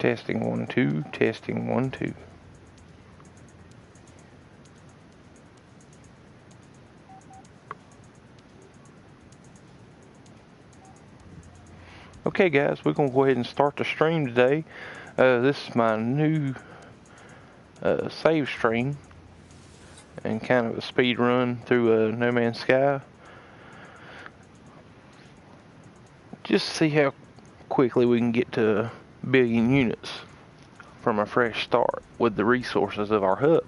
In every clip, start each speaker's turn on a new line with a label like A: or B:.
A: Testing 1 2, testing 1 2. Okay guys, we're going to go ahead and start the stream today. This is my new save stream and kind of a speed run through No Man's Sky. Just to see how quickly we can get to 1 billion units from a fresh start with the resources of our hub.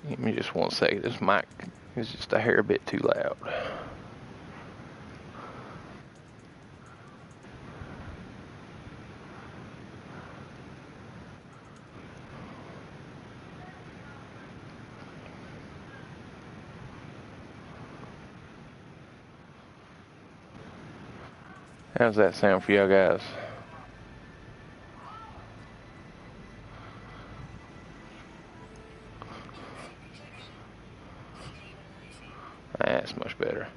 A: Give me just 1 second. This mic is just a hair bit too loud. How's that sound for y'all guys? That's much better.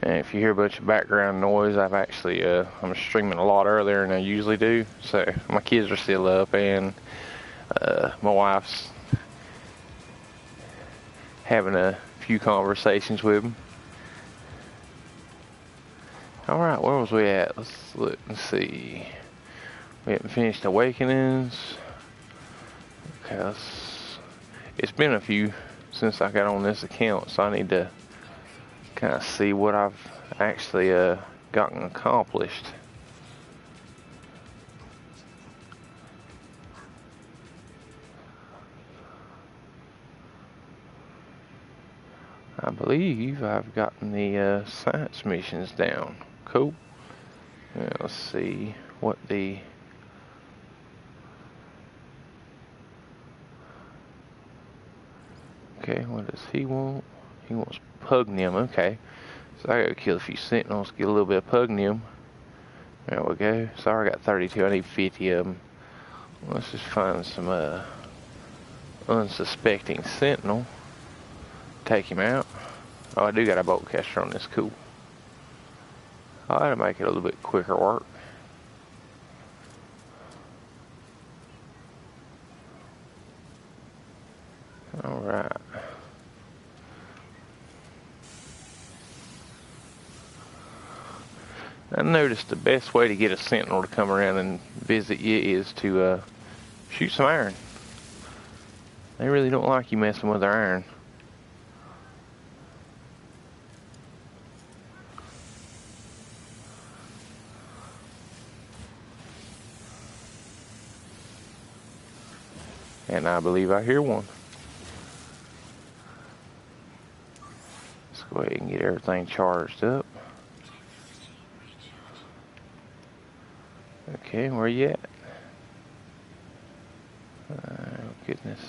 A: And if you hear a bunch of background noise, I'm streaming a lot earlier than I usually do. So my kids are still up and my wife's having a few conversations with them. Alright, where was we at? Let's look and see. We haven't finished Awakenings. Okay, it's been a few since I got on this account, so I need to kind of see what I've actually gotten accomplished. I believe I've gotten the science missions down. Cool. Now, let's see what the... Okay, what does he want? He wants Pugnium. Okay. So I gotta kill a few sentinels, get a little bit of Pugnium. There we go. So I got 32. I need 50 of them. Let's just find some unsuspecting sentinel. Take him out. Oh, I do got a bolt caster on this. Cool. I'll have to make it a little bit quicker work. Alright. I noticed the best way to get a sentinel to come around and visit you is to shoot some iron. They really don't like you messing with their iron. And I believe I hear one. Let's go ahead and get everything charged up. Okay, where you at? Oh, goodness.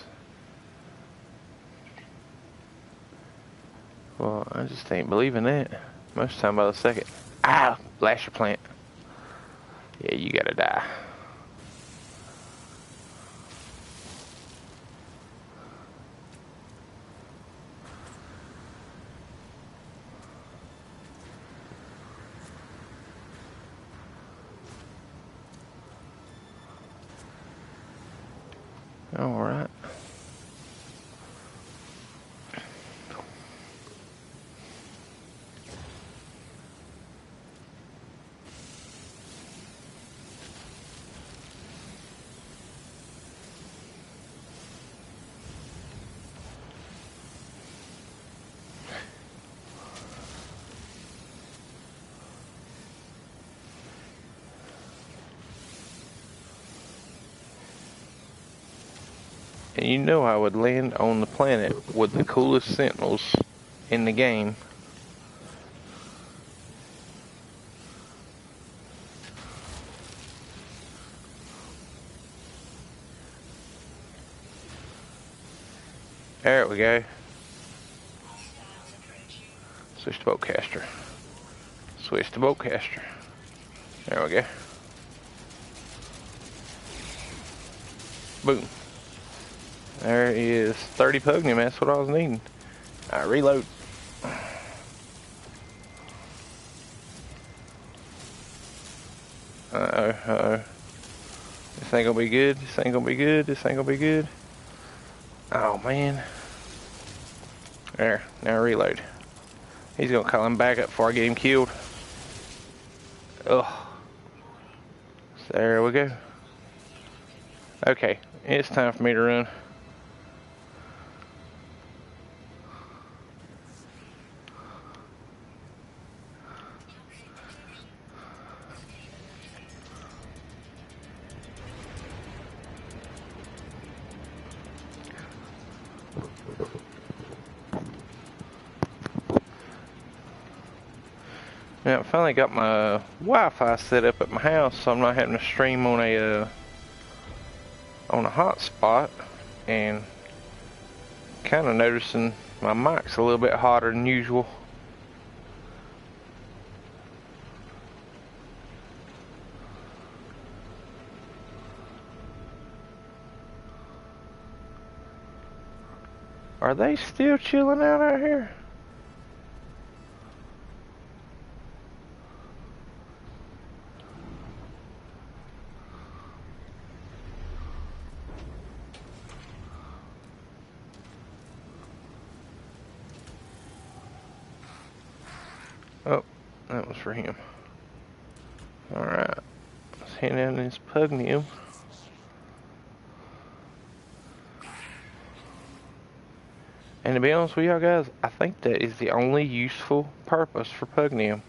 A: Well, I just ain't believing that. Most of the time by the second. Ah! Blaster plant. Yeah, you gotta die. Alright. And you know I would land on the planet with the coolest sentinels in the game. There we go. Switch to boatcaster. Switch to boatcaster. There we go. Boom. There is 30 pugnium. That's what I was needing. Alright, reload. Uh-oh. This ain't gonna be good. This ain't gonna be good. This ain't gonna be good. Oh, man. There. Now reload. He's gonna call him back up before I get him killed. Ugh. So there we go. Okay. It's time for me to run. Now I finally got my Wi-Fi set up at my house, so I'm not having to stream on a hotspot, and kind of noticing my mic's a little bit hotter than usual. Are they still chilling out here? Oh, that was for him. Alright, let's hand in this pugnium. And to be honest with y'all guys, I think that is the only useful purpose for pugnium.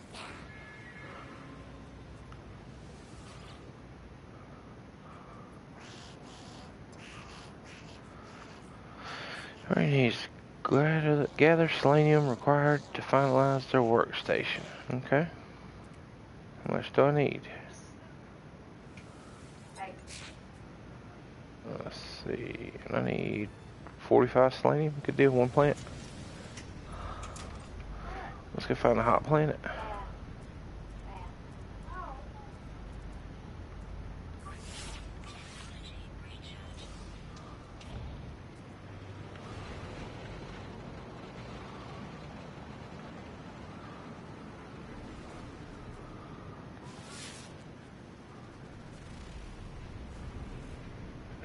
A: Alright, gather selenium required to finalize their workstation. Okay. How much do I need? Let's see. I need 45 selenium. Good deal, one plant. Let's go find a hot planet.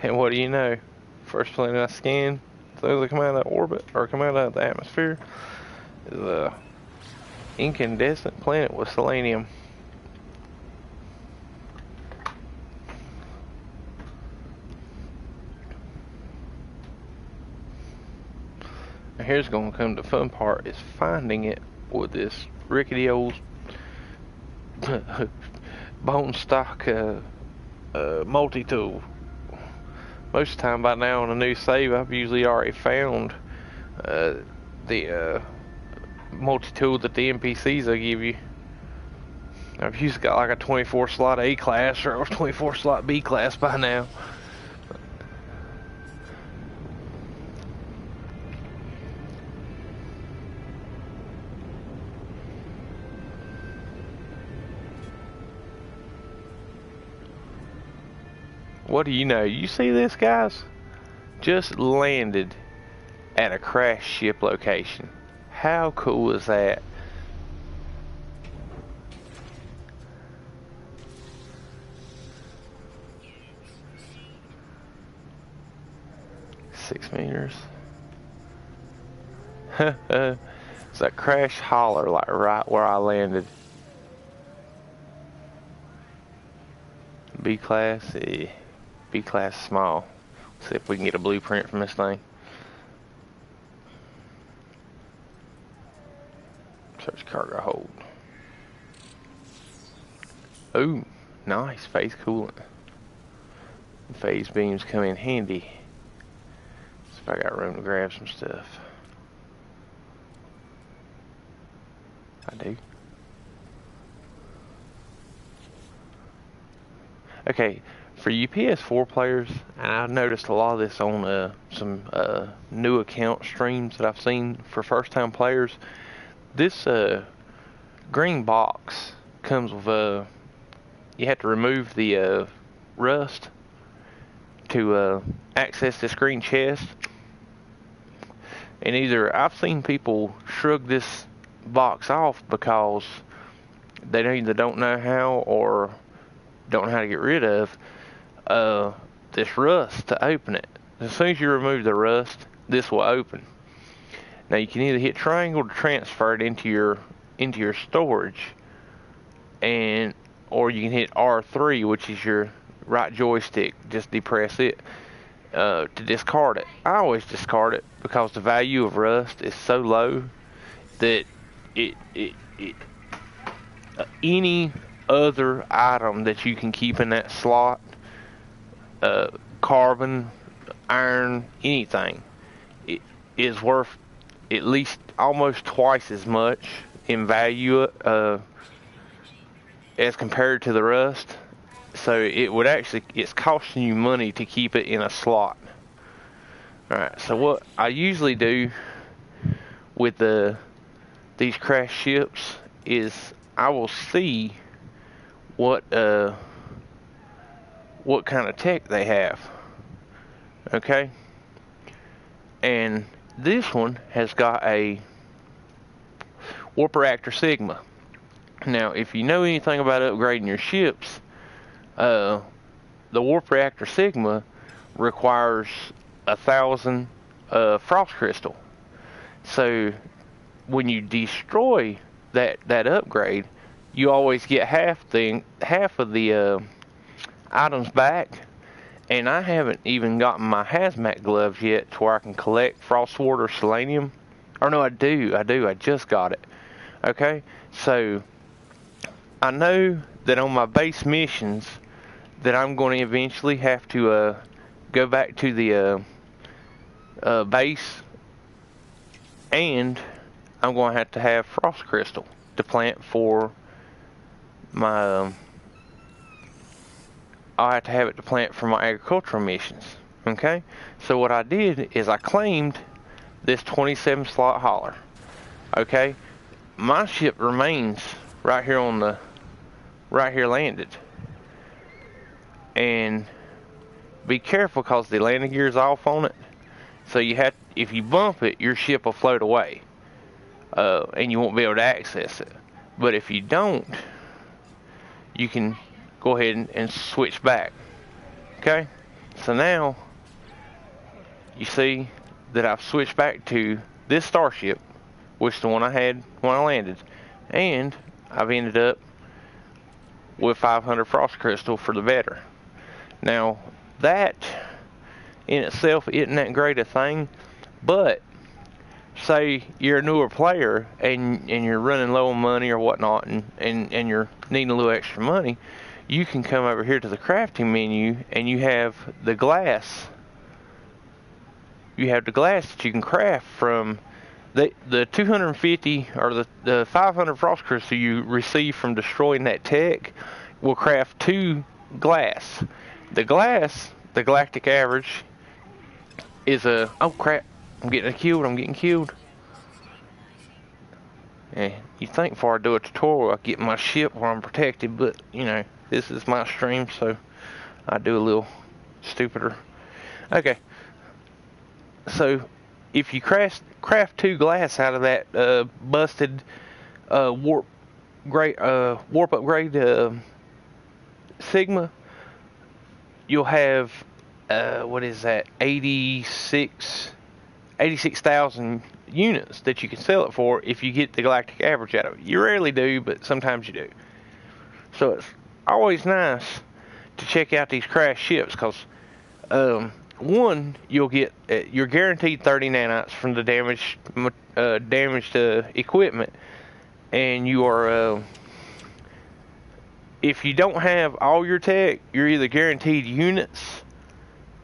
A: And what do you know? First planet I scan, as soon as I come out of that orbit, or come out of the atmosphere, is a incandescent planet with selenium. Now here's gonna come the fun part, is finding it with this rickety old bone stock multi-tool. Most of the time by now on a new save, I've usually already found the multi-tool that the NPCs will give you. I've usually got like a 24 slot A class or a 24 slot B class by now. What do you know? You see this, guys? Just landed at a crash ship location. How cool is that? $6 meters. It's a crash holler, like right where I landed. B class, yeah. B class small. See if we can get a blueprint from this thing. Search cargo hold. Ooh, nice phase coolant. Phase beams come in handy. See if I got room to grab some stuff. I do. Okay, for you PS4 players, and I've noticed a lot of this on some new account streams that I've seen for first-time players. This green box comes with you have to remove the rust to access this green chest. And either I've seen people shrug this box off because they either don't know how or don't know how to get rid of this rust to open it. As soon as you remove the rust, this will open. Now you can either hit triangle to transfer it into your storage, or you can hit R3, which is your right joystick. Just depress it to discard it. I always discard it because the value of rust is so low that any other item that you can keep in that slot, carbon, iron, anything, it is worth at least almost twice as much in value as compared to the rust. So it's costing you money to keep it in a slot. Alright, so what I usually do with these crashed ships is I will see what kind of tech they have. Okay? And this one has got a Warp Reactor Sigma. Now, if you know anything about upgrading your ships, the Warp Reactor Sigma requires 1,000 frost crystal. So when you destroy that upgrade, you always get half of the items back. And I haven't even gotten my hazmat gloves yet to where I can collect frostwort or selenium. Or no, I do. I just got it. Okay, so I know that on my base missions that I'm going to eventually have to go back to the base, and I'm going to have frost crystal to plant for my I'll have to have it to plant for my agricultural missions. Okay, so what I did is I claimed this 27 slot hauler. Okay, my ship remains right here landed, and be careful because the landing gear is off on it. So if you bump it, your ship will float away, and you won't be able to access it. But if you don't, you can go ahead and switch back. Okay, so now you see that I've switched back to this starship, which is the one I had when I landed, and I've ended up with 500 frost crystal for the better. Now that in itself isn't that great a thing, but say you're a newer player and you're running low on money or whatnot, and you're needing a little extra money, you can come over here to the crafting menu and you have the glass. You have the glass that you can craft from the 250 or the 500 frost crystal you receive from destroying that tech will craft 2 glass. The glass, the galactic average, is oh crap, I'm getting killed. Yeah, you think before I do a tutorial I get my ship where I'm protected, but you know, this is my stream, so I do a little stupider. Okay, so if you craft 2 glass out of that busted warp upgrade Sigma, you'll have what is that, 86,000 units that you can sell it for if you get the galactic average out of it. You rarely do, but sometimes you do. So it's always nice to check out these crashed ships because one, you'll get you're guaranteed 30 nanites from the damaged equipment, and you are if you don't have all your tech, you're either guaranteed units,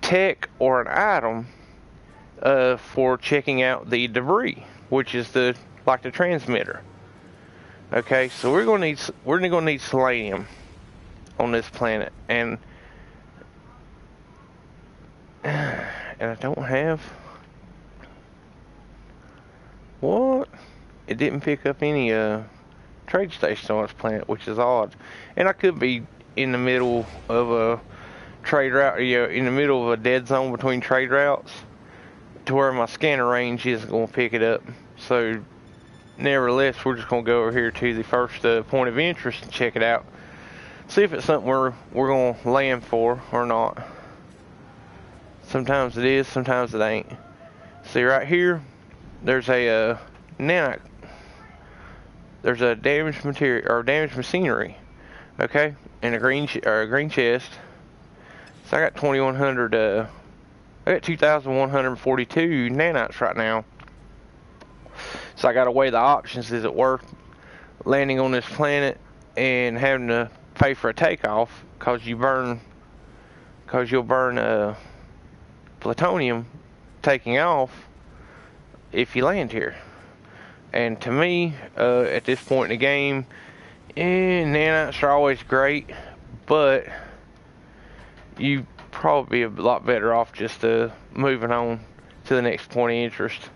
A: tech, or an item for checking out the debris, which is the transmitter. Okay, so we're gonna need selenium on this planet, and I don't have what? It didn't pick up any trade station on this planet, which is odd. And I could be in the middle of a trade route, in the middle of a dead zone between trade routes, to where my scanner range isn't going to pick it up. So nevertheless, we're just going to go over here to the first point of interest and check it out. See if it's something we're going to land for or not. Sometimes it is, sometimes it ain't. See right here, there's a nanite. There's a damaged material or damaged machinery, okay, and a green chest. So I got 2,100. I got 2,142 nanites right now. So I got to weigh the options. Is it worth landing on this planet and having to pay for a takeoff because you'll burn plutonium taking off if you land here? And to me, at this point in the game, nanites are always great, but you probably be a lot better off just moving on to the next point of interest.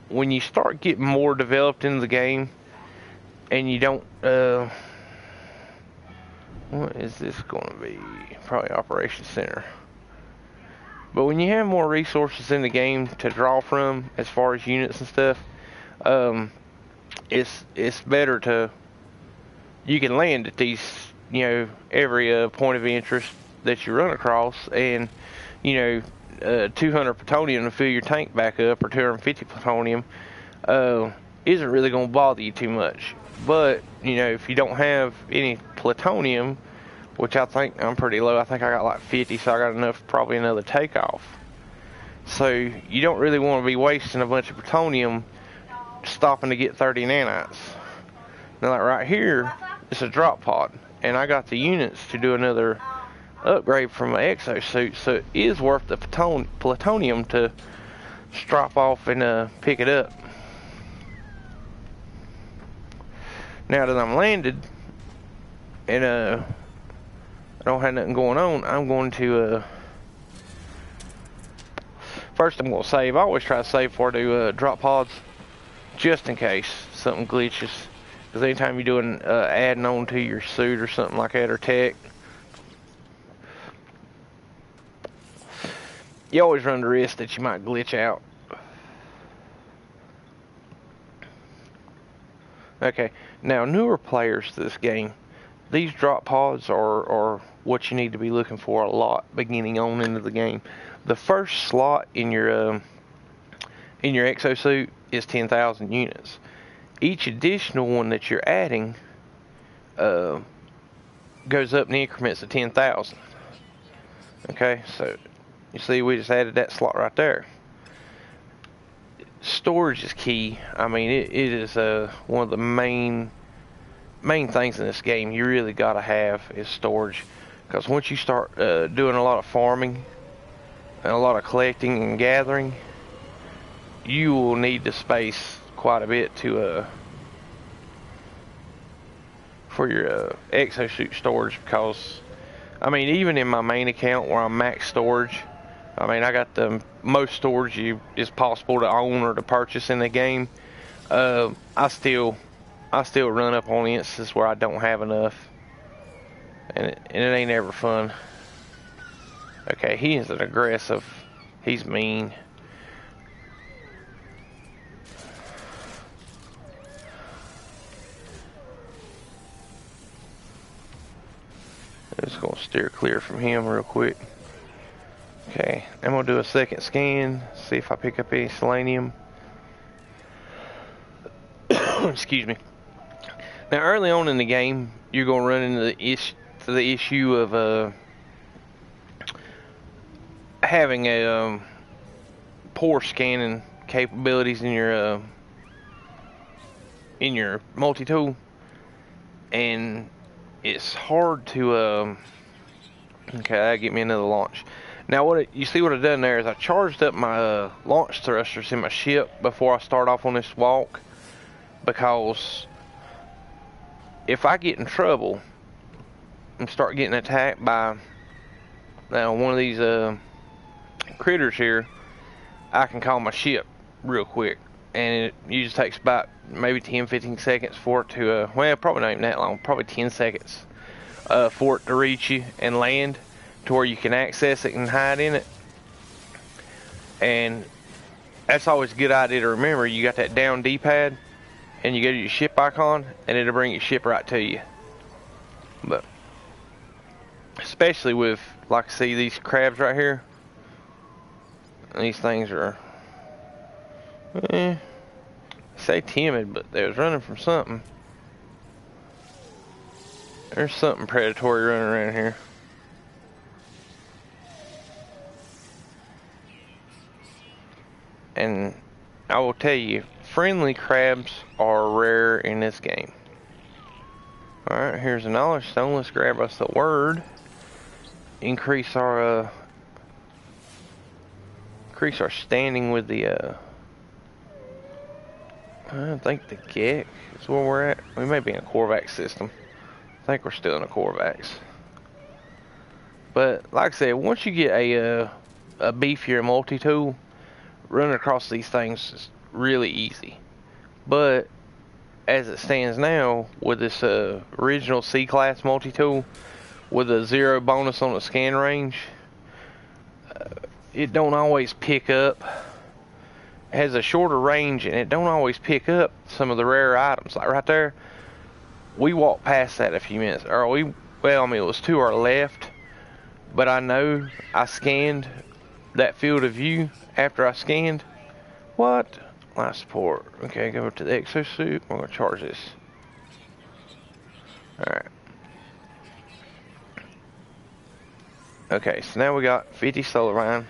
A: When you start getting more developed into the game, and you don't, what is this going to be? Probably Operations Center. But when you have more resources in the game to draw from, as far as units and stuff, it's better to, you can land at these, every point of interest that you run across, and 200 plutonium to fill your tank back up, or 250 plutonium, isn't really going to bother you too much. But if you don't have any plutonium, which I think I'm pretty low, I think I got like 50, so I got enough, probably another takeoff. So you don't really want to be wasting a bunch of plutonium stopping to get 30 nanites. Now, like right here, it's a drop pod, and I got the units to do another upgrade from my exosuit, so it is worth the plutonium to strop off and pick it up. Now that I'm landed and I don't have nothing going on, I'm going to first I'm going to save. I always try to save before I do drop pods, just in case something glitches. Because anytime you're doing adding on to your suit or something like that, or tech, you always run the risk that you might glitch out. Okay, now newer players to this game, these drop pods are what you need to be looking for a lot beginning on into the game. The first slot in your exosuit is 10,000 units. Each additional one that you're adding goes up in increments of 10,000. Okay, so you see we just added that slot right there. Storage is key. I mean, it is one of the main things in this game you really got to have is storage. Because once you start doing a lot of farming and a lot of collecting and gathering, you will need the space quite a bit to for your exosuit storage. Because I mean, even in my main account where I'm max storage, I mean, I got the most storage is possible to own or to purchase in the game. I still run up on instances where I don't have enough, and it ain't ever fun. Okay, he is an aggressive. He's mean. I'm just gonna steer clear from him real quick. Okay, I'm gonna do a second scan, see if I pick up any selenium. Excuse me. Now, early on in the game, you're gonna run into the issue of having a poor scanning capabilities in your multi-tool, and it's hard to okay, that'll get me another launch. Now, you see what I've done there is I charged up my launch thrusters in my ship before I start off on this walk, because if I get in trouble and start getting attacked by one of these critters here, I can call my ship real quick. and it usually takes about maybe 10-15 seconds for it to, well, probably not even that long, probably 10 seconds for it to reach you and land to where you can access it and hide in it. And that's always a good idea to remember. You got that down D-pad, and you go to your ship icon, and it'll bring your ship right to you. But especially with, like, see these crabs right here. These things are, say timid, but they was running from something. There's something predatory running around here. And I will tell you, friendly crabs are rare in this game. Alright, here's a knowledge stone. Let's grab us the word. Increase our standing with the I think the Gek is where we're at. We may be in a Korvax system. I think we're still in a Korvax. But like I said, once you get a beefier multi-tool, running across these things is really easy. But as it stands now, with this original C-class multi-tool with a 0 bonus on the scan range, it don't always pick up. It has a shorter range, and it don't always pick up some of the rare items. Like right there, we walked past that a few minutes. Or well, I mean, it was to our left, but I know I scanned that field of view after I scanned. What? Life support. Okay, go to the exosuit. We're gonna charge this. Alright. Okay, so now we got 50 solar vine.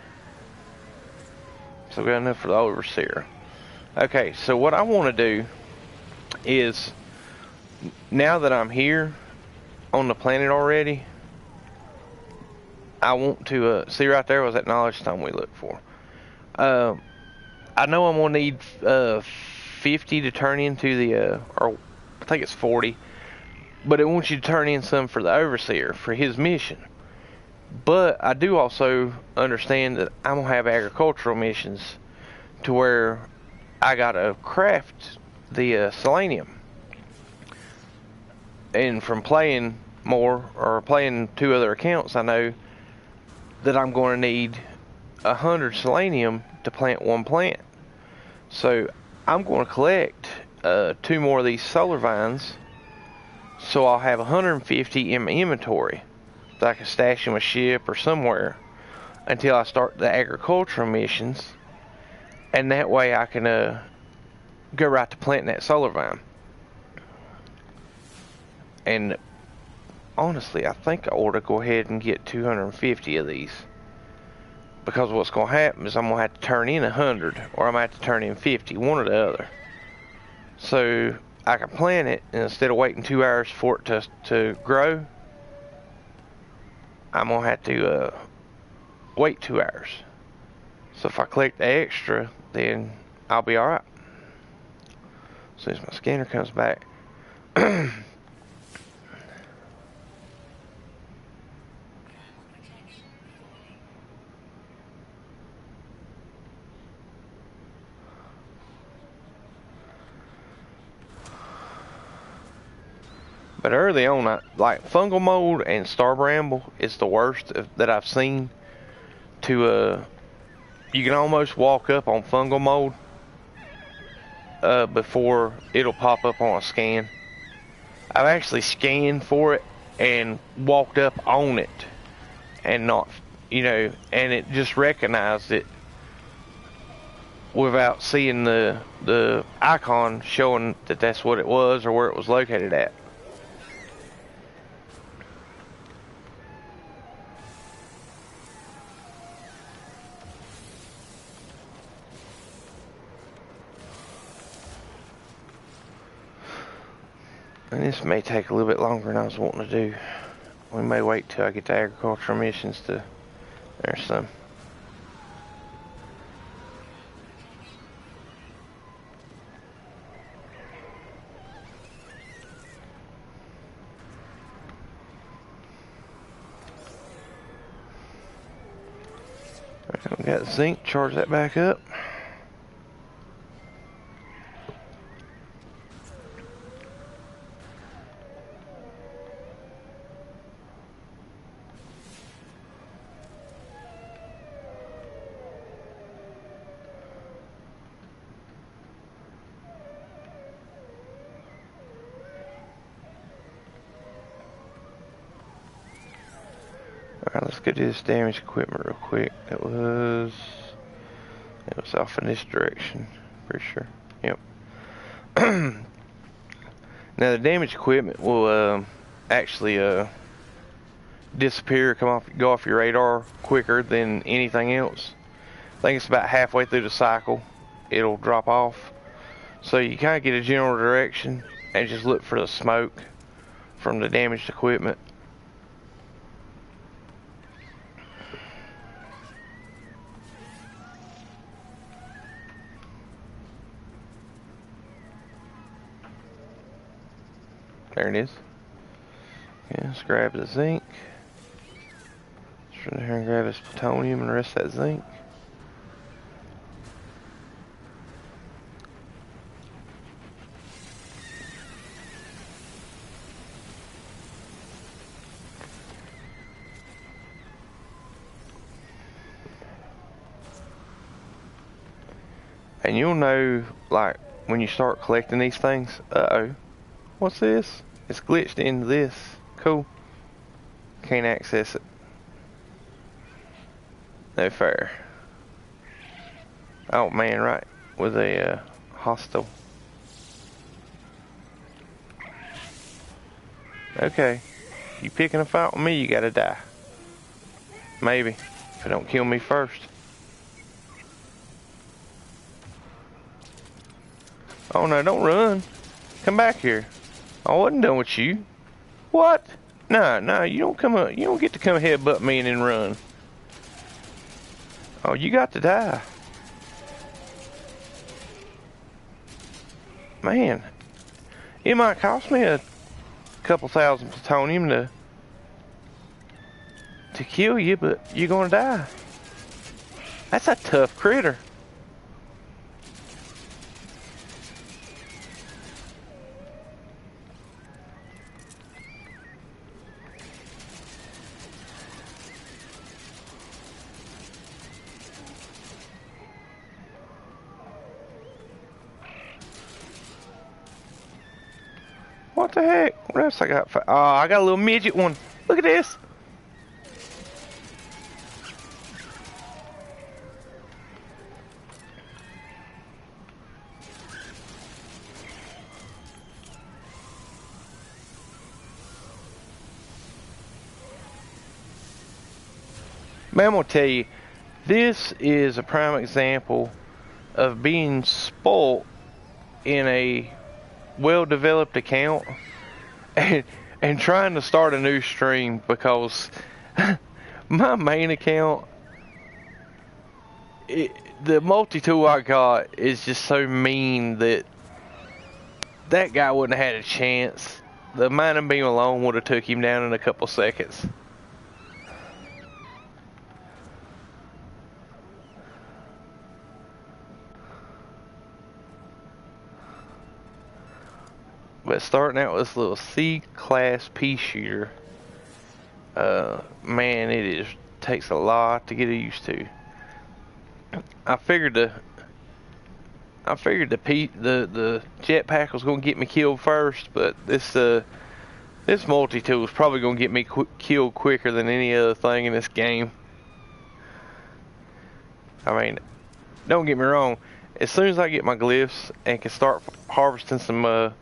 A: So we got enough for the overseer. Okay, so what I want to do is, now that I'm here on the planet already, I want to see right there was that knowledge stone we looked for. I know I'm gonna need 50 to turn into the or I think it's 40, but it wants you to turn in some for the overseer for his mission. But I do also understand that I'm gonna have agricultural missions to where I gotta craft the selenium. And from playing more or playing 2 other accounts, I know that I'm going to need 100 selenium to plant 1 plant. So I'm going to collect 2 more of these solar vines, so I'll have 150 in my inventory that I can stash in my ship or somewhere until I start the agricultural missions, and that way I can go right to planting that solar vine. And honestly, I think I ought to go ahead and get 250 of these, because what's going to happen is I'm going to have to turn in 100, or I'm going to have to turn in 50, one or the other. So I can plant it, and instead of waiting 2 hours for it to grow, I'm going to have to wait 2 hours. So if I collect the extra, then I'll be alright. As soon as my scanner comes back. But early on, like fungal mold and star bramble is the worst that I've seen. You can almost walk up on fungal mold before it'll pop up on a scan. I've actually scanned for it and walked up on it and not, and it just recognized it without seeing the icon showing that that's what it was or where it was located at. And this may take a little bit longer than I was wanting to do. We may wait till I get the agricultural missions to... There's some. Alright, we got zinc, charge that back up. Alright, let's go do this damaged equipment real quick. It was off in this direction, pretty sure. Yep. Now the damaged equipment will actually disappear, go off your radar quicker than anything else. I think it's about halfway through the cycle it'll drop off. So you kind of get a general direction and just look for the smoke from the damaged equipment. There it is. Okay, let's grab the zinc. Let's run here and grab this plutonium and the rest of that zinc. And you'll know, like, when you start collecting these things, uh-oh, what's this? It's glitched into this. Cool. Can't access it. No fair. Oh man, right. With a hostile. Okay. You picking a fight with me, you gotta die. Maybe. If it don't kill me first. Oh no, don't run. Come back here. I wasn't done with you. What? No, you don't come up. You don't get to come headbutt me and then run. Oh, you got to die. Man, it might cost me a couple thousand plutonium to kill you, but you're gonna die. That's a tough critter. What the heck? What else I got? Oh, I got a little midget one. Look at this. Man, I'm gonna tell you, this is a prime example of being spoilt in a well-developed account and trying to start a new stream, because my main account, the multi-tool I got is just so mean that guy wouldn't have had a chance. The mining beam alone would have took him down in a couple seconds. But starting out with this little C-class pea shooter, man, it takes a lot to get used to. I figured the jetpack was gonna get me killed first, but this multi-tool is probably gonna get me killed quicker than any other thing in this game. I mean, don't get me wrong. As soon as I get my glyphs and can start harvesting some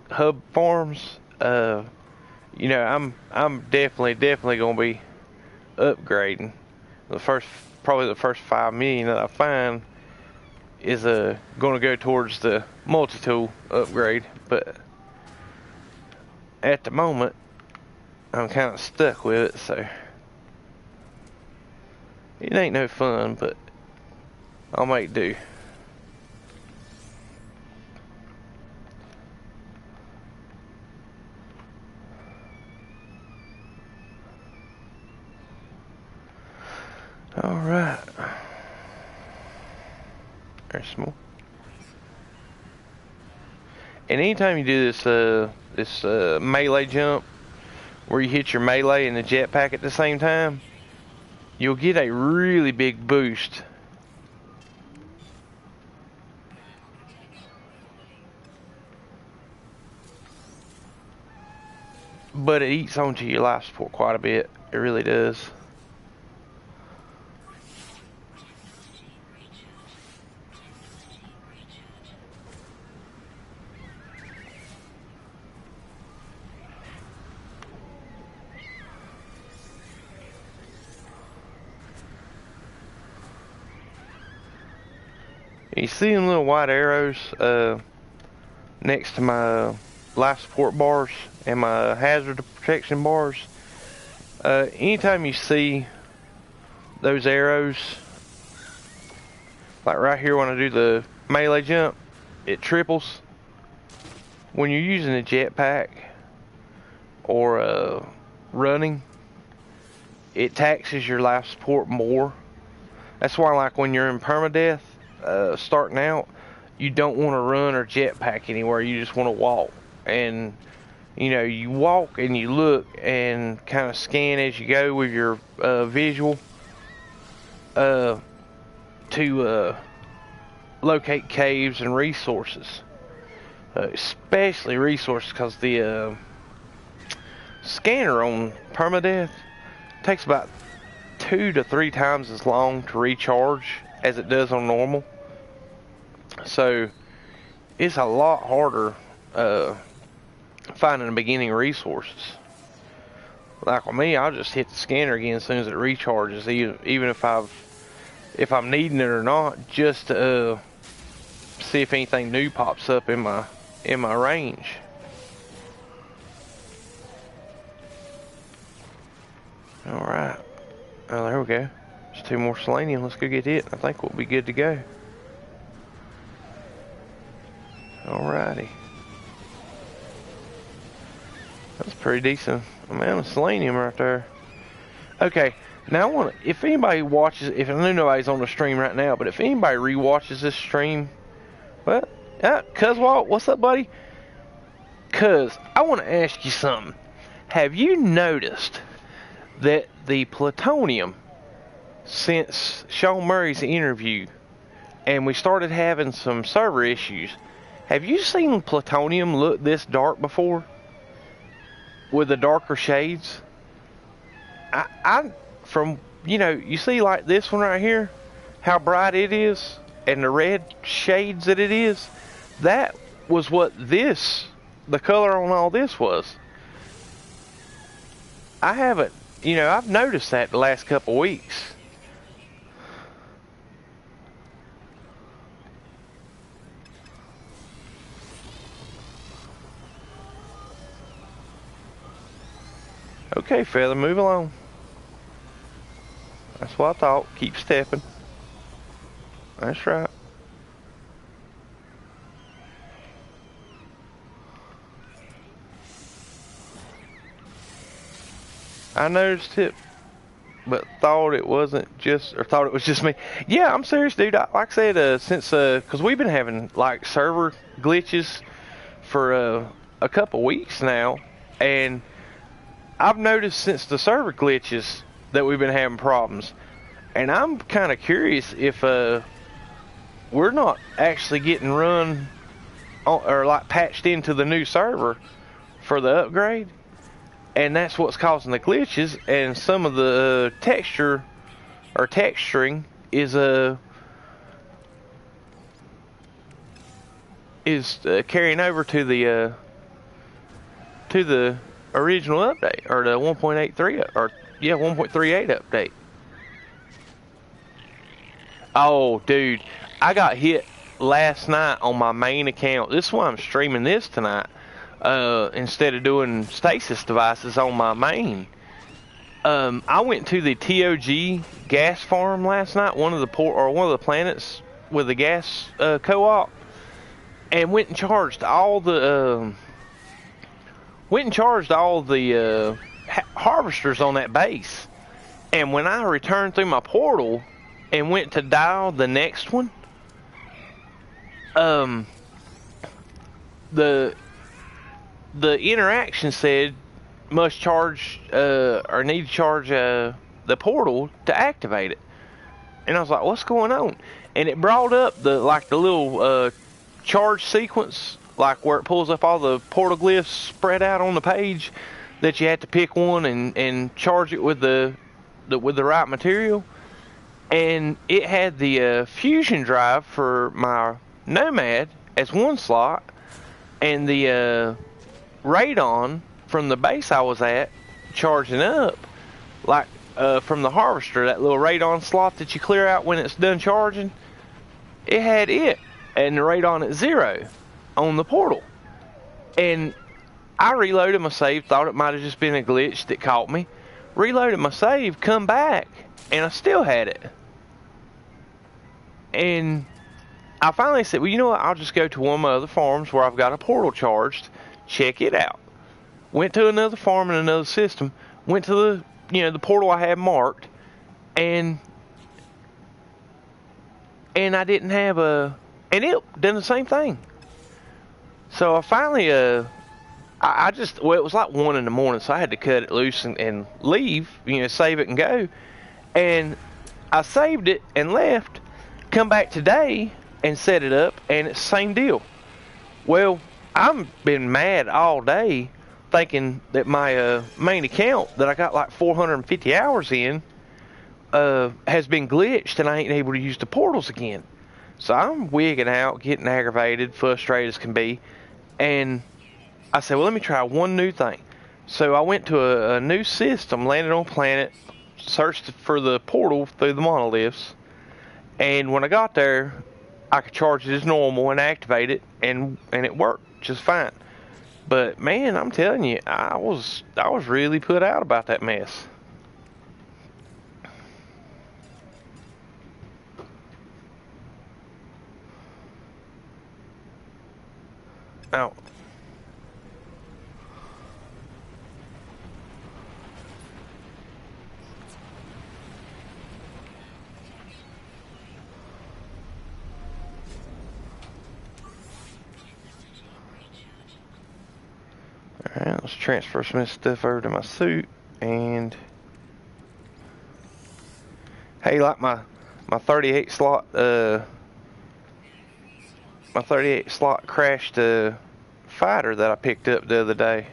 A: hub farms, you know, I'm definitely gonna be upgrading. Probably the first 5 million that I find is gonna go towards the multi-tool upgrade, but at the moment I'm kind of stuck with it, so it ain't no fun, but I'll make do. Alright. There's some more. And anytime you do this melee jump, where you hit your melee and the jetpack at the same time, you'll get a really big boost. but it eats onto your life support quite a bit. It really does. You see them little white arrows next to my life support bars and my hazard protection bars? Anytime you see those arrows, like right here when I do the melee jump, it triples. When you're using a jetpack or running, it taxes your life support more. That's why, like, when you're in permadeath, starting out, you don't want to run or jetpack anywhere. You just want to walk. And, you know, you walk and you look and kind of scan as you go with your visual to locate caves and resources. Especially resources, because the scanner on permadeath takes about 2 to 3 times as long to recharge as it does on normal. So it's a lot harder finding the beginning resources. Like with me, I'll just hit the scanner again as soon as it recharges, even if I'm needing it or not, just to see if anything new pops up in my range. All right. Oh, there we go. There's 2 more selenium. Let's go get it. I think we'll be good to go. Alrighty. That's pretty decent amount of selenium right there. Okay, now I want to, if anybody watches, if I know nobody's on the stream right now, but if anybody re-watches this stream, well, Cuz Walt, what's up, buddy? Cuz, I want to ask you something. Have you noticed that the plutonium, since Sean Murray's interview and we started having some server issues, have you seen plutonium look this dark before with the darker shades? I from, you know, you see like this one right here, how bright it is and the red shades that it is, that was what this, the color on all this was. I haven't, you know, I've noticed that the last couple weeks. Okay, fella, move along. That's what I thought. Keep stepping. That's right. I noticed it, but thought it wasn't just, or thought it was just me. Yeah, I'm serious, dude. Like I said, since, cause we've been having like server glitches for a couple weeks now, and I've noticed since the server glitches that we've been having problems, and I'm kind of curious if we're not actually getting run on, or like patched into the new server for the upgrade. And that's what's causing the glitches, and some of the texture or texturing is carrying over to the original update, or the 1.83 or 1.38 update. Oh, dude, I got hit last night on my main account. This is why I'm streaming this tonight. Instead of doing stasis devices on my main, I went to the TOG gas farm last night, one of the planets with the gas co-op, and went and charged all the harvesters on that base. And when I returned through my portal and went to dial the next one, the interaction said must charge or need to charge the portal to activate it. And I was like, what's going on? And it brought up the little charge sequence, like where it pulls up all the portal glyphs spread out on the page. that you had to pick one and charge it with the right material. And it had the fusion drive for my Nomad as one slot, and the radon from the base I was at charging up, like from the harvester, that little radon slot that you clear out when it's done charging. It had it and the radon at 0 on the portal. And I reloaded my save, thought it might have just been a glitch that caught me. Reloaded my save, come back, and I still had it. And I finally said, well, you know what, I'll just go to one of my other farms where I've got a portal charged, check it out. Went to another farm in another system, went to the, the portal I had marked, and I didn't have and it done the same thing. So I finally, I just, well, it was like 1 in the morning, so I had to cut it loose and leave, save it and go. And I saved it and left, come back today and set it up, and it's the same deal. Well, I've been mad all day thinking that my main account that I got like 450 hours in has been glitched and I ain't able to use the portals again. So I'm wigging out, getting aggravated, frustrated as can be. And I said, well, let me try one new thing. So I went to a new system, landed on planet, searched for the portal through the monoliths. And when I got there, I could charge it as normal and activate it, and it worked just fine. But man, I'm telling you, I was really put out about that mess. Now, alright, let's transfer some of this stuff over to my suit. And hey, like my 38 slot my 38 slot crashed fighter that I picked up the other day.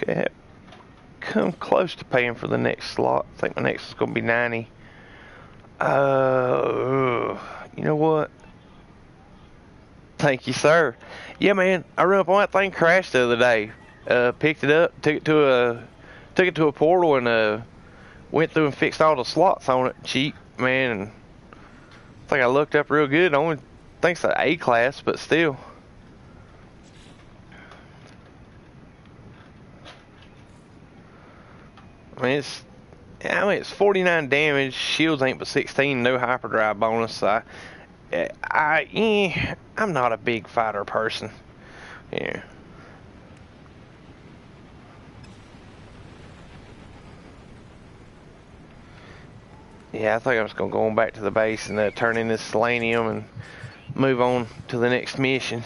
A: Okay, come close to paying for the next slot. I think my next is gonna be 90. You know what? Thank you, sir. Yeah, man, I run up on that thing, crashed the other day. Picked it up, took it to a portal, and went through and fixed all the slots on it cheap, man. And I think I looked up real good. I only think it's an A class, but still. I mean, it's 49 damage. Shields ain't but 16. No hyperdrive bonus. I'm not a big fighter person. Yeah. Yeah, I think I'm just gonna go on back to the base and turn in this selenium and move on to the next mission.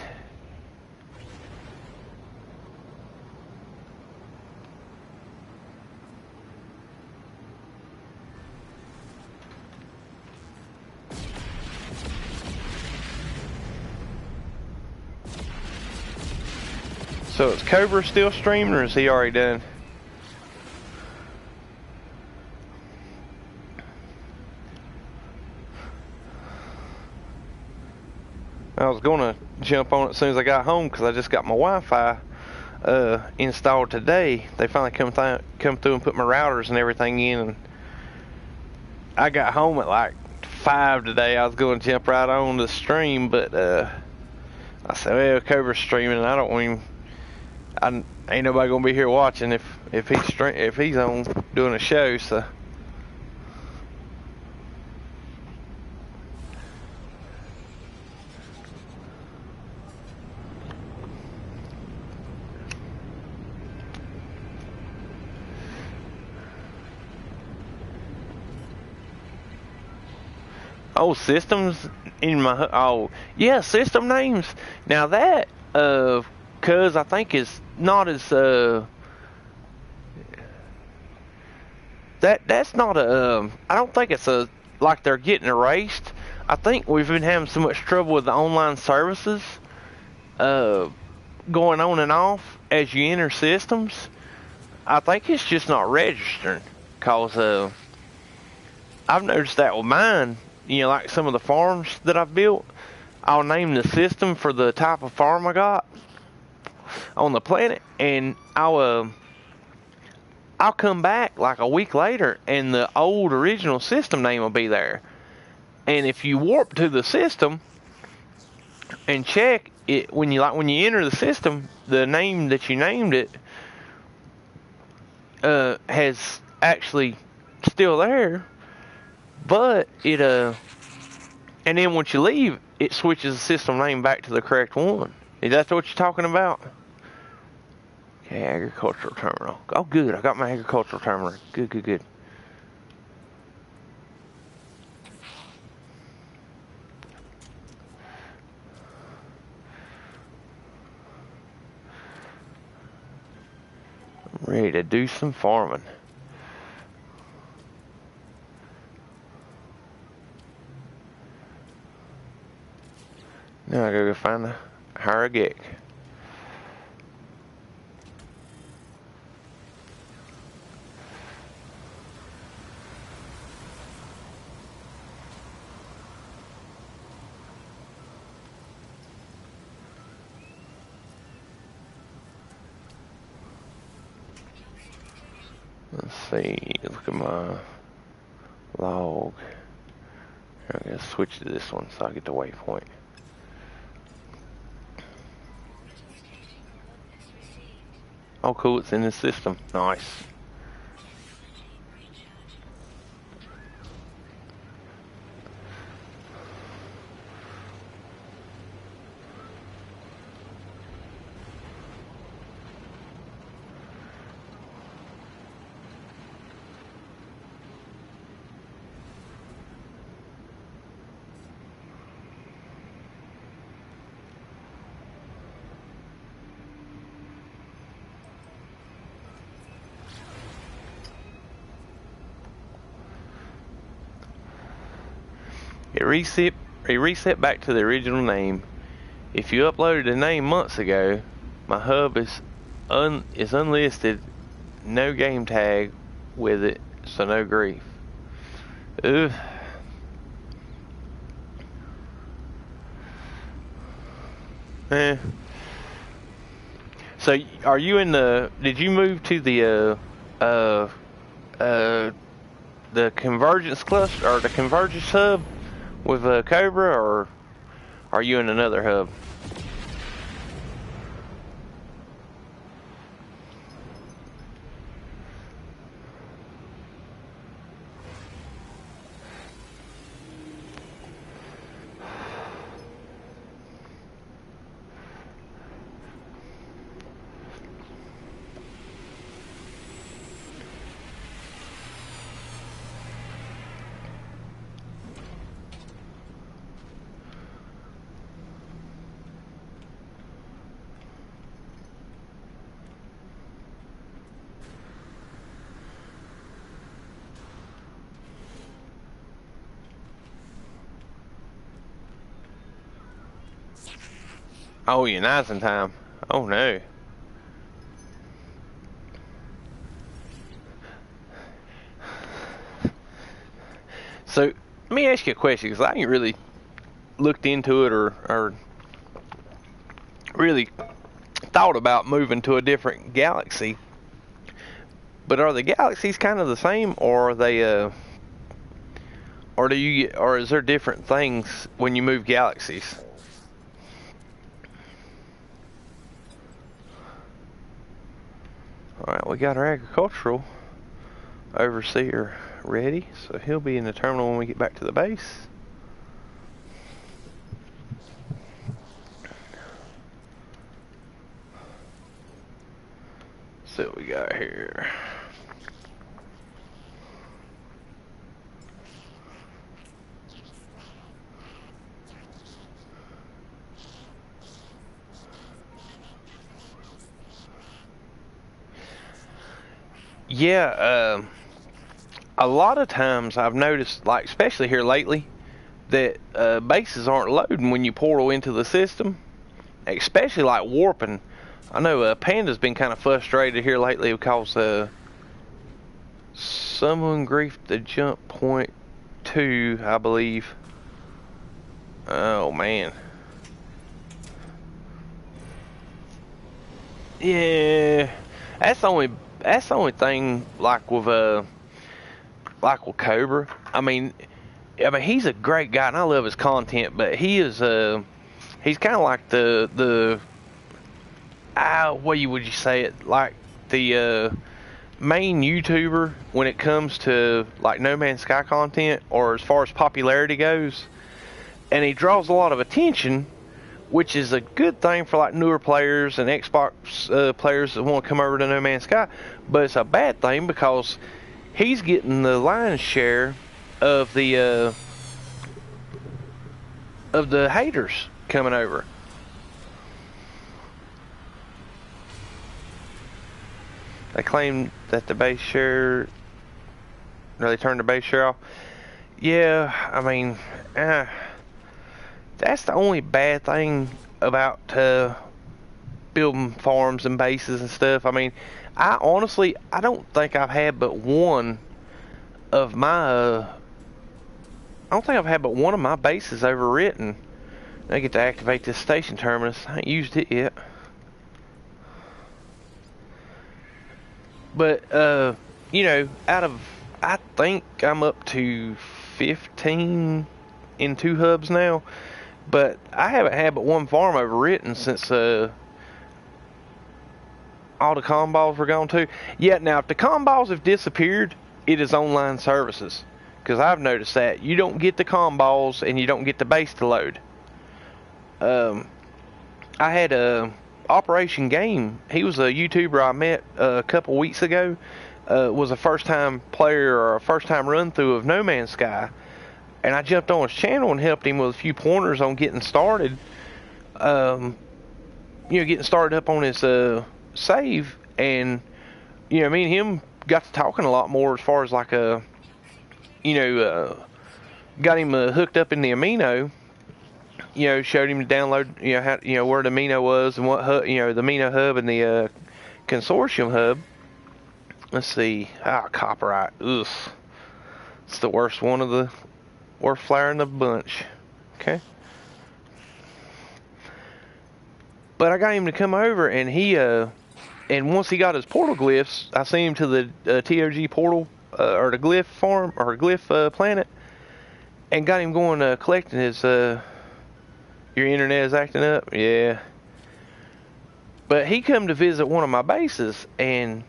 A: So is Cobra still streaming, or is he already done? I was gonna jump on it as soon as I got home because I just got my Wi-Fi installed today. They finally come through and put my routers and everything in, and I got home at like 5 today. I was going to jump right on the stream, but I said, well, Cobra's streaming, and I don't want him. Ain't nobody gonna be here watching if he's on doing a show. So Oh, systems in my, oh, yeah, system names. Now that, cuz I think is not as, that's not a, I don't think it's a, like they're getting erased. I think we've been having so much trouble with the online services, uh, going on and off as you enter systems. I think it's just not registering, cause, I've noticed that with mine, you know, like some of the farms that I've built, I'll name the system for the type of farm I got on the planet, and I'll come back like a week later, and the old original system name will be there. And if you warp to the system and check it when you enter the system, the name that you named it has actually still there, but it and then once you leave, it switches the system name back to the correct one. Is that what you're talking about? Okay, agricultural terminal. Oh, good. I got my agricultural terminal. Good, good, good. I'm ready to do some farming. Now I gotta go find a Harrogate. Let's see, look at my log. I'm gonna switch to this one so I get the waypoint. Oh cool, it's in the system. Nice. It reset back to the original name. If you uploaded a name months ago, my hub is unlisted, no game tag with it, so no grief. Ugh. Eh. So are you in the? Did you move to the convergence cluster or the convergence hub with Cobra, or are you in another hub? Oh, you're nice in time. Oh no. So let me ask you a question, because I ain't really looked into it or really thought about moving to a different galaxy. But are the galaxies kind of the same, or are they or do you get, or is there different things when you move galaxies? All right, we got our agricultural overseer ready, so he'll be in the terminal when we get back to the base. So what we got here. Yeah, a lot of times I've noticed, like especially here lately, that bases aren't loading when you portal into the system, especially like warping. I know Panda's been kind of frustrated here lately because someone griefed the jump point 2, I believe. Oh man. Yeah, that's the only thing like with Cobra. I mean he's a great guy and I love his content, but he's kind of like the what would you say it, like the main YouTuber when it comes to like No Man's Sky content or as far as popularity goes, and he draws a lot of attention, which is a good thing for like newer players and Xbox players that want to come over to No Man's Sky, but it's a bad thing because he's getting the lion's share of the haters coming over. They claim that the base share, or they turned the base share off. Yeah, I mean, that's the only bad thing about building farms and bases and stuff. I mean, I don't think I've had but one of my, I don't think I've had but one of my bases overwritten. I get to activate this station terminus. I ain't used it yet. But, I think I'm up to 15 in 2 hubs now. But I haven't had but one farm overwritten since all the comm balls were gone too. Yeah, now if the comm balls have disappeared, it is online services. Because I've noticed that. You don't get the comm balls and you don't get the base to load. I had Operation Game. He was a YouTuber I met a couple weeks ago. Was a first time player or a first time run through of No Man's Sky. And I jumped on his channel and helped him with a few pointers on getting started. Getting started up on his save. And, me and him got to talking a lot more as far as like got him hooked up in the Amino. Showed him to download, how, where the Amino was and what hub, the Amino hub and the consortium hub. Let's see. Copyright. Ugh. It's the worst one of the worst flower in the bunch. Okay. But I got him to come over, and and once he got his portal glyphs, I sent him to the TOG portal or the glyph farm or glyph planet, and got him going collecting his. Your internet is acting up? Yeah. But he come to visit one of my bases, and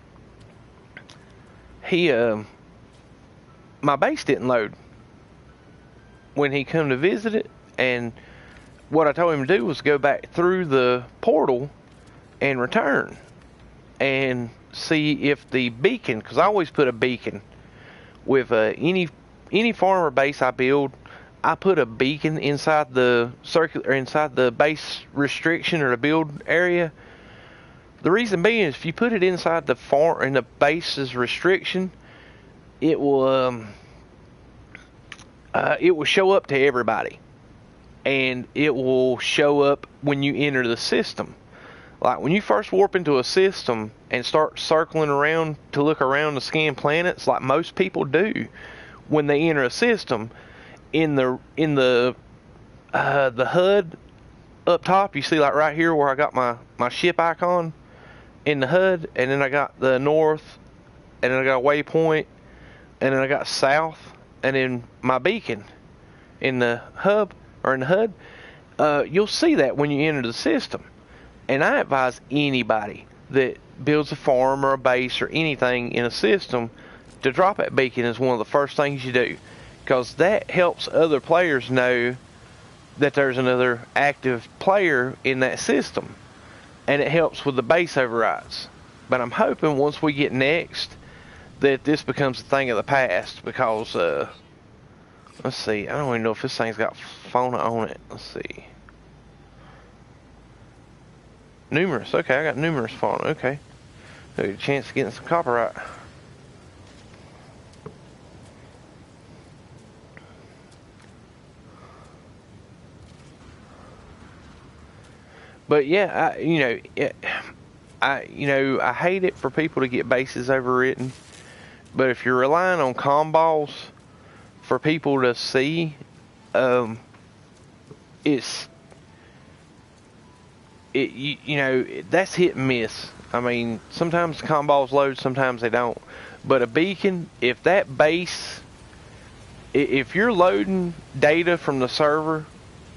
A: my base didn't load when he come to visit it. And what I told him to do was go back through the portal and return and see if the beacon, because I always put a beacon with any farmer base I build. I put a beacon inside the inside the base restriction or the build area. The reason being is if you put it inside the farm in the base's restriction, it will show up to everybody, and it will show up when you enter the system. Like when you first warp into a system and start circling around to look around to scan planets, like most people do when they enter a system. In the HUD up top, you see like right here where I got my ship icon in the HUD, and then I got the north, and then I got a waypoint, and then I got south, and then my beacon in the hub or in the HUD. You'll see that when you enter the system, and I advise anybody that builds a farm or a base or anything in a system to drop that beacon as one of the first things you do. Because that helps other players know that there's another active player in that system. And it helps with the base overrides. But I'm hoping once we get next that this becomes a thing of the past. Because, let's see. I don't even know if this thing's got fauna on it. Let's see. Numerous. Okay, I got numerous fauna. Okay. Got a chance of getting some copyright. But yeah, I hate it for people to get bases overwritten. But if you're relying on comm balls for people to see, it's that's hit and miss. I mean, sometimes the comm balls load, sometimes they don't. But a beacon, if that base, if you're loading data from the server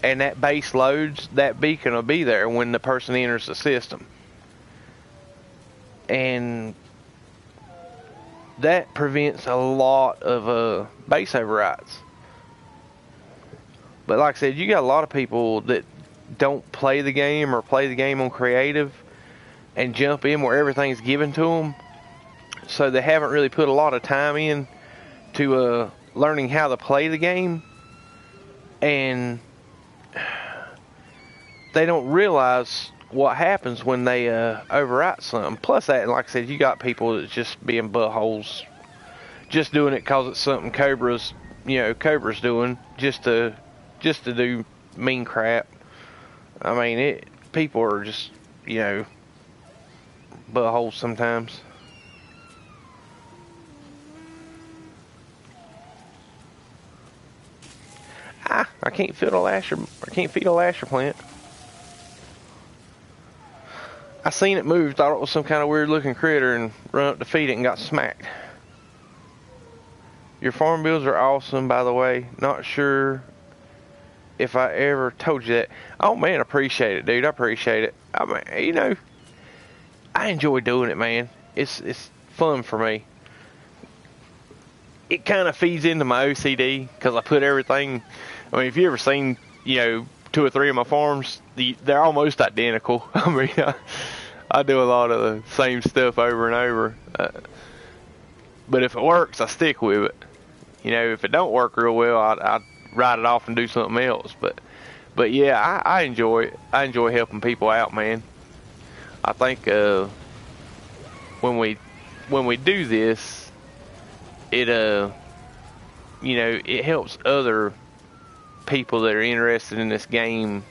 A: and that base loads, that beacon will be there when the person enters the system. And that prevents a lot of base overrides. But like I said, you got a lot of people that don't play the game or play the game on creative and jump in where everything's given to them. So they haven't really put a lot of time in to learning how to play the game. And they don't realize what happens when they overwrite something. Plus that, like I said, you got people that's just being buttholes, just doing it because it's something Cobra's doing, just to do mean crap. I mean, people are just, buttholes sometimes. I can't feed a lasher plant. I seen it move, thought it was some kind of weird looking critter, and run up to feed it and got smacked. Your farm builds are awesome, by the way. Not sure if I ever told you that. Oh man, appreciate it, dude. I appreciate it. I mean, I enjoy doing it, man. It's fun for me. It kind of feeds into my OCD because I put everything. I mean, if you ever seen, 2 or 3 of my farms, they're almost identical. I mean, I do a lot of the same stuff over and over. But if it works, I stick with it. If it don't work real well, I write it off and do something else. But yeah, I enjoy it. I enjoy helping people out, man. I think when we do this, it it helps other people that are interested in this game,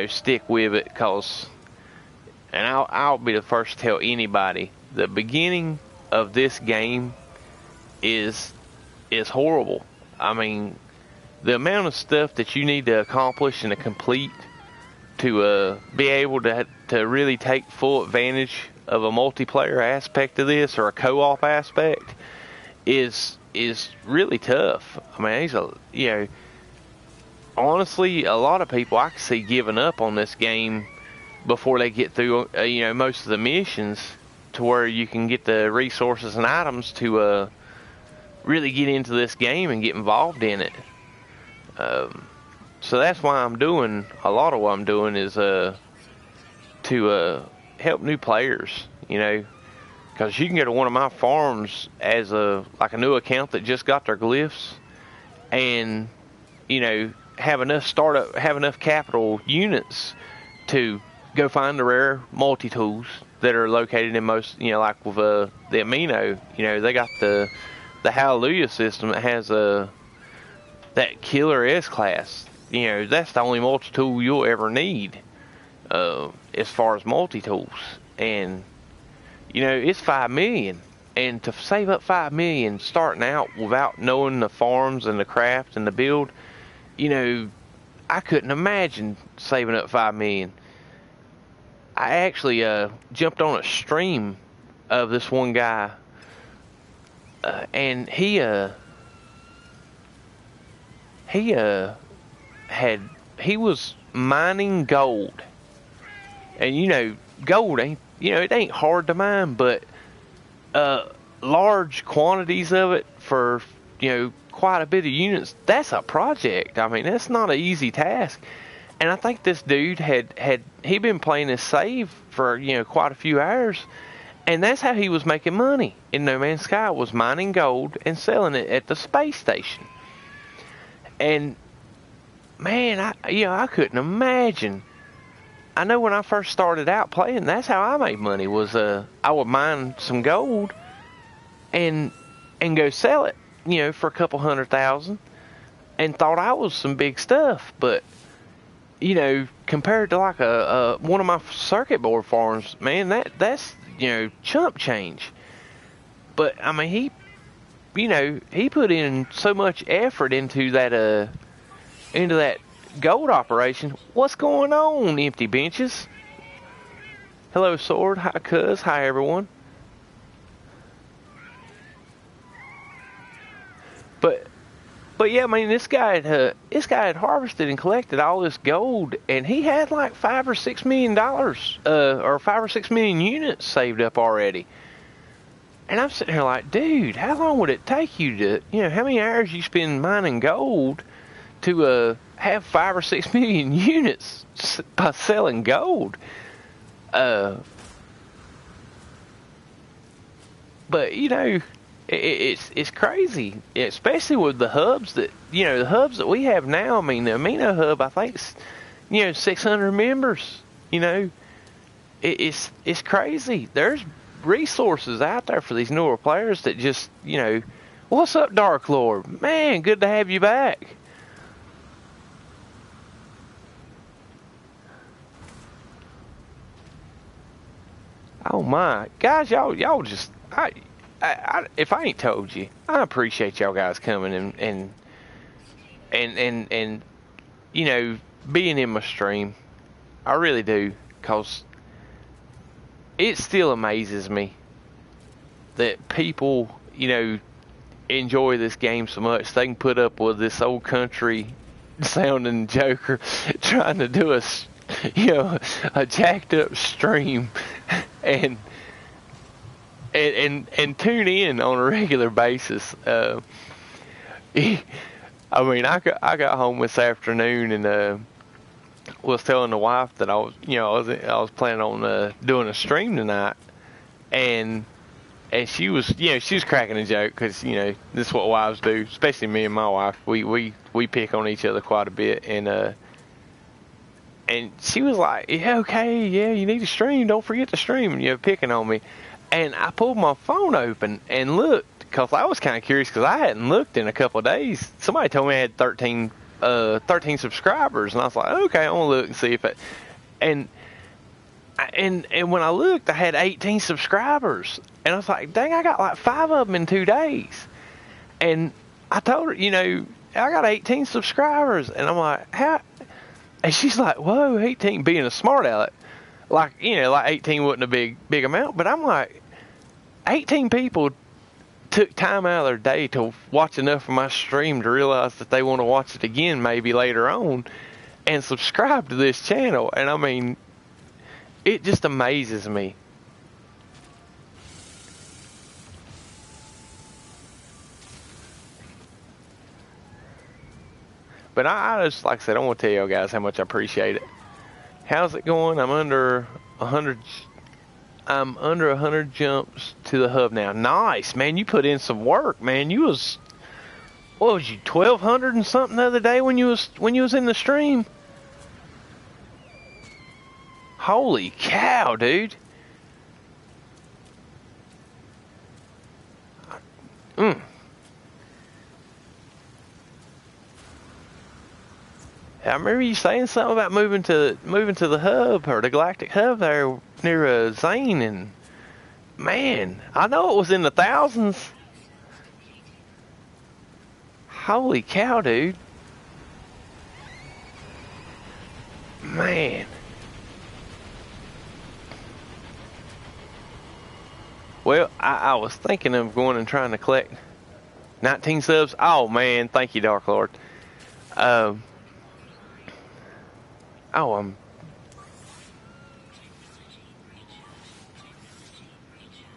A: stick with it, and I'll be the first to tell anybody, the beginning of this game is horrible. I mean, the amount of stuff that you need to accomplish and to complete to be able to really take full advantage of a multiplayer aspect of this, or a co-op aspect, is really tough. I mean, honestly, a lot of people I can see giving up on this game before they get through, most of the missions, to where you can get the resources and items to really get into this game and get involved in it. So that's why I'm doing a lot of what I'm doing is to help new players, because you can go to one of my farms as a new account that just got their glyphs, and have enough capital units to go find the rare multi-tools that are located in most, like with the Amino, they got the Hallelujah system that has that killer S-class. That's the only multi-tool you'll ever need as far as multi-tools. And it's 5 million, and to save up 5 million starting out without knowing the farms and the craft and the build, I couldn't imagine saving up 5 million. I actually jumped on a stream of this one guy, and he was mining gold, and gold ain't, it ain't hard to mine, but large quantities of it for quite a bit of units, that's a project. I mean, that's not an easy task. And I think this dude he'd been playing this save for quite a few hours, and that's how he was making money in No Man's Sky, was mining gold and selling it at the space station. And man, I couldn't imagine. I know when I first started out playing, that's how I made money, was I would mine some gold and go sell it, for a couple $100,000, and thought I was some big stuff. But you know, compared to like a one of my circuit board farms, man, that's, you know, chump change. But I mean, you know, he put in so much effort into that gold operation. What's going on, empty benches? Hello, Sword. Hi, Cuz. Hi, everyone. But yeah, I mean, this guy had harvested and collected all this gold, and he had like $5 or $6 million, or 5 or 6 million units saved up already. And I'm sitting here like, dude, how long would it take you to, you know, how many hours you spend mining gold to have 5 or 6 million units by selling gold? But you know, it's crazy, especially with the hubs that, you know, the hubs that we have now. I mean, the Amino hub, I think, is, you know, 600 members. You know, it's crazy. There's resources out there for these newer players that just, you know, what's up, Dark Lord? Man, good to have you back. Oh my, guys, y'all just, if I ain't told you, I appreciate y'all guys coming and you know, being in my stream. I really do, cause it still amazes me that people, you know, enjoy this game so much they can put up with this old country sounding joker trying to do you know, a jacked up stream and tune in on a regular basis. I mean, I got home this afternoon and was telling the wife that I was, you know, I was planning on doing a stream tonight, and she was, you know, she was cracking a joke because, you know, this is what wives do, especially me and my wife. We pick on each other quite a bit, and she was like, yeah, okay, yeah, you need to stream. Don't forget to stream. And, you know, picking on me. And I pulled my phone open and looked because I was kind of curious because I hadn't looked in a couple of days. Somebody told me I had 13 subscribers, and I was like, okay, I'm gonna look and see if it. And when I looked, I had 18 subscribers, and I was like, dang, I got like 5 of them in 2 days. And I told her, you know, I got 18 subscribers, and I'm like, how? And she's like, whoa, 18, being a smart aleck. Like, you know, like 18 wasn't a big amount, but I'm like, 18 people took time out of their day to watch enough of my stream to realize that they want to watch it again maybe later on and subscribe to this channel. And I mean, it just amazes me. But I just, like I said, I want to tell y'all guys how much I appreciate it. How's it going? I'm under 100 jumps to the hub now. Nice, man. You put in some work, man. You was, what was you, 1,200 and something the other day when you was in the stream? Holy cow, dude. I remember you saying something about moving to the hub, or the Galactic Hub there near Zane, and man, I know it was in the thousands. Holy cow, dude. Man. Well, I was thinking of going and trying to collect 19 subs. Oh man, thank you, Dark Lord.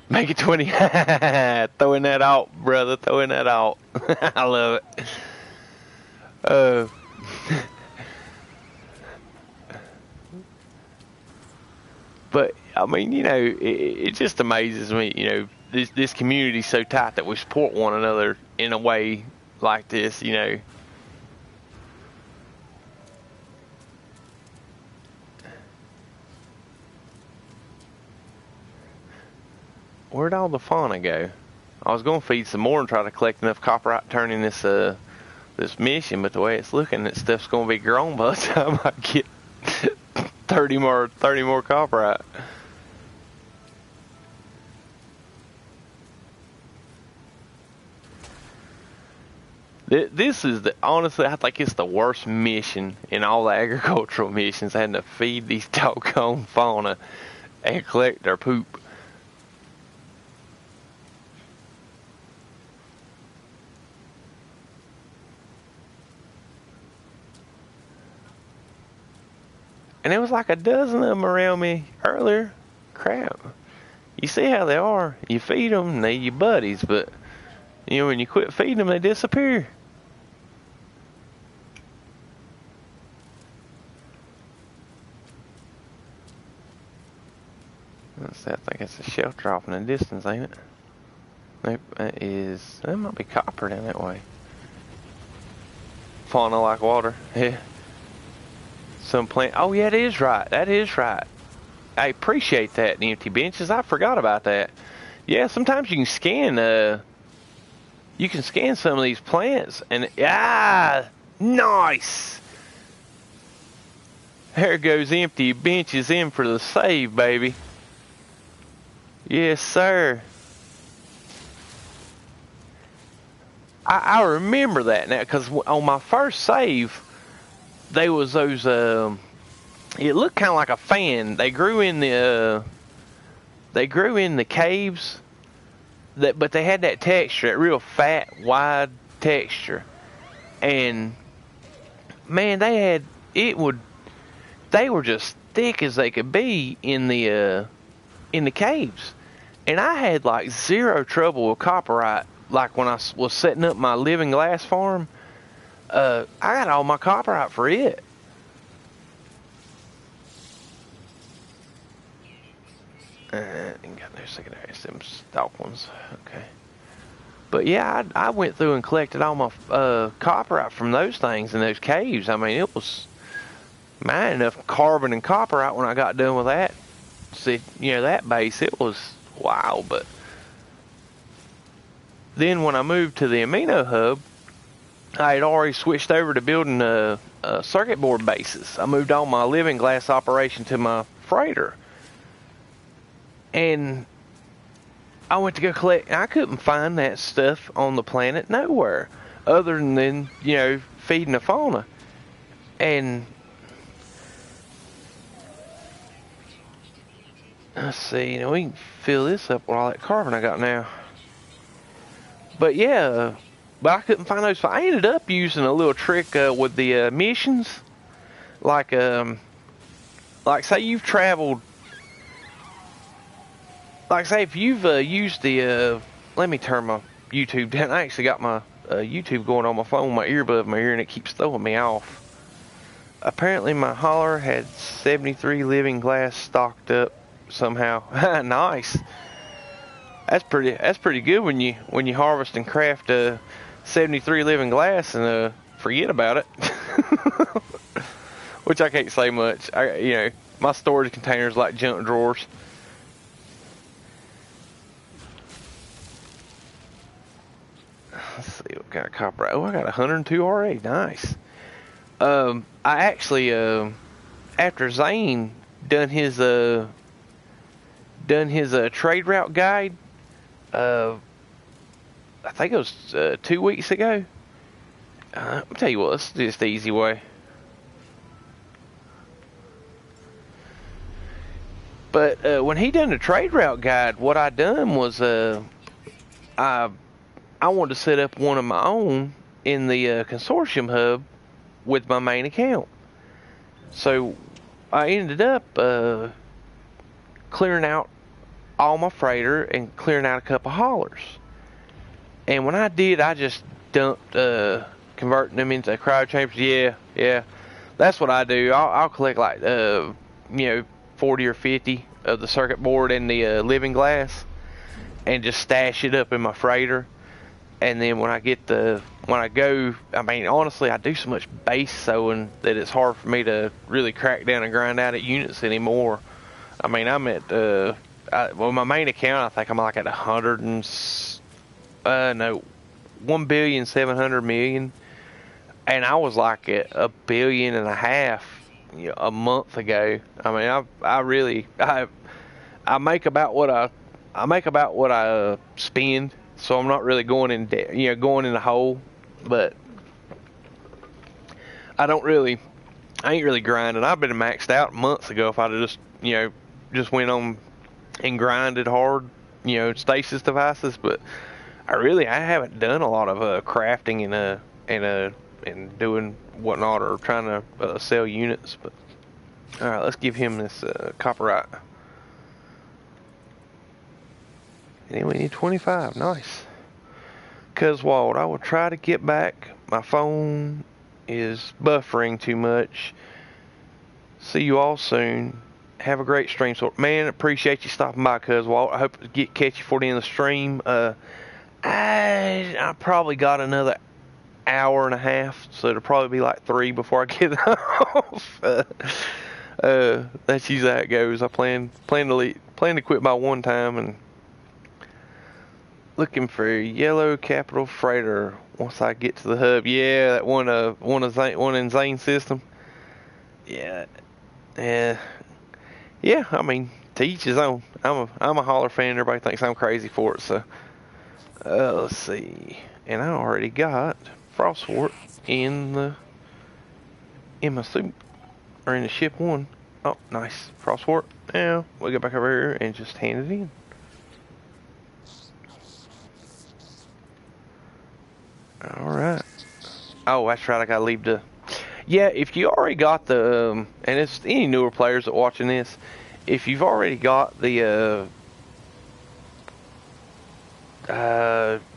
A: Make it 20. Throwing that out, brother. Throwing that out. I love it. But I mean, you know, it just amazes me. You know, this community's so tight that we support one another in a way like this. You know. Where'd all the fauna go? I was going to feed some more and try to collect enough copperite, turning this this mission, but the way it's looking, that stuff's gonna be grown by the time I get 30 more copperite. This is honestly, I think it's the worst mission in all the agricultural missions, having to feed these doggone fauna and collect their poop. And there was like a dozen of them around me earlier. Crap. You see how they are. You feed them, they're your buddies, but you know, when you quit feeding them, they disappear. Let's see, I think it's a shelter off in the distance, ain't it? Nope, that might be copper down that way. Fauna like water, yeah. Some plant, oh yeah, that is right. I appreciate that, the empty benches, I forgot about that. Yeah, sometimes you can scan some of these plants, and nice! There goes empty benches in for the save, baby. Yes, sir. I remember that now, because on my first save, they was those, it looked kind of like a fan. They grew in the caves, but they had that texture, that real fat, wide texture. And, man, they were just thick as they could be in the caves. And I had like zero trouble with copperite. Like when I was setting up my living glass farm, I got all my copperite for it. Got no secondary, some stock ones. Okay. But yeah, I went through and collected all my copperite from those things in those caves. I mean, it was mine enough carbon and copperite when I got done with that. See, you know, that base, it was wow. But then when I moved to the amino hub, I had already switched over to building circuit board bases. I moved all my living glass operation to my freighter. And I went to go collect, and I couldn't find that stuff on the planet nowhere, other than, you know, feeding the fauna. And let's see, you know, we can fill this up with all that carbon I got now. But yeah, but I couldn't find those. So I ended up using a little trick with the missions. Like say you've traveled, like say if you've used the, let me turn my YouTube down. I actually got my YouTube going on my phone, my earbud in my ear, and it keeps throwing me off. Apparently my hauler had 73 living glass stocked up somehow. Nice. That's pretty good when you harvest and craft 73 living glass and forget about it. Which I can't say much. You know, my storage containers like junk drawers. Let's see what kind of copper. Oh, I got 102 RA. Nice. I actually after Zane done his trade route guide, I think it was 2 weeks ago. I'll tell you what, let's do this the easy way. But when he done the trade route guide, what I done was I wanted to set up one of my own in the consortium hub with my main account. So I ended up clearing out all my freighter and clearing out a couple haulers. And when I did, I just dumped converting them into cryo chambers. Yeah, that's what I do. I'll collect like 40 or 50 of the circuit board and the living glass, and just stash it up in my freighter. And then when I go, I mean, honestly, I do so much base sewing that it's hard for me to really crack down and grind out at units anymore. I mean, I'm at my main account, I think I'm like at 100 and 1,700,000,000. and I was like at 1.5 billion, a month ago. I mean, I really I make about what I spend, so I'm not really going in debt, going in the hole. But I ain't really grinding. I've been maxed out months ago. If I'd have just went on and grinded hard, stasis devices. But I haven't done a lot of crafting and doing whatnot, or trying to sell units. But all right, let's give him this copperite. And then we need 25. Nice. Cuzwald, I will try to get back. My phone is buffering too much. See you all soon. Have a great stream. So, man, appreciate you stopping by, Cuzwald. I hope to catch you for the end of the stream. I probably got another hour and a half, so it'll probably be like 3 before I get off. That's usually how it goes. I plan to quit by one time, and looking for yellow capital freighter once I get to the hub. Yeah, that one in Zane's system. Yeah, yeah. I mean, to each his own. I'm a Holler fan. Everybody thinks I'm crazy for it. So, let's see. And I already got Frostwort in my suit, or in the ship 1. Oh, nice. Frostwort. Now we'll get back over here and just hand it in. Alright. Oh, that's right, I gotta leave the... Yeah, if you already got the... and it's any newer players that watching this, if you've already got the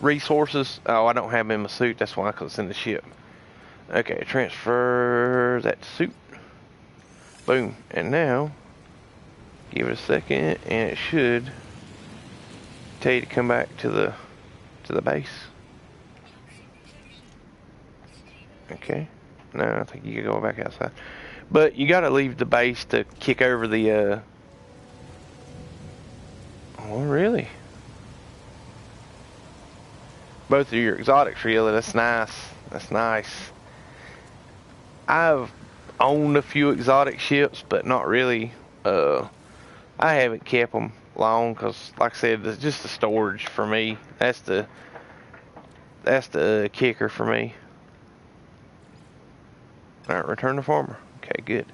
A: resources... Oh, I don't have them in my suit, that's why, because it's in the ship. Okay, transfer that to suit. Boom. And now, give it a second, and it should tell you to come back to the base. Okay. No, I think you can go back outside. But you gotta leave the base to kick over the, Oh, really? Both of your exotics, really. That's nice. That's nice. I've owned a few exotic ships, but not really. I haven't kept them long, because, like I said, it's just the storage for me. That's the kicker for me. Alright, return to farmer. Okay, good.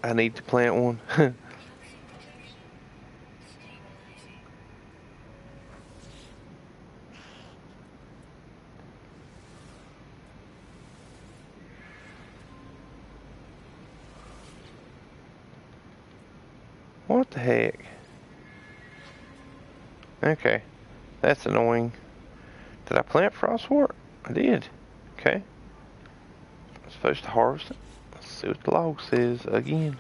A: I need to plant one. What the heck? Okay. That's annoying. Did I plant frostwort? I did. Okay. I'm supposed to harvest it. Let's see what the log says again.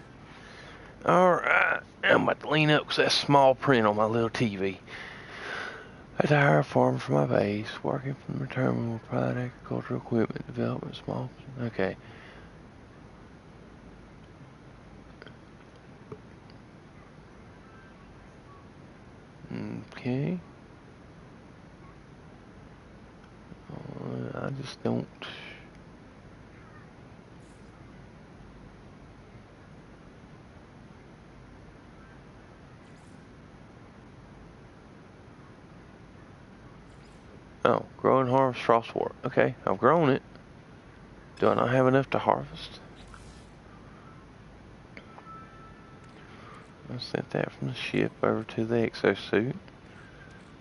A: Alright. I'm about to lean up because that's small print on my little TV. I hire a farmer for my base, working from the terminal, provide agricultural equipment, development, small... Okay. Okay. I just don't... Oh, grow and harvest frostwort. Okay, I've grown it. Do I not have enough to harvest? I sent that from the ship over to the exosuit.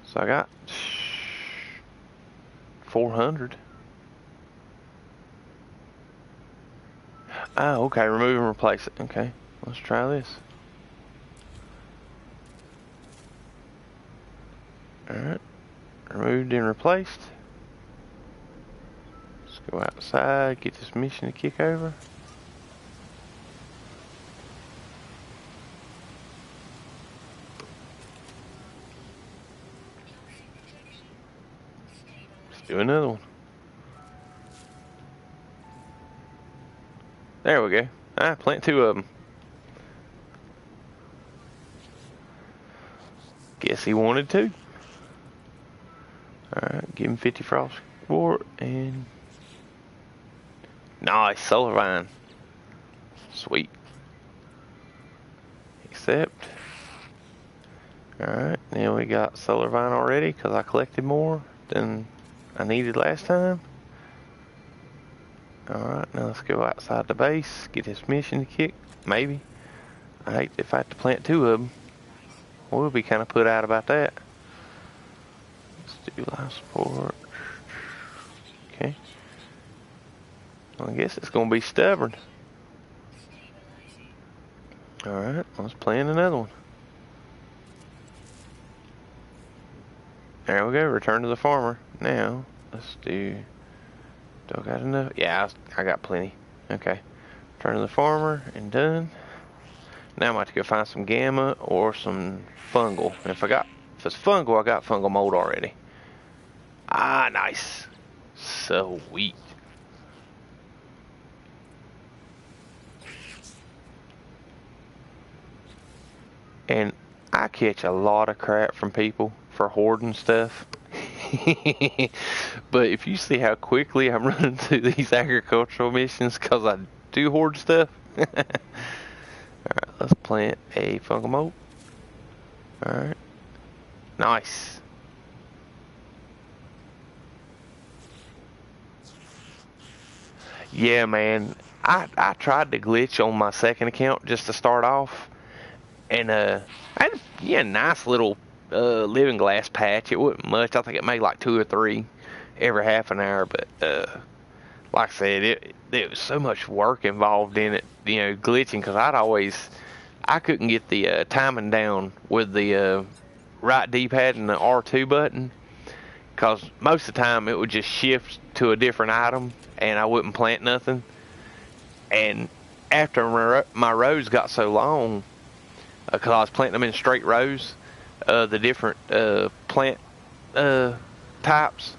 A: So I got 400. Oh, okay, remove and replace it. Okay, let's try this. Alright, removed and replaced. Let's go outside, get this mission to kick over. Let's do another one. There we go. Plant 2 of them. Guess he wanted to. Alright, give him 50 frost support and nice solar vine. Sweet. Accept. Alright, now we got solar vine already because I collected more than I needed last time. Alright, now let's go outside the base, get this mission to kick. Maybe. I hate if I have to plant 2 of them. We'll be kind of put out about that. Let's do life support. Okay. Well, I guess it's going to be stubborn. Alright, let's plan another one. There we go, return to the farmer. Now, let's do I got enough? Yeah, I got plenty. Okay. Return to the farmer and done. Now I'm about to go find some gamma or some fungal. And if it's fungal, I got fungal mold already. Ah, nice. Sweet. And I catch a lot of crap from people for hoarding stuff. But if you see how quickly I'm running through these agricultural missions because I do hoard stuff. Alright, let's plant a fungal mold. Alright. Nice. Yeah, man. I tried to glitch on my second account just to start off. And I had a nice little living glass patch. It wasn't much. I think it made like 2 or 3 every half an hour. But like I said, there was so much work involved in it, glitching, because I couldn't get the timing down with the right D-pad and the R2 button, because most of the time it would just shift to a different item and I wouldn't plant nothing. And after my rows got so long, because I was planting them in straight rows, the different plant types,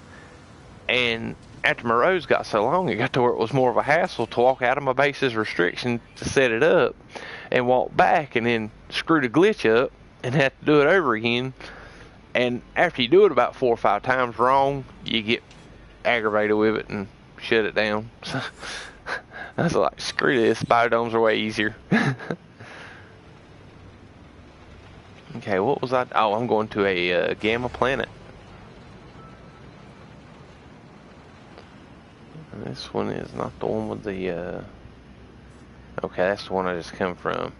A: and after my rows got so long, it got to where it was more of a hassle to walk out of my base's restriction to set it up and walk back and then screw the glitch up and have to do it over again. And after you do it about 4 or 5 times wrong, you get aggravated with it and shut it down. So I was like, screw this, biodomes are way easier. Okay, what was I? Oh, I'm going to a gamma planet. And this one is not the one with the, okay, that's the one I just come from.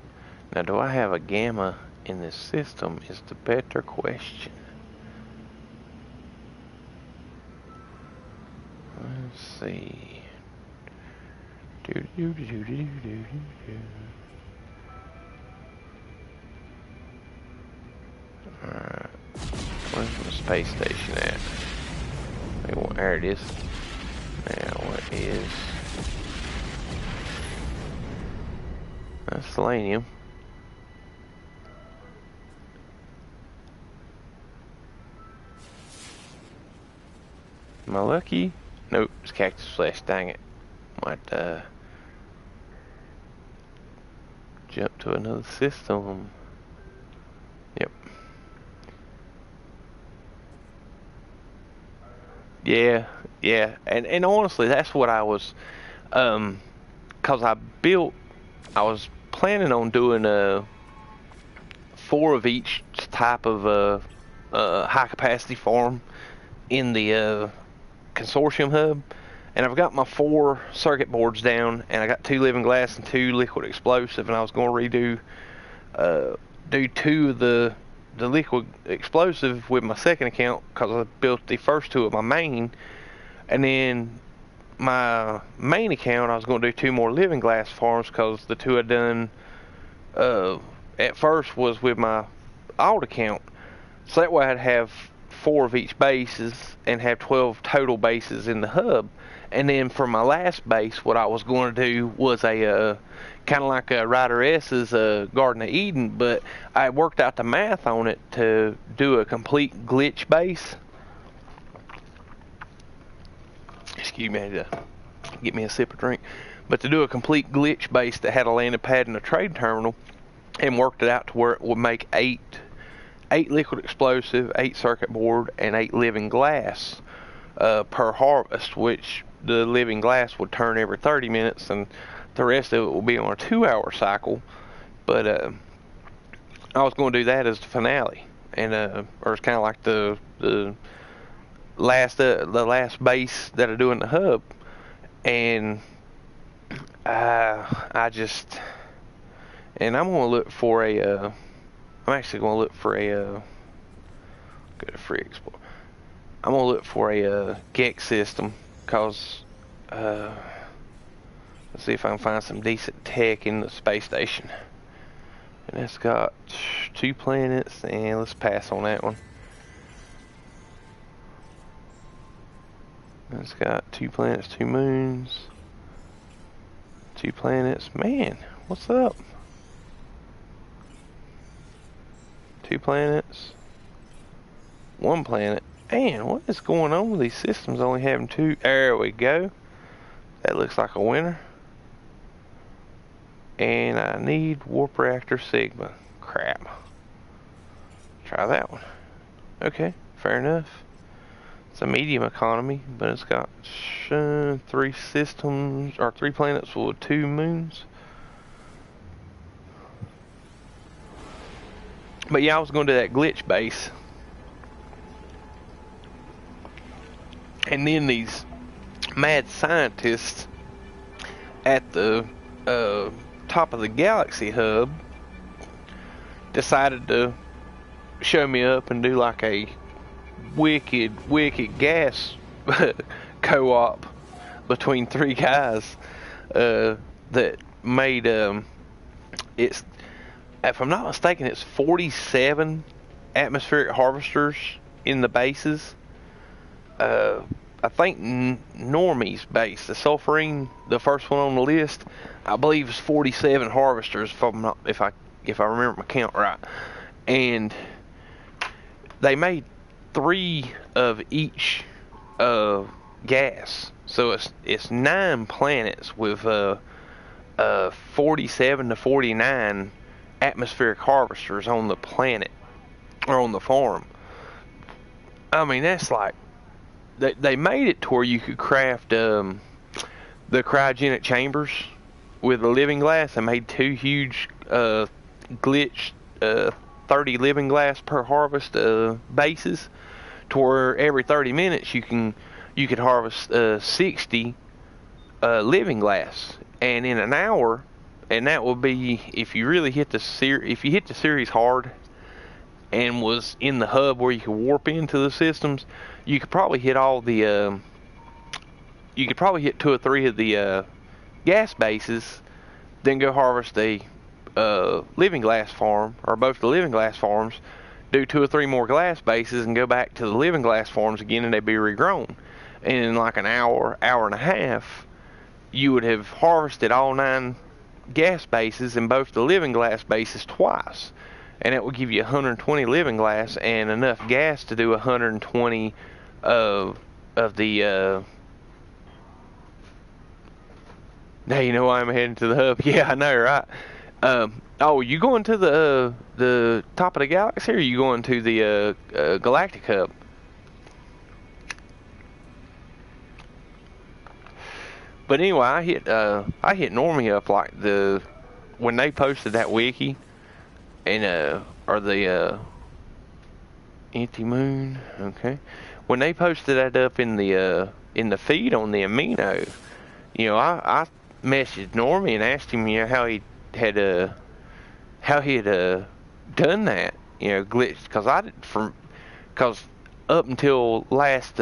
A: Now, do I have a gamma in this system is the better question. Let's see. Alright. Where's my space station at? There it is. Now, what is... selenium. Am I lucky? Nope, it's cactus flesh, dang it. Might jump to another system. Yep. Yeah, and honestly, that's what I was, cause I was planning on doing 4 of each type of high capacity farm in the consortium hub, and I've got my 4 circuit boards down, and I got 2 living glass and 2 liquid explosive, and I was going to do 2 of the liquid explosive with my second account, because I built the first 2 of my main, and then my main account I was going to do 2 more living glass farms, because the 2 I done at first was with my alt account, so that way I'd have 4 of each bases and have 12 total bases in the hub. And then for my last base, what I was going to do was a kind of like a Rider S's Garden of Eden, but I worked out the math on it to do a complete glitch base. Excuse me, I had to get me a sip of drink. But to do a complete glitch base that had a landing pad and a trade terminal, and worked it out to where it would make 8 8 liquid explosive, 8 circuit board, and 8 living glass per harvest, which the living glass would turn every 30 minutes, and the rest of it will be on a 2-hour cycle. But I was going to do that as the finale, and or it's kind of like the last base that I do in the hub, and I just, and I'm going to look for a. I'm actually going to look for a. Go to Free Explore. I'm going to look for a Gex system, cause let's see if I can find some decent tech in the space station. And it's got 2 planets, and let's pass on that one. It's got 2 planets, 2 moons, 2 planets. Man, what's up? 2 planets, 1 planet. Man, what is going on with these systems only having 2? There we go. That looks like a winner. And I need Warp Reactor Sigma. Crap. Try that one. Okay, fair enough. It's a medium economy, but it's got 3 systems, or 3 planets with 2 moons. But yeah, I was going to that glitch base. And then these mad scientists at the top of the Galaxy Hub decided to show me up and do like a wicked gas co-op between 3 guys that made it's, if I'm not mistaken, it's 47 atmospheric harvesters in the bases. I think Normie's base, the Sulfurine, the first one on the list, I believe is 47 harvesters if I remember my count right. And they made 3 of each gas, so it's 9 planets with 47 to 49 atmospheric harvesters on the planet or on the farm. I mean, that's like, they made it to where you could craft the cryogenic chambers with a living glass. They made 2 huge glitch 30 living glass per harvest bases, to where every 30 minutes you could harvest 60 living glass, and in an hour, and that will be if you really hit the series hard and was in the hub where you could warp into the systems, you could probably hit all the you could probably hit 2 or 3 of the gas bases, then go harvest a living glass farm, or both the living glass farms, do 2 or 3 more glass bases, and go back to the living glass farms again, and they'd be regrown. And in like an hour and a half, you would have harvested all 9 gas bases and both the living glass bases twice. And it will give you 120 living glass and enough gas to do 120 of the now you know why I'm heading to the hub. Yeah, I know, right? Oh, you going to the top of the galaxy, or are you going to the galactic hub? But anyway, I hit Normie up like when they posted that wiki, and or the Empty Moon, okay. When they posted that up in the feed on the Amino, you know, I messaged Normie and asked him, you know, how he had done that, you know, glitched, because up until last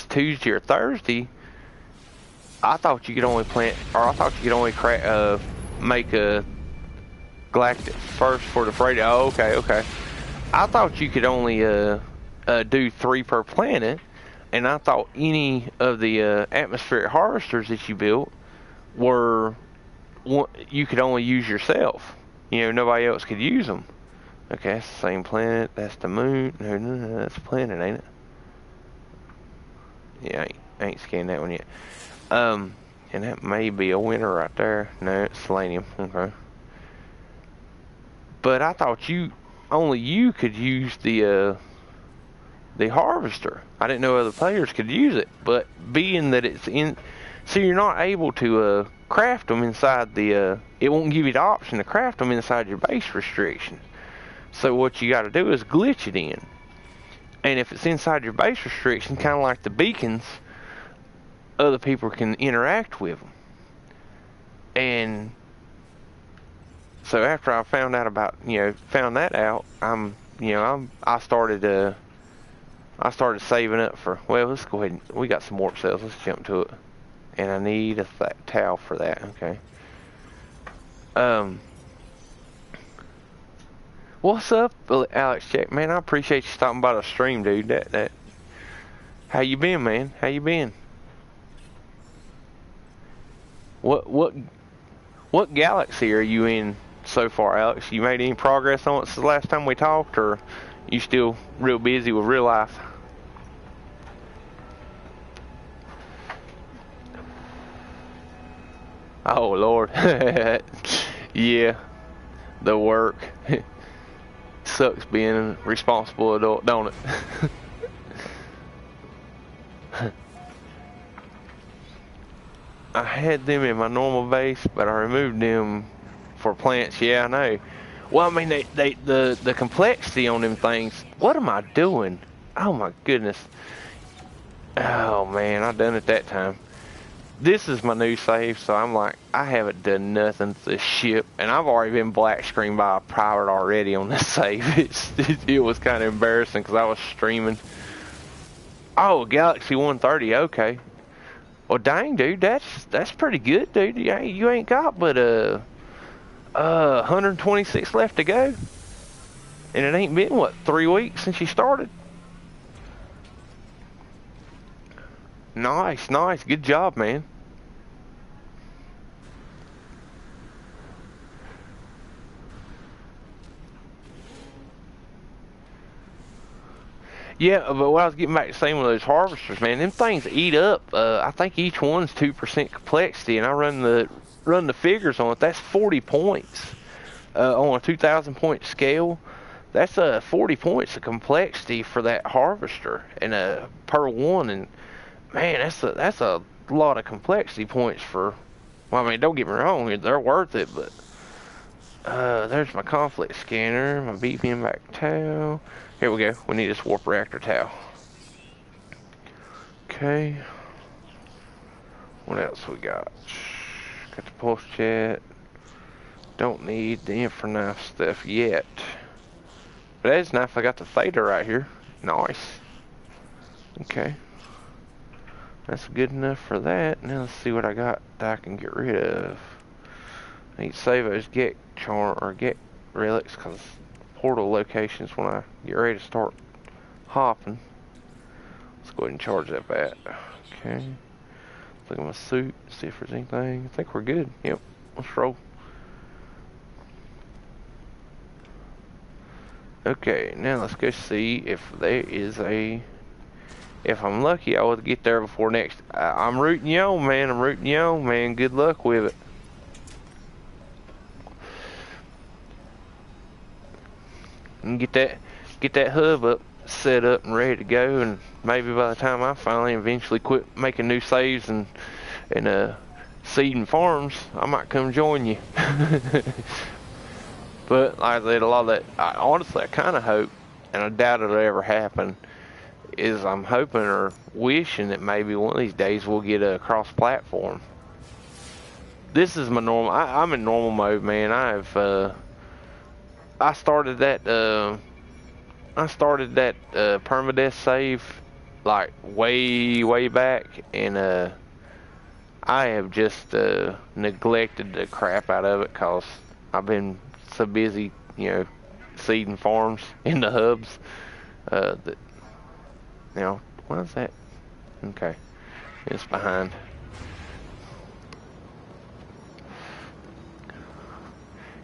A: Tuesday or Thursday, I thought you could only make a galactic first for the freighter. Oh, okay. I thought you could only do 3 per planet, and I thought any of the atmospheric harvesters that you built you could only use yourself. You know, nobody else could use them. Okay, that's the same planet. That's the moon. No, that's the planet, ain't it? Yeah, I ain't scanned that one yet. And that may be a winner right there. No, it's selenium. Okay. But I thought you only you could use the harvester. I didn't know other players could use it, but being that it's in, so you're not able to craft them inside the. It won't give you the option to craft them inside your base restriction. So what you got to do is glitch it in, and if it's inside your base restriction, kind of like the beacons, other people can interact with them. And so after I found out about, found that out, I started saving up for, well, let's go ahead and, we got some warp cells, let's jump to it. And I need a towel for that, okay. What's up, Alex Jack? Man, I appreciate you stopping by the stream, dude. How you been, man? How you been? What galaxy are you in so far, Alex? You made any progress on it since the last time we talked, or you still real busy with real life? Oh, Lord. Yeah, the work. Sucks being a responsible adult, don't it? I had them in my normal base, but I removed them for plants. Yeah, I know. Well, I mean, the complexity on them things. What am I doing? Oh my goodness. Oh man, I done it that time. This is my new save, so I'm like, I haven't done nothing to the ship, and I've already been black screened by a pirate already on this save. It was kind of embarrassing because I was streaming. Oh, Galaxy 130, okay. Well, dang, dude, that's pretty good, dude. You ain't got but 126 left to go, and it ain't been what, 3 weeks since you started. Nice, good job, man. Yeah, but what I was getting back to saying with those harvesters, man, them things eat up. I think each one's 2% complexity, and I run the figures on it. That's 40 points on a 2,000 point scale. That's 40 points of complexity for that harvester, and per one. And man, that's a lot of complexity points for. Well, I mean, don't get me wrong, they're worth it, but there's my conflict scanner, my BPM back towel. Here we go. We need this warp reactor towel. Okay. What else we got? Got the pulse jet. Don't need the Inferknife stuff yet. But that is nice. I got the theta right here. Nice. Okay. That's good enough for that. Now let's see what I got that I can get rid of. I need to save those get charm or get relics because portal locations when I get ready to start hopping. Let's go ahead and charge that back. Okay. Look at my suit, see if there's anything. I think we're good. Yep. Let's roll. Okay, now let's go see if there is a. If I'm lucky, I will get there before next. I'm rooting you on, man. I'm rooting you on, man. Good luck with it. And get that hub up, set up and ready to go, and maybe by the time I finally eventually quit making new saves and seeding farms, I might come join you. But like I said, a lot of that, honestly, I kind of hope, and I doubt it'll ever happen, is I'm hoping or wishing that maybe one of these days we'll get a cross-platform. This is my normal. I'm in normal mode, man. I started that permadeath save like way back, and I have just neglected the crap out of it because I've been so busy, seeding farms in the hubs that, what is that? Okay, it's behind.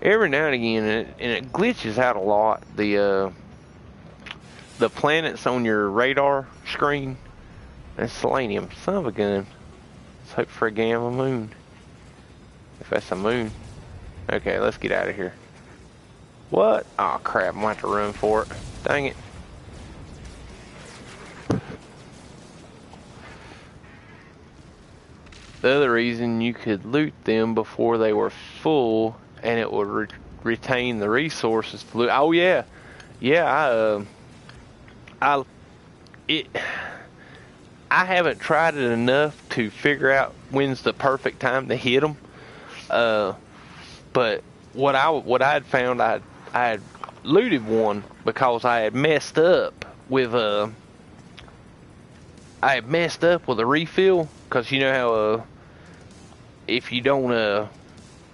A: Every now and again, and it glitches out a lot. The planets on your radar screen, that's selenium. Son of a gun. Let's hope for a gamma moon. If that's a moon. Okay, let's get out of here. What? Oh crap, I'm gonna have to run for it. Dang it. The other reason you could loot them before they were full, and it would retain the resources to loot. Oh yeah, yeah. I haven't tried it enough to figure out when's the perfect time to hit them. But what I had found, I had looted one because I had messed up with a refill, because you know how if you don't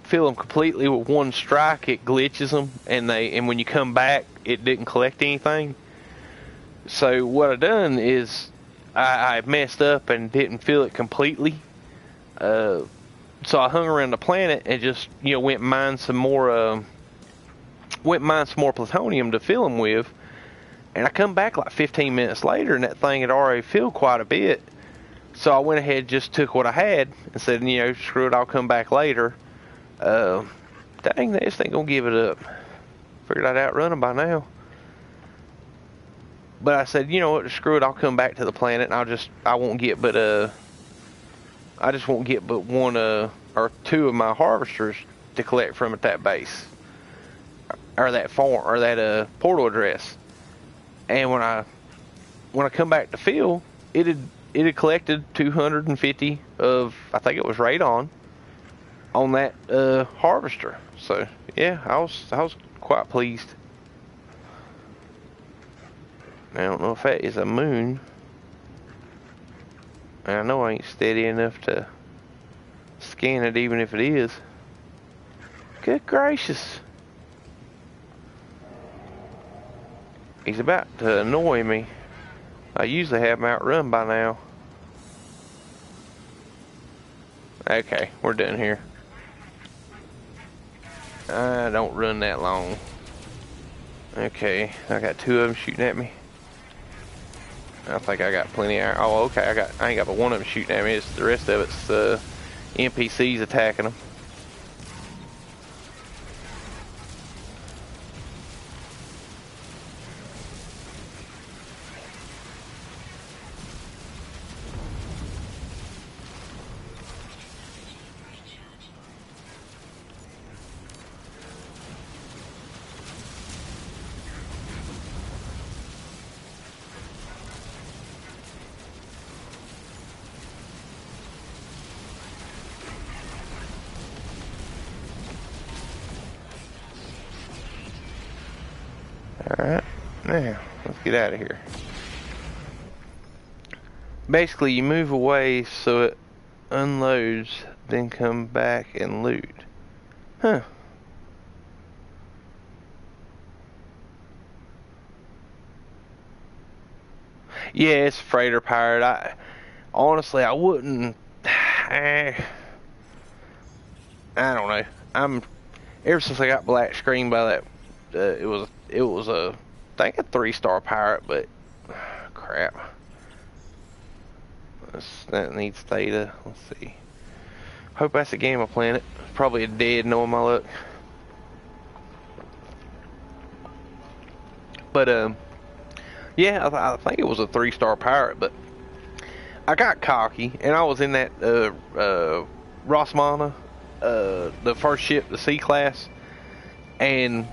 A: fill them completely with one strike, it glitches them, and when you come back, it didn't collect anything. So what I done is I messed up and didn't fill it completely. So I hung around the planet and just went mine some more plutonium to fill them with. And I come back like 15 minutes later, and that thing had already filled quite a bit. So I went ahead and just took what I had and said, screw it, I'll come back later. Dang, they just ain't gonna give it up. Figured I'd outrun them by now. But I said, you know what, screw it, I'll come back to the planet, and I just won't get but one or two of my harvesters to collect from at that base, or that farm, or that portal address. And when I come back to fill, it had collected 250 of, I think it was radon, on that harvester. So yeah, I was quite pleased. I don't know if that is a moon. And I know I ain't steady enough to scan it, even if it is. Good gracious. He's about to annoy me. I usually have him outrun by now. Okay, we're done here. I don't run that long. Okay, I got two of them shooting at me. I think I got plenty of... Oh, okay, I ain't got but one of them shooting at me. It's the rest of it's NPCs attacking them. Alright, now, let's get out of here. Basically, you move away so it unloads, then come back and loot. Huh. Yeah, it's freighter pirate. Honestly, I wouldn't... I don't know. Ever since I got black screen by that, it was I think a 3-star pirate, but crap. That needs theta. Let's see. Hope that's a Gamma Planet. Probably a dead, knowing my luck. But yeah, I think it was a 3-star pirate, but I got cocky and I was in that Rosmana, the first ship, the C class, and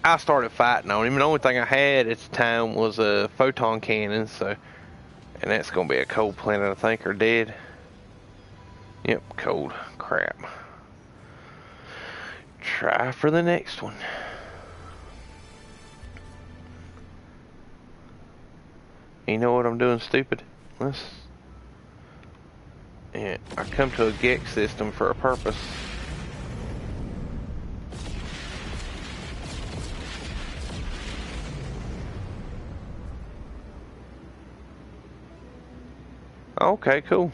A: I started fighting on him, and the only thing I had at the time was a photon cannon, so, and that's gonna be a cold planet, I think, or dead. Yep, cold. Crap. Try for the next one. You know what I'm doing, stupid? Yeah, I come to a Gex system for a purpose. Okay, cool.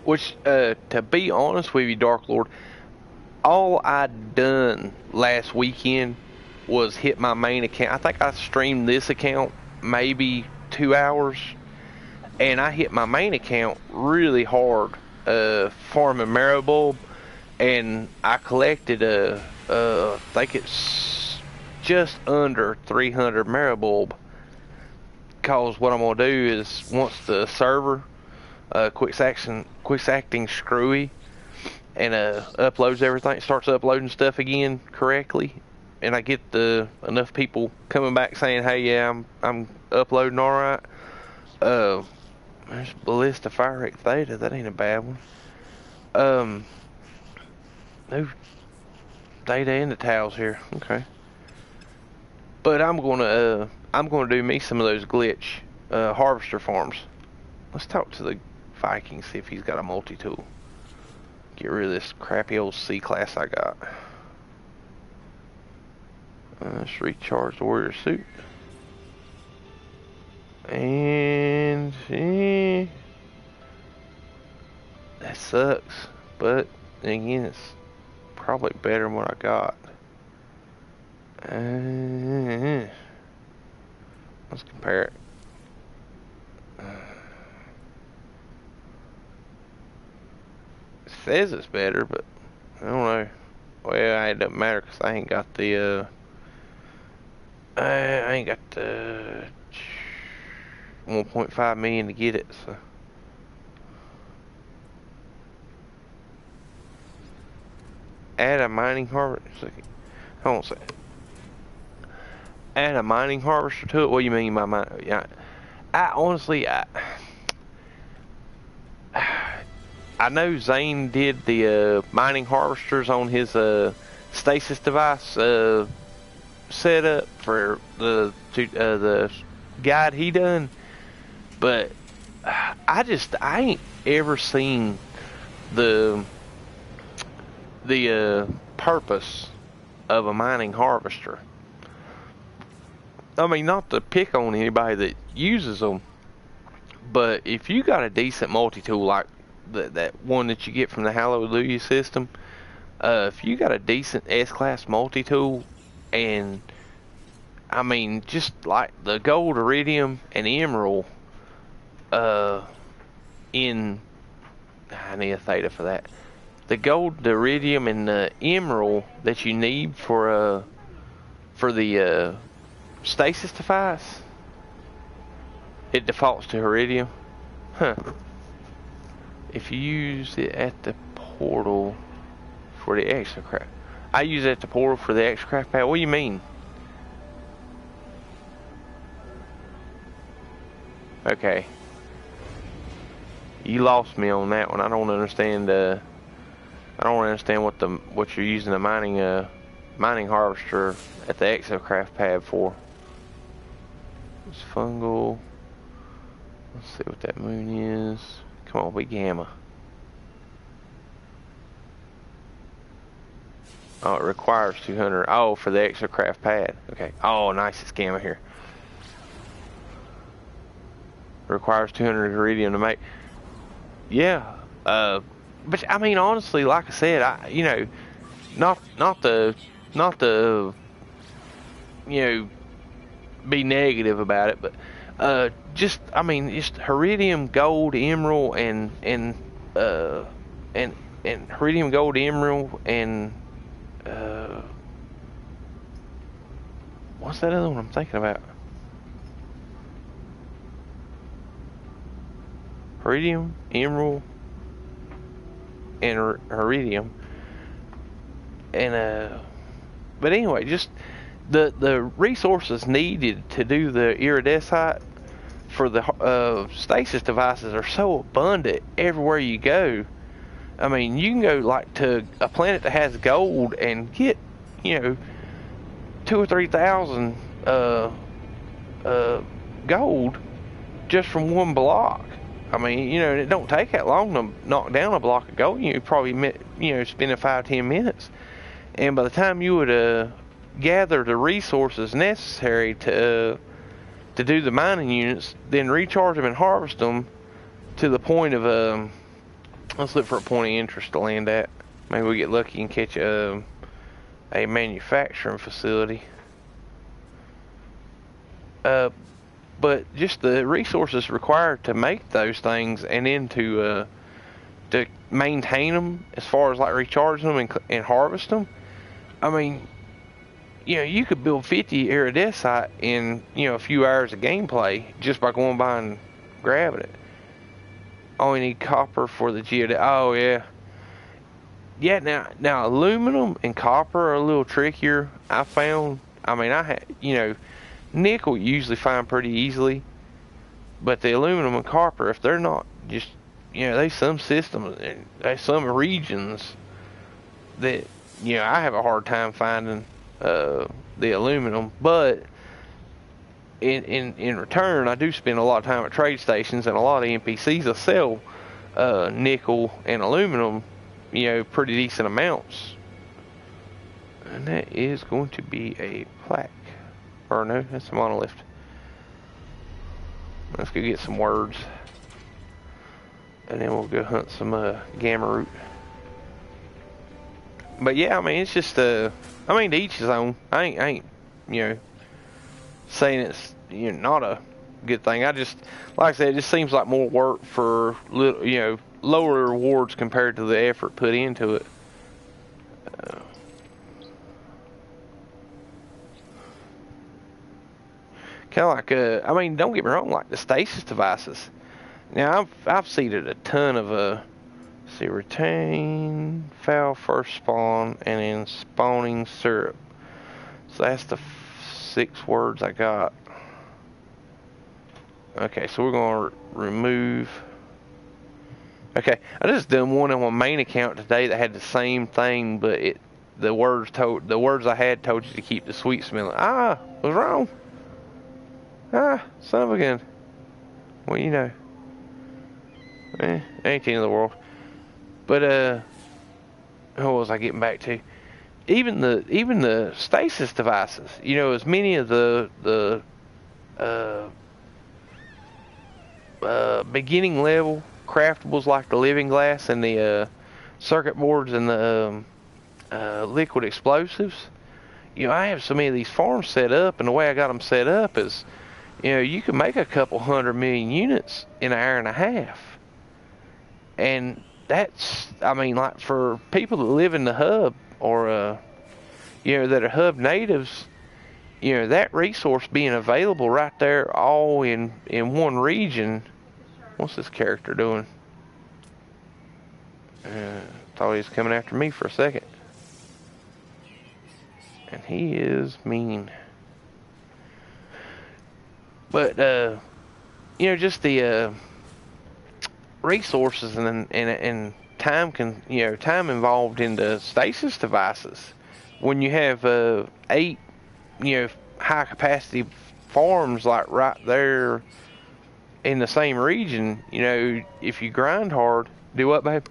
A: Which, to be honest with you, Dark Lord, all I'd done last weekend was hit my main account. I think I streamed this account maybe 2 hours, and I hit my main account really hard farming marrow bulb, and I collected I think it's just under 300 marrow bulb. Cause what I'm gonna do is once the server quits acting screwy and uploads everything, starts uploading stuff again correctly, and I get enough people coming back saying, "Hey, yeah, I'm uploading all right." There's Ballista Fire Theta. That ain't a bad one. No Theta in the towels here. Okay. But I'm gonna do me some of those glitch harvester farms. Let's talk to the Viking, see if he's got a multi-tool. Get rid of this crappy old C class I got. Let's recharge the warrior suit. And that sucks, but again, it's probably better than what I got. Let's compare it. It says it's better, but I don't know. Well, it doesn't matter because I ain't got the I ain't got the 1.5 million to get it, so. Add a mining harvester. Hold on a second. Add a mining harvester to it? What do you mean by mine? Yeah, I honestly, I know Zane did the mining harvesters on his stasis device setup for the guide he done, but I ain't ever seen the purpose of a mining harvester. I mean, not to pick on anybody that uses them, but if you got a decent multi-tool like that one that you get from the Hallelujah system, if you got a decent S-class multi-tool, and I mean, just like the gold, iridium, and emerald, I need a theta for that. The gold, the iridium, and the emerald that you need for the stasis device, it defaults to iridium. Huh. If you use it at the portal for the exocraft, I use it at the portal for the exocraft pad. What do you mean? Okay. You lost me on that one. I don't understand. I don't understand what you're using the mining harvester at the exocraft pad for. It's fungal. Let's see what that moon is. Come on, be gamma. Oh, it requires 200. Oh, for the exocraft pad. Okay. Oh, nice. It's gamma here. Requires 200 iridium to make. Yeah. But I mean, honestly, like I said, not the be negative about it, but just I mean, just iridium, gold, emerald, and iridium, gold, emerald, and what's that other one I'm thinking about? Iridium, emerald, and iridium, and but anyway, just the resources needed to do the iridescite for the stasis devices are so abundant everywhere you go. I mean, you can go like to a planet that has gold and get 2,000 or 3,000 gold just from one block. I mean, it don't take that long to knock down a block of gold. You probably spending 5-10 minutes, and by the time you would gather the resources necessary to do the mining units, then recharge them and harvest them to the point of let's look for a point of interest to land at. Maybe we get lucky and catch a manufacturing facility. but just the resources required to make those things, and then to maintain them as far as like recharging them and harvest them. I mean, you could build 50 iridescent in a few hours of gameplay just by going by and grabbing it. Only need copper for the geodesic. Oh yeah. Yeah, now aluminum and copper are a little trickier, I found. I mean, nickel you usually find pretty easily, but the aluminum and copper, if they're not just, there's some systems, there's some regions that, I have a hard time finding the aluminum, but in return, I do spend a lot of time at trade stations, and a lot of NPCs will sell nickel and aluminum, pretty decent amounts. And that is going to be a plaque. Or no, that's a monolith. Let's go get some words. And then we'll go hunt some gamma root. But yeah, I mean, it's just to each his own. I ain't saying it's not a good thing. I just, like I said, it just seems like more work for little, lower rewards compared to the effort put into it. Kind of like I mean, don't get me wrong, like the stasis devices. Now I've seeded a ton of retain, foul first spawn, and then spawning syrup. So that's the 6 words I got. Okay, so we're gonna remove. Okay, I just done one on my main account today that had the same thing, but the words I had told you to keep the sweet smelling. I was wrong. Son of a gun. Well, ain't the end of the world. But what was I getting back to? Even the stasis devices. As many of the beginning level craftables like the living glass and the circuit boards and the liquid explosives. I have so many of these farms set up, and the way I got them set up is, you can make a couple 100 million units in an hour and a half. And that's, I mean, like for people that live in the hub or, that are hub natives, that resource being available right there all in one region. What's this character doing? Thought he was coming after me for a second. And he is mean. But, just the resources and time time involved in the stasis devices. When you have 8, high capacity farms like right there in the same region, if you grind hard, do what, babe?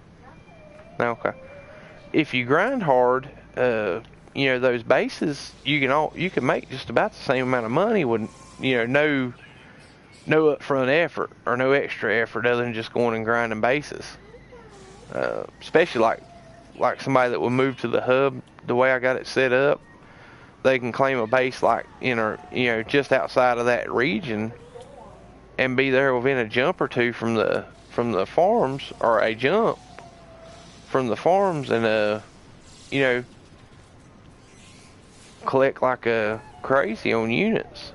A: No, okay. If you grind hard, those bases, you can make just about the same amount of money with, no upfront effort or no extra effort other than just going and grinding bases. Especially like somebody that will move to the hub, the way I got it set up, they can claim a base like just outside of that region and be there within a jump or two from the farms, or a jump from the farms, and collect like a crazy on units.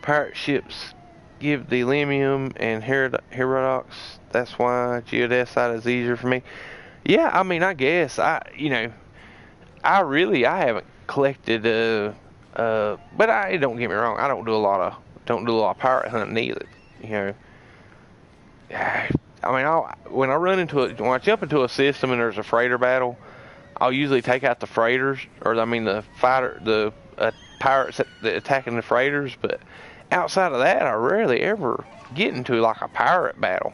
A: Pirate ships give the Limium and Herodox. That's why geodesite is easier for me. Yeah, I mean, I guess I haven't collected but don't get me wrong, I don't do a lot of pirate hunting either. I mean, when I jump into a system and there's a freighter battle, I'll usually take out the freighters, the pirates attacking the freighters. But outside of that, I rarely ever get into like a pirate battle,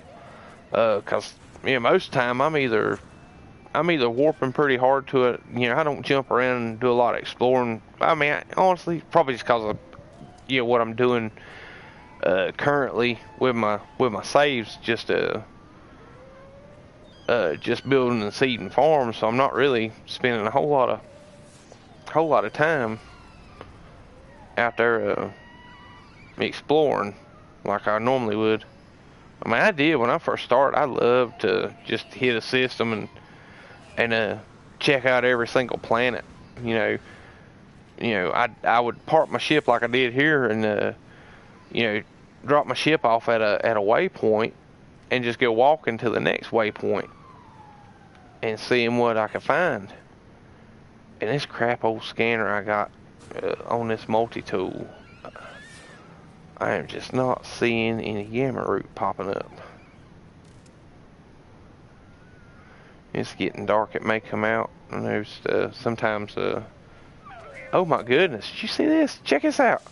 A: because most of the time I'm either warping pretty hard to it. I don't jump around and do a lot of exploring. I mean, honestly, probably just because of what I'm doing currently with my saves, just building and seeding farms. So I'm not really spending a whole lot of time out there exploring like I normally would. I mean, I did when I first started. I loved to just hit a system and check out every single planet. You know, I would park my ship like I did here, and drop my ship off at a waypoint, and just go walking to the next waypoint, and seeing what I could find. And this crap old scanner I got on this multi-tool, I am just not seeing any gamma root popping up. It's getting dark. It may come out. I noticed sometimes. Oh my goodness! Did you see this? Check this out.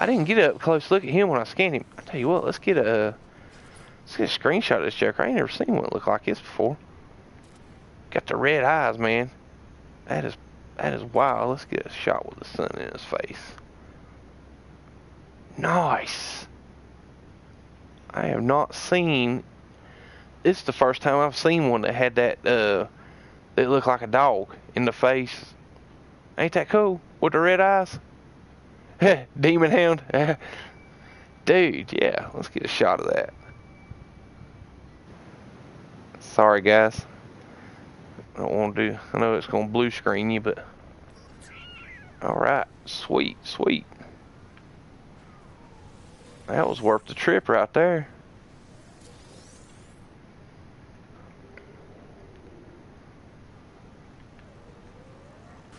A: I didn't get up close look at him when I scanned him. I tell you what, let's get a screenshot of this joker. I ain't never seen one look like this before. Got the red eyes, man. That is wild. Let's get a shot with the sun in his face. Nice. I have not seen. This is the first time I've seen one that had that that looked like a dog in the face. Ain't that cool? With the red eyes? Demon hound. Dude, yeah, let's get a shot of that. Sorry guys. I don't want to do, I know it's going to blue screen you, but alright, sweet, sweet. That was worth the trip right there.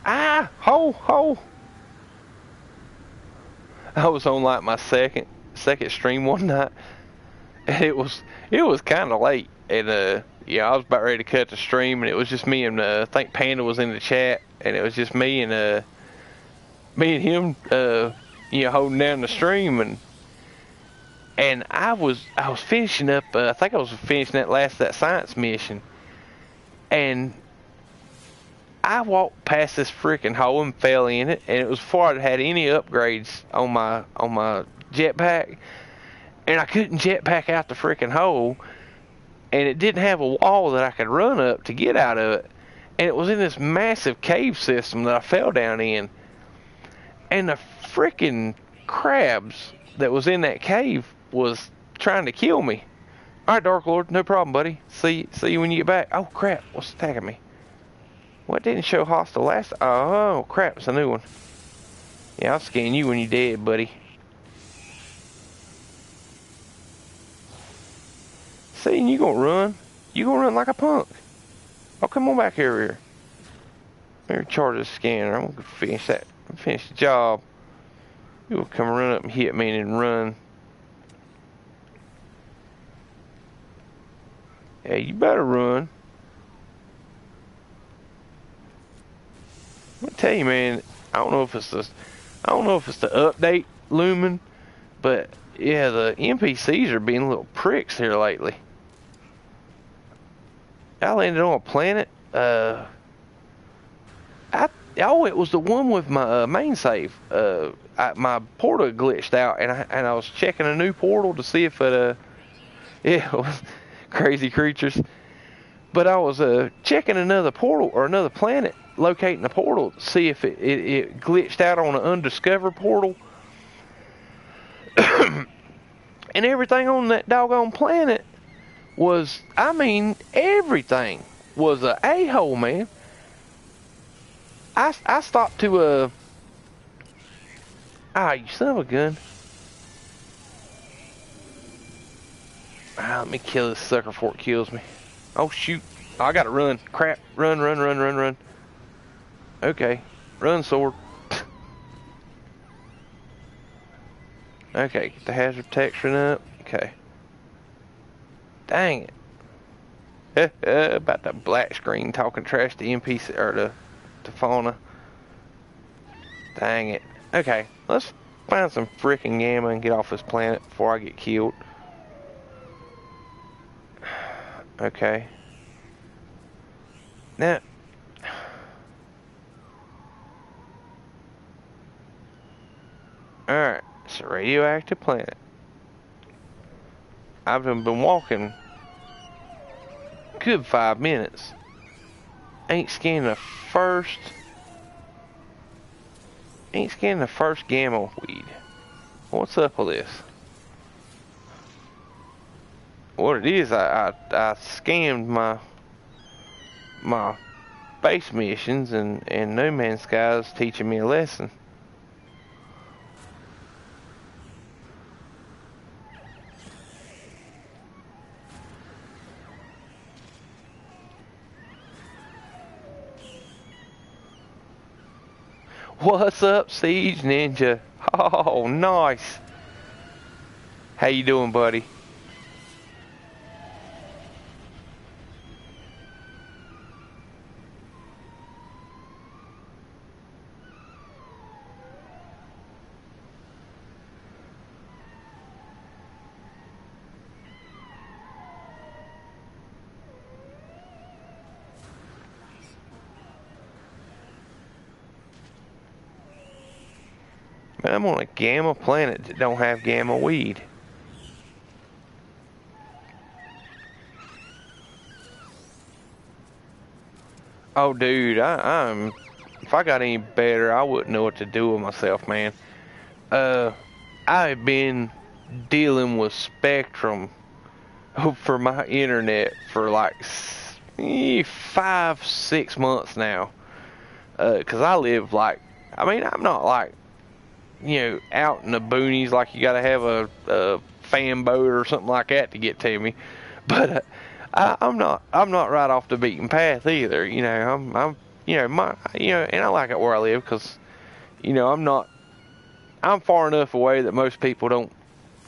A: Ah, ho, ho. I was on like my second stream one night, and it was kind of late, and yeah, I was about ready to cut the stream, and it was just me and I think Panda was in the chat, and it was just me and him, holding down the stream, and I was finishing up. I think I was finishing that science mission, and I walked past this freaking hole and fell in it, and it was before I'd had any upgrades on my jetpack, and I couldn't jetpack out the freaking hole, and it didn't have a wall that I could run up to get out of it, and it was in this massive cave system that I fell down in, and the freaking crabs that was in that cave was trying to kill me. All right, Dark Lord, no problem, buddy. See you when you get back. Oh crap, what's attacking me? What didn't show hostile last? Oh crap, it's a new one. Yeah, I'll scan you when you're dead, buddy. See, you gonna run? You gonna run like a punk? Oh, come on back here. Let me charge the scanner. I'm gonna finish that. Finish the job. You will come run up and hit me and then run. Yeah, you better run. I tell you, man, I don't know if it's the update looming, but yeah, the NPCs are being little pricks here lately. I landed on a planet. It was the one with my main save. My portal glitched out, and I was checking a new portal to see if it it was crazy creatures. But I was checking another portal or another planet, locating a portal to see if it glitched out on an undiscovered portal. And everything on that doggone planet was, I mean, everything was a a-hole, man. I stopped to you son of a gun. Let me kill this sucker before it kills me. Oh shoot, I gotta run. Crap, run. Okay, run, sword. Okay, get the hazard protection up. Okay. Dang it. About that black screen talking trash to NPC or to fauna. Dang it. Okay, let's find some freaking gamma and get off this planet before I get killed. Okay. Now, alright, it's a radioactive planet. I've been walking good 5 minutes. Ain't scanned the first Ain't scanning the first gamma weed. What's up with this? What it is, I scammed my base missions, and No Man's Sky is teaching me a lesson. What's up, Siege Ninja? Oh, nice. How you doing, buddy? Man, I'm on a gamma planet that don't have gamma weed. Oh, dude, I'm. If I got any better, I wouldn't know what to do with myself, man. I've been dealing with Spectrum for my internet for like 5, 6 months now. 'Cause I live like, I mean, I'm not like, out in the boonies like you gotta have a fan boat or something like that to get to me. But I'm not right off the beaten path either. I'm and I like it where I live because, I'm far enough away that most people don't,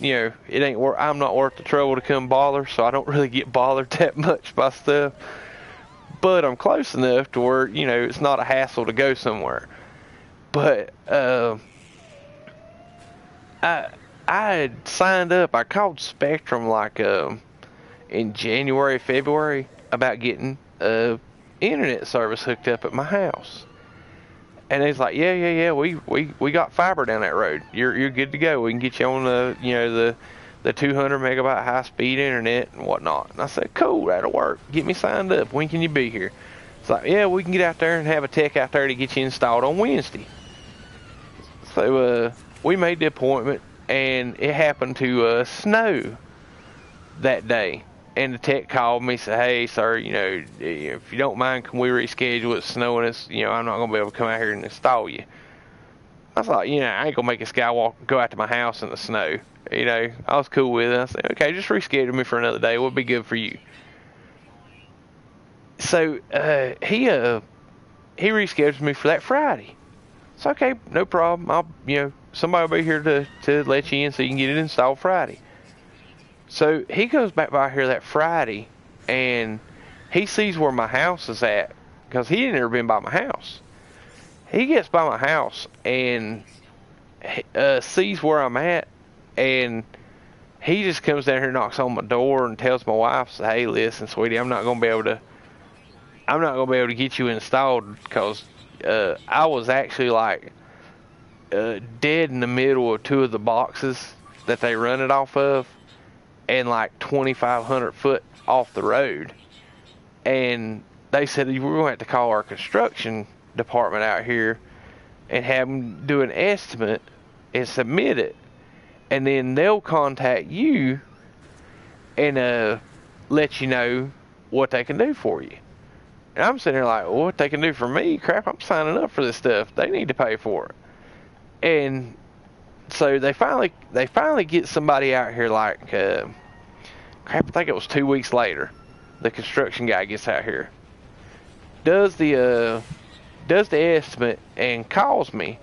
A: I'm not worth the trouble to come bother, so I don't really get bothered that much by stuff. But I'm close enough to where, it's not a hassle to go somewhere. But, I had signed up. I called Spectrum like in January, February about getting internet service hooked up at my house, and it's like, yeah, we got fiber down that road. You're good to go. We can get you on the 200 megabyte high speed internet and whatnot. And I said, cool, that'll work. Get me signed up. When can you be here? It's like, yeah, we can get out there and have a tech out there to get you installed on Wednesday. So we made the appointment, and it happened to snow that day. And the tech called me and said, hey, sir, if you don't mind, can we reschedule? It's snowing. I'm not going to be able to come out here and install you. I thought, I ain't going to make this guy go out to my house in the snow. I was cool with it. I said, okay, just reschedule me for another day. What would be good for you? So he rescheduled me for that Friday. It's okay, no problem. Somebody will be here to let you in so you can get it installed Friday. So he goes back by here that Friday, and he sees where my house is at, because he had never been by my house. He gets by my house and sees where I'm at, and he just comes down here and knocks on my door and tells my wife, says, hey, listen, sweetie, I'm not gonna be able to get you installed, because I was actually like dead in the middle of two of the boxes that they run it off of, and like 2,500 foot off the road. And they said, we're going to have to call our construction department out here and have them do an estimate and submit it. And then they'll contact you and let you know what they can do for you. And I'm sitting there like, well, what they can do for me? Crap, I'm signing up for this stuff. They need to pay for it. And so they finally get somebody out here like, crap, I think it was 2 weeks later. The construction guy gets out here, does the estimate, and calls me.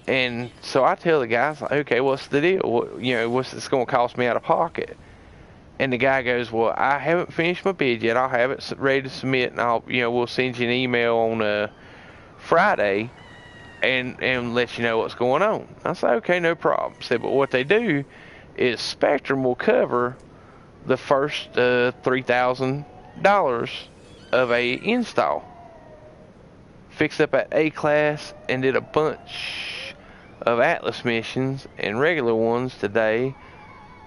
A: And so I tell the guys, like, okay, what's the deal? What's this going to cost me out of pocket? And the guy goes, well, I haven't finished my bid yet. I'll have it ready to submit, and we'll send you an email on Friday and let you know what's going on. I said, okay, no problem. I said, but what they do is Spectrum will cover the first $3,000 of a install. Fixed up at A-class and did a bunch of Atlas missions and regular ones today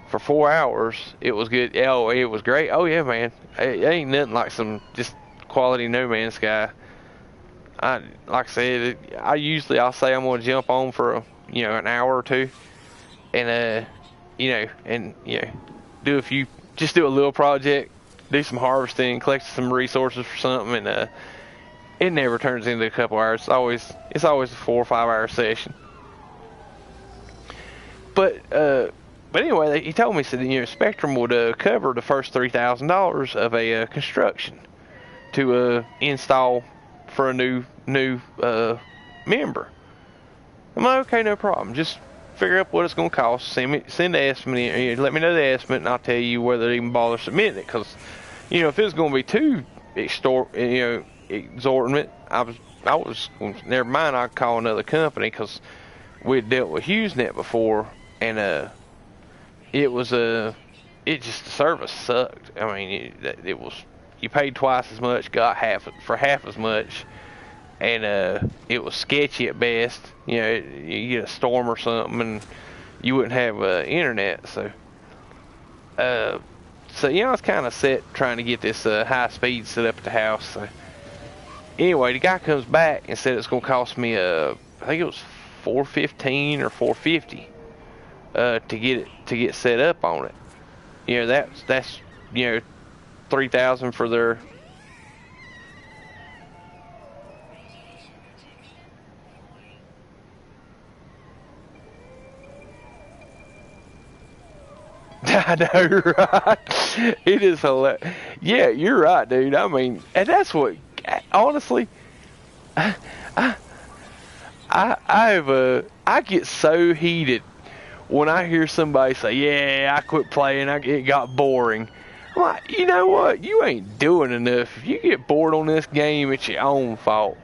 A: for 4 hours. It was good. Oh, it was great. Oh yeah, man. It ain't nothing like some just quality No Man's Sky. like I said, I'll say I'm gonna jump on for an hour or two, and do do a little project, do some harvesting, collect some resources for something, and it never turns into a couple hours. It's always a 4 or 5 hour session. But anyway, he told me, said, Spectrum would cover the first $3,000 of a construction to install for a new member. I'm like, okay, no problem. Just figure out what it's going to cost. Send the estimate in. Let me know the estimate, and I'll tell you whether to even bother submitting it. Because, if it's going to be too exorbitant, I was never mind. I'd call another company, because we had dealt with HughesNet before, and it just the service sucked. I mean, it was, you paid twice as much, got half as much, and it was sketchy at best. You get a storm or something, and you wouldn't have internet. So I was kind of set trying to get this high speed set up at the house. So anyway, the guy comes back and said it's going to cost me I think it was $415 or $450 to get set up on it. That's $3,000 for their. I know, right? It is hilarious. Yeah, you're right, dude. I mean, and that's what, honestly, I get so heated when I hear somebody say, "Yeah, I quit playing. It got boring." I'm like, you know what? You ain't doing enough. If you get bored on this game, it's your own fault.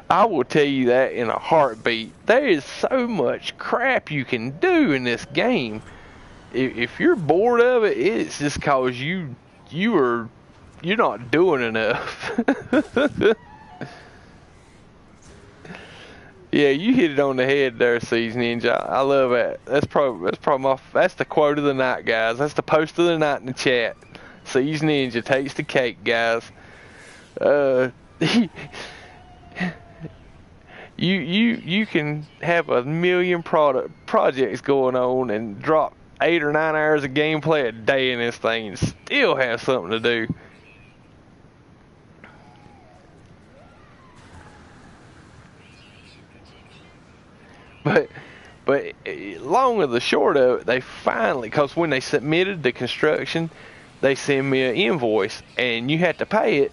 A: I will tell you that in a heartbeat. There is so much crap you can do in this game. If you're bored of it, it's just cause you're not doing enough. Yeah, you hit it on the head there, Seas Ninja. I love that. That's the quote of the night, guys. That's the post of the night in the chat. Seas Ninja takes the cake, guys. You can have a million projects going on and drop 8 or 9 hours of gameplay a day in this thing and still have something to do. But long of the short of it, they finally, because when they submitted the construction, they send me an invoice and you have to pay it,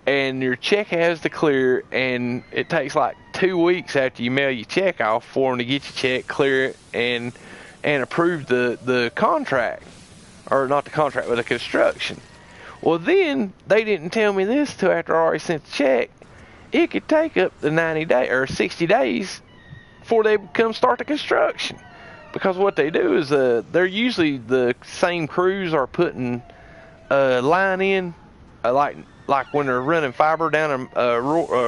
A: and your check has to clear, and it takes like 2 weeks after you mail your check off for them to get your check, clear it, and approve the contract, or not the contract, but the construction. Well, then they didn't tell me this till after I already sent the check. It could take up to 90 days or 60 days before they come start the construction, because what they do is they're usually the same crews are putting line in, like when they're running fiber down a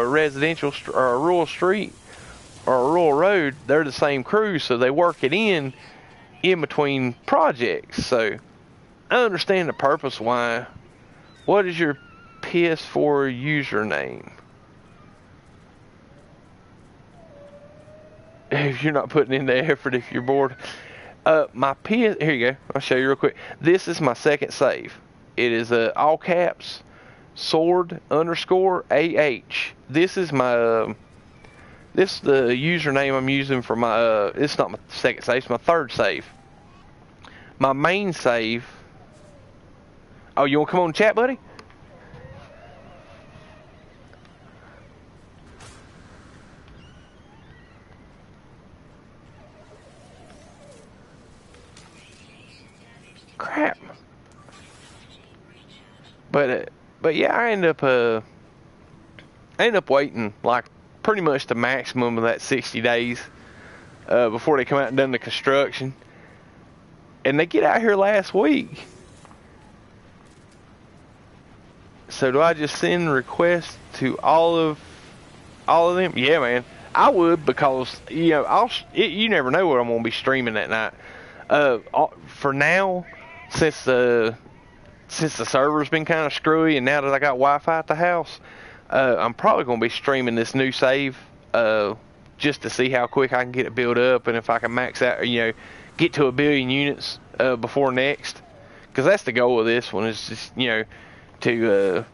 A: residential or a rural street or a rural road. They're the same crew, so they work it in between projects. So I understand the purpose why. What is your PS4 username? If you're not putting in the effort, if you're bored. Here you go. I'll show you real quick. This is my second save. It is all caps, sword_AH. This is my this is the username I'm using for my it's not my second save, it's my third save. My main save. Oh, you want to come on chat, buddy? Crap. But yeah, I end up waiting like pretty much the maximum of that 60 days before they come out and done the construction. And they get out here last week. So do I just send requests to all of them? Yeah, man. I would, because you never know what I'm gonna be streaming that night. For now, since the server's been kind of screwy, and now that I got Wi-Fi at the house, I'm probably going to be streaming this new save just to see how quick I can get it built up and if I can max out, get to 1 billion units before next. Because that's the goal of this one, is just, to,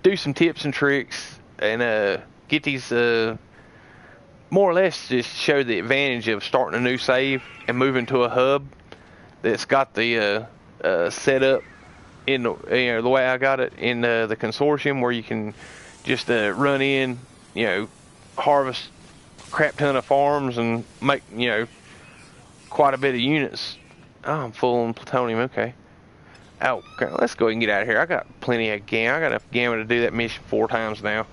A: do some tips and tricks and get these, more or less just show the advantage of starting a new save and moving to a hub that's got the setup in the way I got it in the consortium, where you can just run in, harvest a crap ton of farms and make quite a bit of units. Oh, I'm full on plutonium. Okay. Oh, okay, let's go ahead and get out of here. I got plenty of gamma. I got enough gamma to do that mission 4 times now.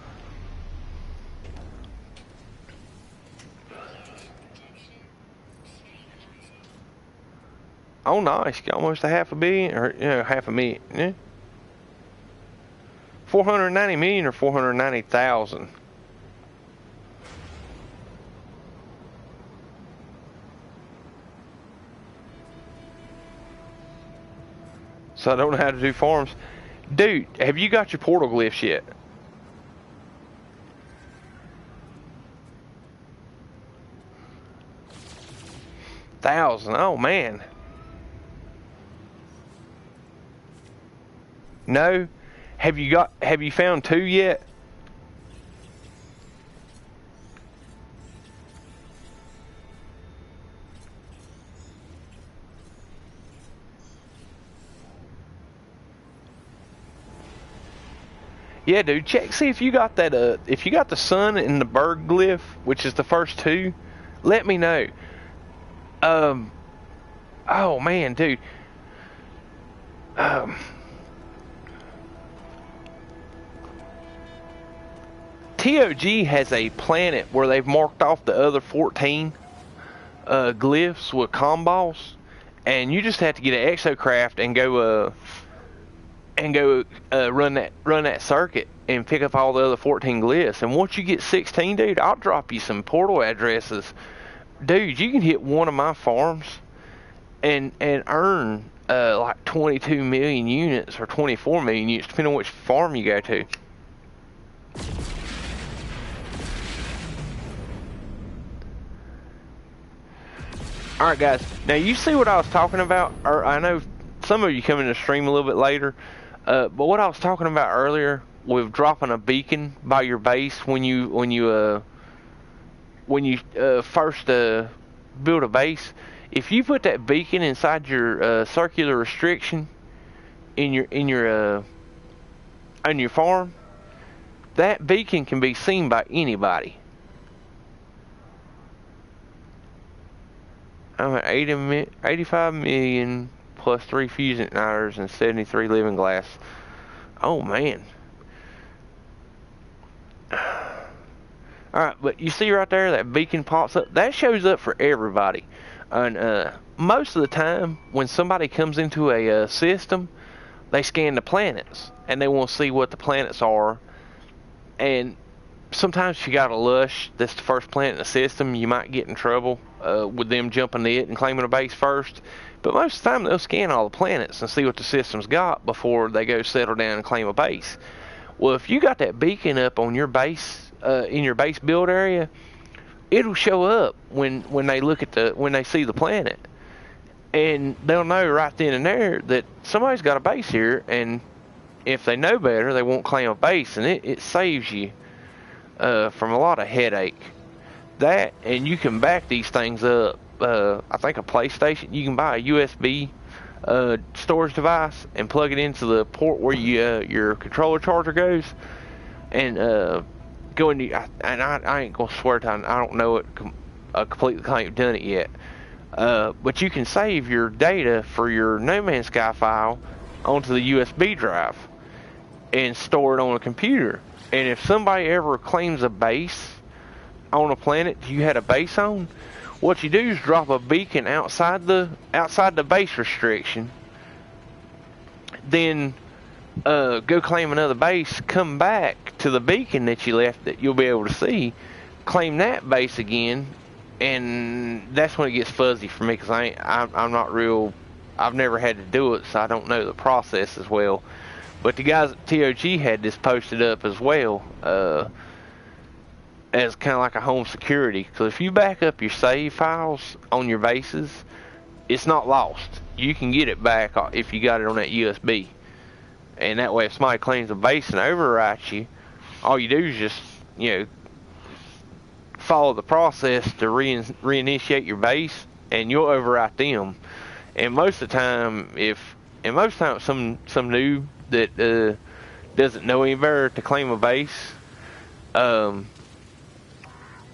A: Oh, nice. Got almost a 500 million, or 500,000. Yeah. 490 million or 490,000. So I don't know how to do farms. Dude, have you got your portal glyphs yet? Thousand. Oh man. No? Have you found 2 yet? Yeah, dude, check, see if you got that, if you got the sun and the bird glyph, which is the first 2, let me know. Oh man, dude. TOG has a planet where they've marked off the other 14 glyphs with comboss, and you just have to get an exocraft and go run that circuit and pick up all the other 14 glyphs. And once you get 16, dude, I'll drop you some portal addresses. Dude, you can hit one of my farms and earn like 22 million units or 24 million units, depending on which farm you go to. Alright guys, now you see what I was talking about, or I know some of you come in the stream a little bit later, but what I was talking about earlier with dropping a beacon by your base when you first build a base. If you put that beacon inside your circular restriction on your farm, that beacon can be seen by anybody. I'm at 85 million plus 3 fusion igniters and 73 living glass. Oh man. Alright, but you see right there that beacon pops up? That shows up for everybody. And most of the time, when somebody comes into a system, they scan the planets. And they want to see what the planets are. And sometimes if you got a lush that's the first planet in the system, you might get in trouble with them jumping it and claiming a base first. But most of the time they'll scan all the planets and see what the system's got before they go settle down and claim a base. Well, if you got that beacon up on your base, in your base build area, it'll show up when they look at when they see the planet. And they'll know right then and there that somebody's got a base here, and if they know better, they won't claim a base, and it saves you from a lot of headache. That, and you can back these things up. I think a PlayStation, you can buy a USB storage device and plug it into the port where your controller charger goes, and go into. And I ain't gonna swear to I don't know it completely. I ain't done it yet. But you can save your data for your No Man's Sky file onto the USB drive and store it on a computer. And if somebody ever claims a base on a planet you had a base on, what you do is drop a beacon outside the base restriction, then go claim another base, come back to the beacon that you left that you'll be able to see, claim that base again, and that's when it gets fuzzy for me, because I'm not real, I've never had to do it, so I don't know the process as well. But the guys at TOG had this posted up as well, as kind of like a home security. Because if you back up your save files on your bases, it's not lost. You can get it back if you got it on that USB. And that way, if somebody claims a base and overwrites you, all you do is just, follow the process to reinitiate your base, and you'll overwrite them. And most of the time, some noob that doesn't know any better to claim a base, they'll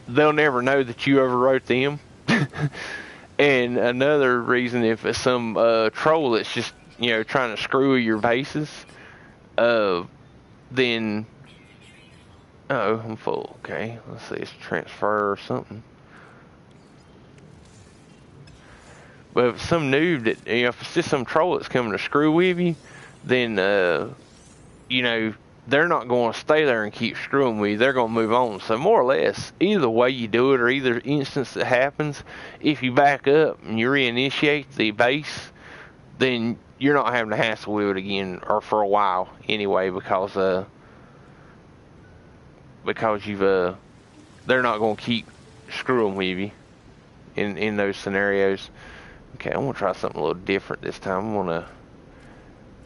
A: never know that you overwrote them. And another reason, if it's some troll that's just trying to screw your bases, then I'm full. Okay, let's see, it's transfer or something. But if some noob that if it's just some troll that's coming to screw with you, then they're not going to stay there and keep screwing with you. They're going to move on. So more or less, either way you do it, or either instance that happens, if you back up and you reinitiate the base, then you're not having to hassle with it again, or for a while anyway, because you've they're not going to keep screwing with you in those scenarios. Okay, I'm gonna try something a little different this time. I'm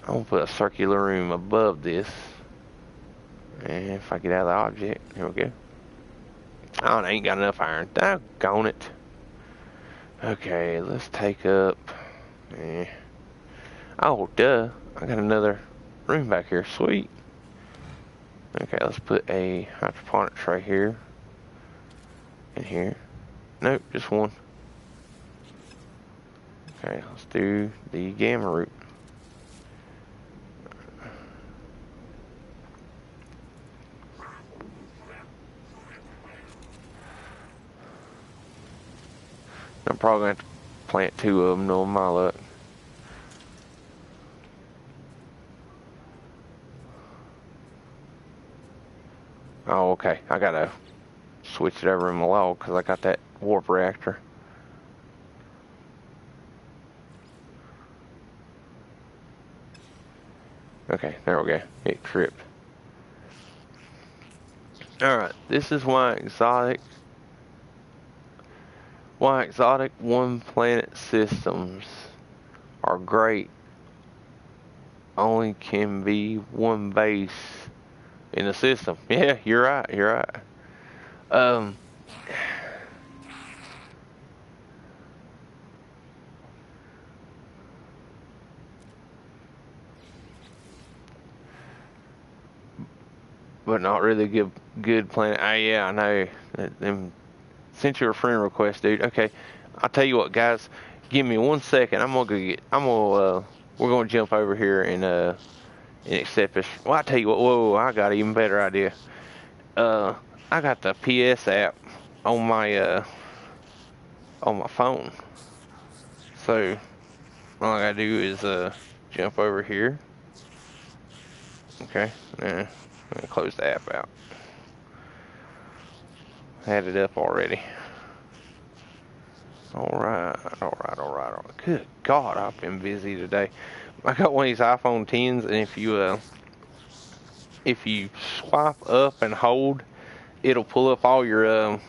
A: gonna put a circular room above this, and if I get out of the object, here we go. Oh, I ain't got enough iron. Doggone it. Okay, let's take up. Oh, duh! I got another room back here. Sweet. Okay, let's put a hydroponic tray here. And here. Nope, just one. Okay, let's do the gamma root. I'm probably going to have to plant 2 of them, knowing my luck. Oh, okay. I got to switch it over in my log because I got that warp reactor. Okay, there we go. It tripped. Alright, this is why exotic one planet systems are great. Only can be one base in the system. Yeah, you're right. But not really good planet. Yeah, I know. Sent you a friend request, dude. Okay, I'll tell you what, guys. Give me 1 second. We're gonna jump over here and accept this. Well, I tell you what. Whoa, I got an even better idea. I got the PS app on my phone. So all I gotta do is jump over here. Okay. I'm gonna close the app out. Had it up already. Alright. Good God, I've been busy today. I got one of these iPhone 10s, and if you swipe up and hold, it'll pull up all your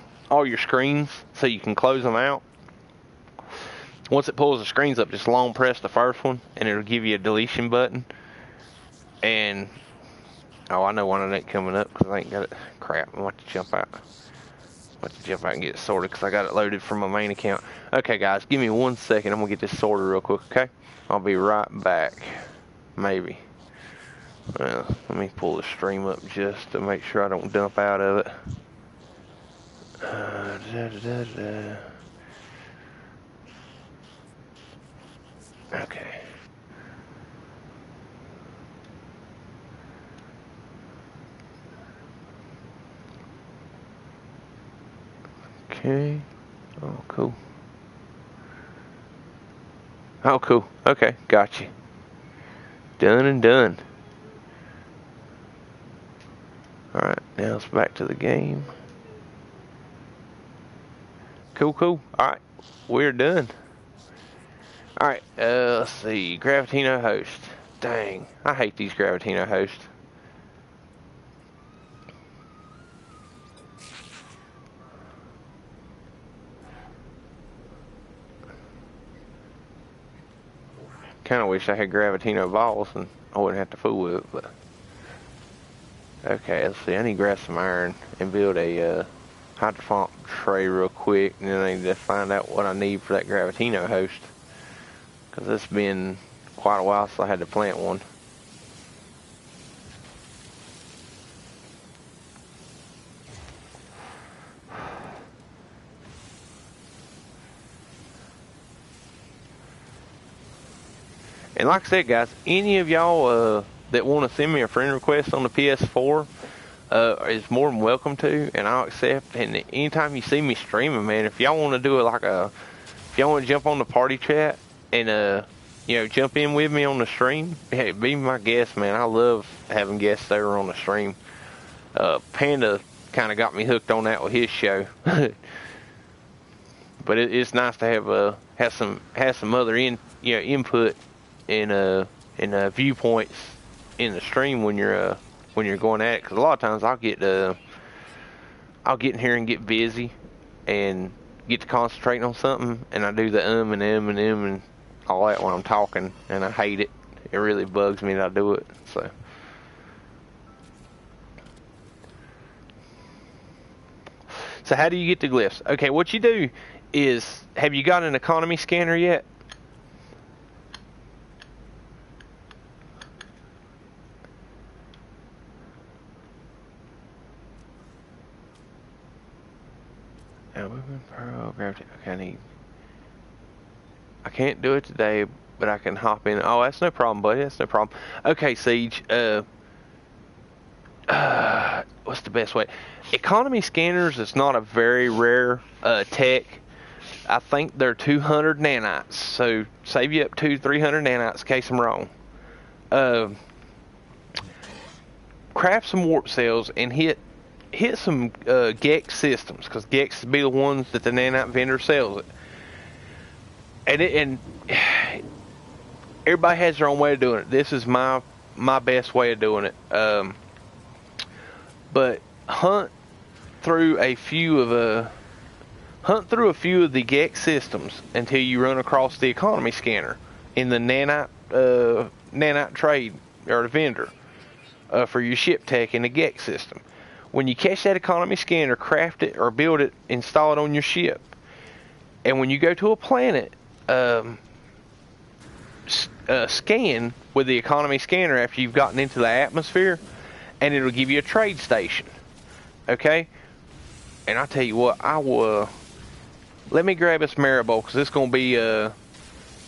A: screens so you can close them out. Once it pulls the screens up, just long press the first one, and it'll give you a deletion button. And I know one ain't coming up because I ain't got it. Crap, I'm about to jump out. And get it sorted because I got it loaded from my main account. Okay, guys, give me 1 second. I'm going to get this sorted real quick, okay? I'll be right back. Maybe. Well, let me pull the stream up just to make sure I don't dump out of it. Okay. Okay. Oh, cool. Okay, got you. Done and done. Alright, now it's back to the game. Cool. Alright, we're done. Alright, let's see. Gravitino host. Dang, I hate these Gravitino hosts. Kind of wish I had Gravitino balls and I wouldn't have to fool with it, but... Okay, let's see, I need to grab some iron and build a hydrophonic tray real quick, and then I need to find out what I need for that Gravitino host. Because it's been quite a while since I had to plant one. And like I said, guys, any of y'all that want to send me a friend request on the PS4 is more than welcome to, and I'll accept. And anytime you see me streaming, man, if y'all want to do it like if y'all want to jump on the party chat and jump in with me on the stream, hey, be my guest, man. I love having guests over on the stream. Panda kind of got me hooked on that with his show, but it's nice to have some other input and viewpoints in the stream when you're going at it. Because a lot of times I'll get in here and get busy and get to concentrating on something, and I do the and all that when I'm talking, and I hate it. It really bugs me that I do it. So how do you get the glyphs? Okay, what you do is, have you got an economy scanner yet? Okay, I can't do it today, but I can hop in. Oh, that's no problem, buddy. That's no problem. Okay, Siege. What's the best way? Economy scanners is not a very rare tech. I think they're 200 nanites, so save you up to 300 nanites in case I'm wrong. Craft some warp cells and hit some Gex systems, because Gex be the ones that the nanite vendor sells it. And everybody has their own way of doing it. This is my best way of doing it. But hunt through a few of the Gex systems until you run across the economy scanner in the nanite trade or the vendor for your ship tech in the Gex system. When you catch that economy scanner, craft it or build it, install it on your ship, and when you go to a planet, scan with the economy scanner after you've gotten into the atmosphere, and it'll give you a trade station. Okay? And I'll tell you what, I will... let me grab this Maribel, because it's going to be...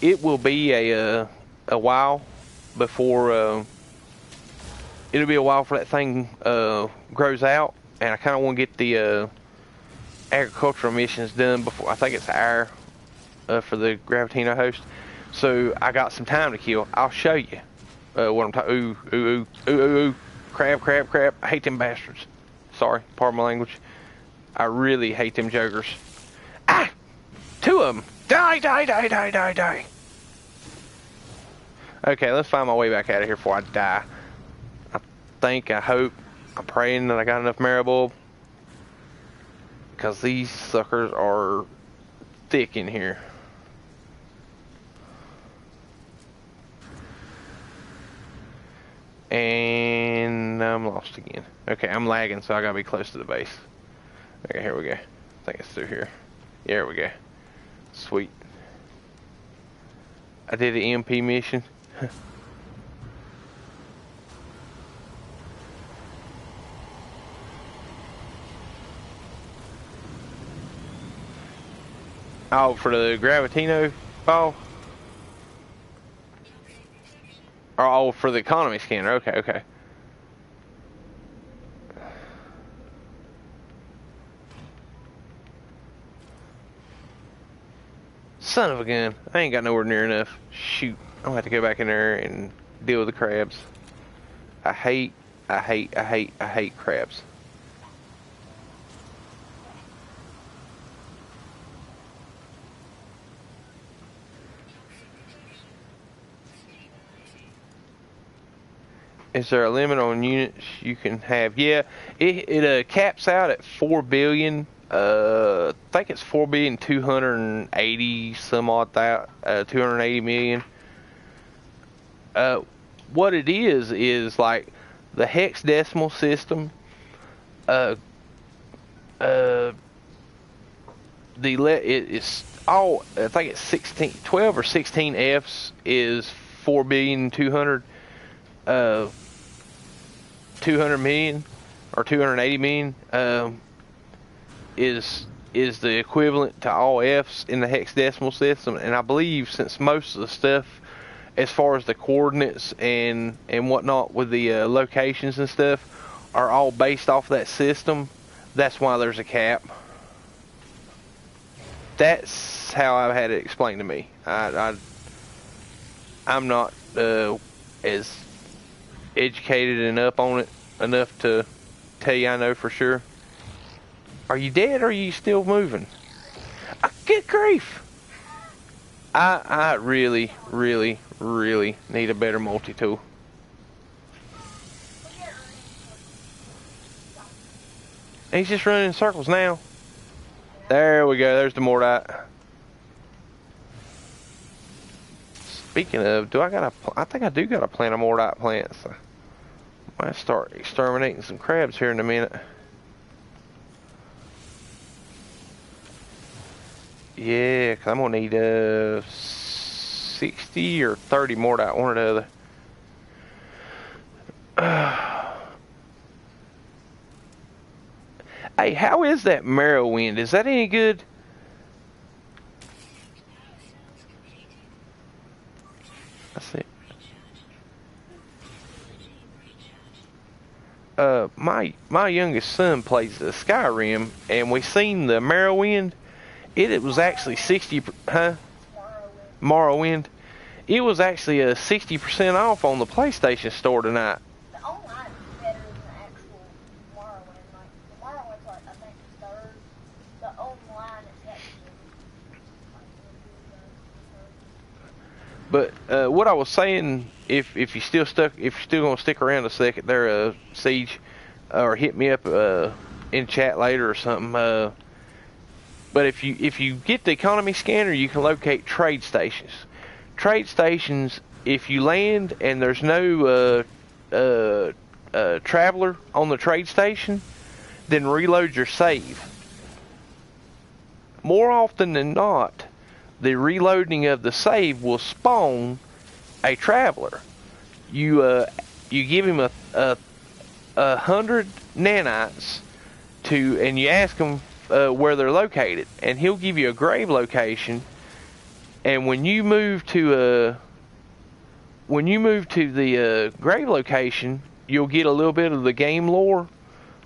A: it will be a while before... it'll be a while for that thing grows out, and I kind of want to get the agricultural missions done before... I think it's an hour for the Gravitino host. So I got some time to kill. I'll show you what I'm talking... Ooh. Crap. I hate them bastards. Sorry, pardon my language. I really hate them jokers. Ah! 2 of them! Die! Okay, let's find my way back out of here before I die. I hope, I'm praying that I got enough Maribel, because these suckers are thick in here. And I'm lost again. Okay, I'm lagging, so I gotta be close to the base. Okay, here we go. I think it's through here. Yeah, here we go. Sweet. I did the EMP mission. Oh, for the Gravitino ball? Oh, for the economy scanner. Okay. Son of a gun. I ain't got nowhere near enough. Shoot. I'm gonna have to go back in there and deal with the crabs. I hate crabs. Is there a limit on units you can have? Yeah, it caps out at 4 billion. I think it's 4,280,000,000 some odd that 280 million. What it is like the hexadecimal system. It's all, I think it's 12 or 16 Fs is 4,200,000,000 or 280 million is the equivalent to all Fs in the hexadecimal system. And I believe since most of the stuff as far as the coordinates and whatnot with the locations and stuff are all based off that system, that's why there's a cap. That's how I've had it explained to me. I'm not as educated and up on it enough to tell you I know for sure. Are you dead or are you still moving? Good grief! I really, really, really need a better multi-tool. He's just running in circles now. There we go. There's the Mordite. Speaking of, I think I do got a plant of Mordite plants. I might start exterminating some crabs here in a minute. Yeah, because I'm going to need 60 or 30 Mordite, one or the other. Hey, how is that Morrowind? Is that any good? That's it. My youngest son plays the Skyrim, and we seen the Morrowind. It was actually 60, Morrowind. It was actually 60% off on the PlayStation Store tonight.
B: The online is better than the actual Morrowind. Like the Morrowind's like I think third. The online is actually
A: But what I was saying, if you're still gonna stick around a second there, Siege, or hit me up in chat later or something. But if you get the economy scanner, you can locate trade stations. Trade stations, if you land and there's no traveler on the trade station, then reload your save. More often than not, the reloading of the save will spawn a traveler. You give him a 100 nanites and you ask him where they're located, and he'll give you a grave location. And when you move to the grave location, you'll get a little bit of the game lore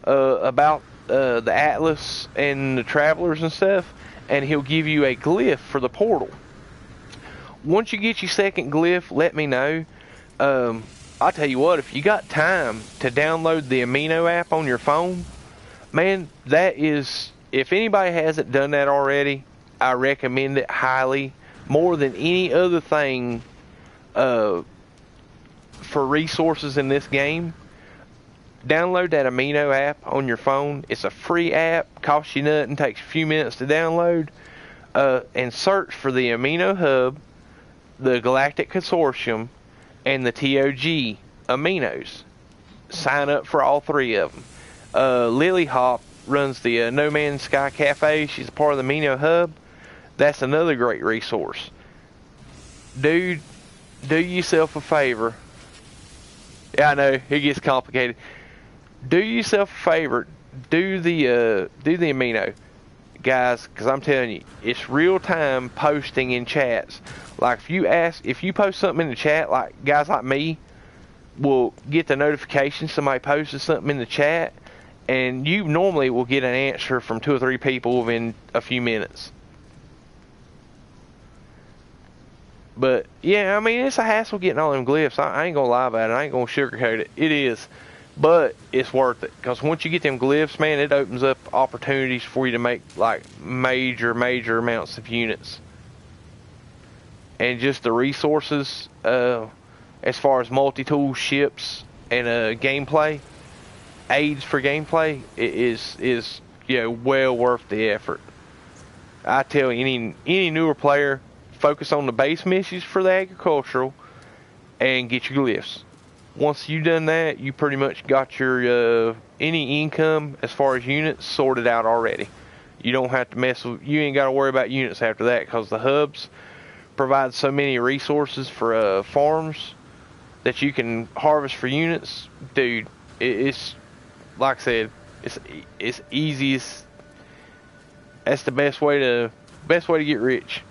A: about the Atlas and the travelers and stuff, and he'll give you a glyph for the portal. Once you get your second glyph, let me know. I'll tell you what, if you got time to download the Amino app on your phone, man, that is, if anybody hasn't done that already, I recommend it highly, more than any other thing for resources in this game. Download that Amino app on your phone. It's a free app, costs you nothing, takes a few minutes to download, and search for the Amino Hub, the Galactic Consortium, and the TOG Aminos. Sign up for all three of them. Lily Hop runs the No Man's Sky Cafe. She's a part of the Amino Hub. That's another great resource. Dude, do yourself a favor. Yeah, I know, it gets complicated. Do yourself a favor. Do the Amino, guys, because I'm telling you, it's real time posting in chats. Like if you post something in the chat, like guys like me will get the notification somebody posted something in the chat, and you normally will get an answer from 2 or 3 people within a few minutes. But yeah, I mean, it's a hassle getting all them glyphs. I ain't gonna lie about it. I ain't gonna sugarcoat it. It is, but it's worth it, because once you get them glyphs, man, it opens up opportunities for you to make like major amounts of units. And just the resources, as far as multi-tool ships and gameplay, aids for gameplay, it is well worth the effort. I tell any newer player, focus on the base missions for the agricultural and get your glyphs. Once you've done that, you pretty much got your any income as far as units sorted out already. You don't have to you ain't got to worry about units after that, because the hubs provide so many resources for farms that you can harvest for units. Dude, it's like I said, it's easiest. That's the best way to get rich.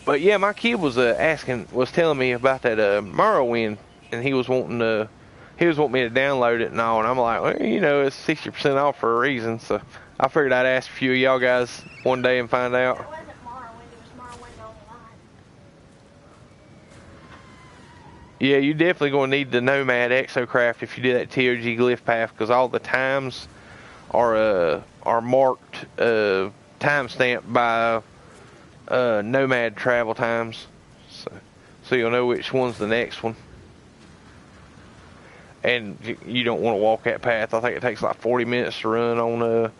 A: But yeah, my kid was telling me about that Morrowind, and he was wanting me to download it and all, and I'm like, well, it's 60% off for a reason, so I figured I'd ask a few of y'all guys one day and find out.
B: It wasn't Morrowind, it was Morrowind Online.
A: Yeah, you're definitely going to need the Nomad Exocraft if you do that TOG glyph path, because all the times are marked, timestamped by Nomad travel times, so you'll know which one's the next one. And you don't want to walk that path. I think it takes like 40 minutes to run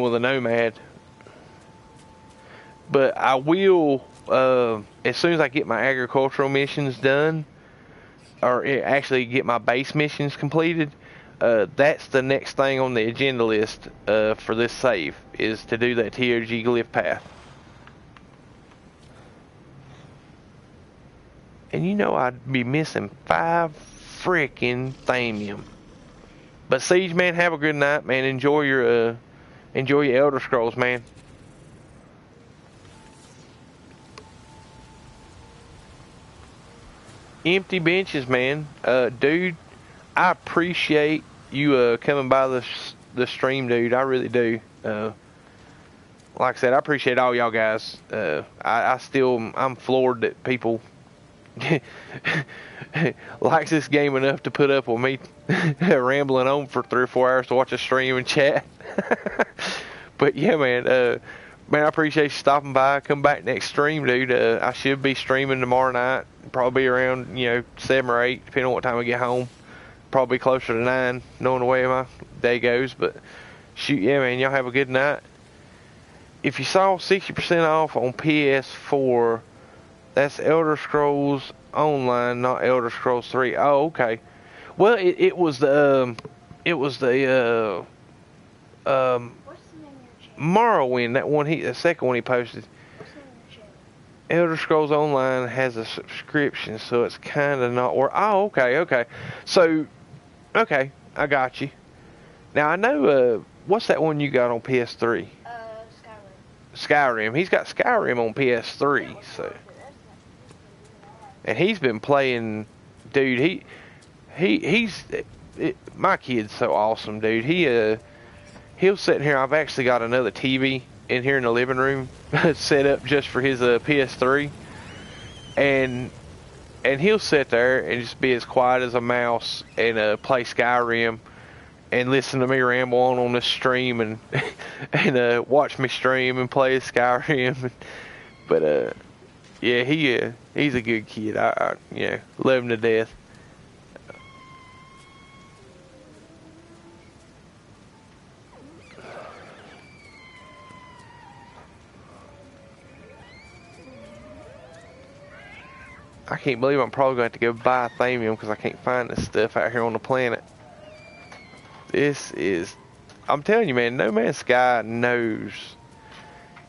A: with a Nomad. But I will, as soon as I get my agricultural missions done, or actually get my base missions completed, that's the next thing on the agenda list for this save, is to do that TOG glyph path. And I'd be missing 5 freaking Thamium. But Siege, man, have a good night, man. Enjoy your Elder Scrolls, man. Empty benches, man. Dude, I appreciate you coming by the stream, dude. I really do. Like I said, I appreciate all y'all guys. I'm floored that people likes this game enough to put up with me rambling on for 3 or 4 hours to watch a stream and chat. But yeah, man, I appreciate you stopping by. Come back next stream, dude. I should be streaming tomorrow night, probably around 7 or 8, depending on what time I get home. Probably closer to 9, knowing the way my day goes. But shoot, yeah, man, y'all have a good night. If you saw 60% off on PS4, that's Elder Scrolls Online, not Elder Scrolls 3. Oh, okay. Well, it was the
B: What's the name of your channel?
A: Morrowind, the second one he posted.
B: What's the name of your channel?
A: Elder Scrolls Online has a subscription, so it's kind of not worth. Oh, okay. So, okay, I got you. Now I know. What's that one you got on PS3? Skyrim. He's got Skyrim on PS3, so. And he's been playing, dude. My kid's so awesome, dude. He'll sit in here. I've actually got another TV in here in the living room set up just for his PS3, and he'll sit there and just be as quiet as a mouse and play Skyrim and listen to me ramble on this stream and watch me stream and play Skyrim. But yeah, he's a good kid. I love him to death. I can't believe I'm probably going to have to go buy Thamium because I can't find this stuff out here on the planet. I'm telling you, man, No Man's Sky knows.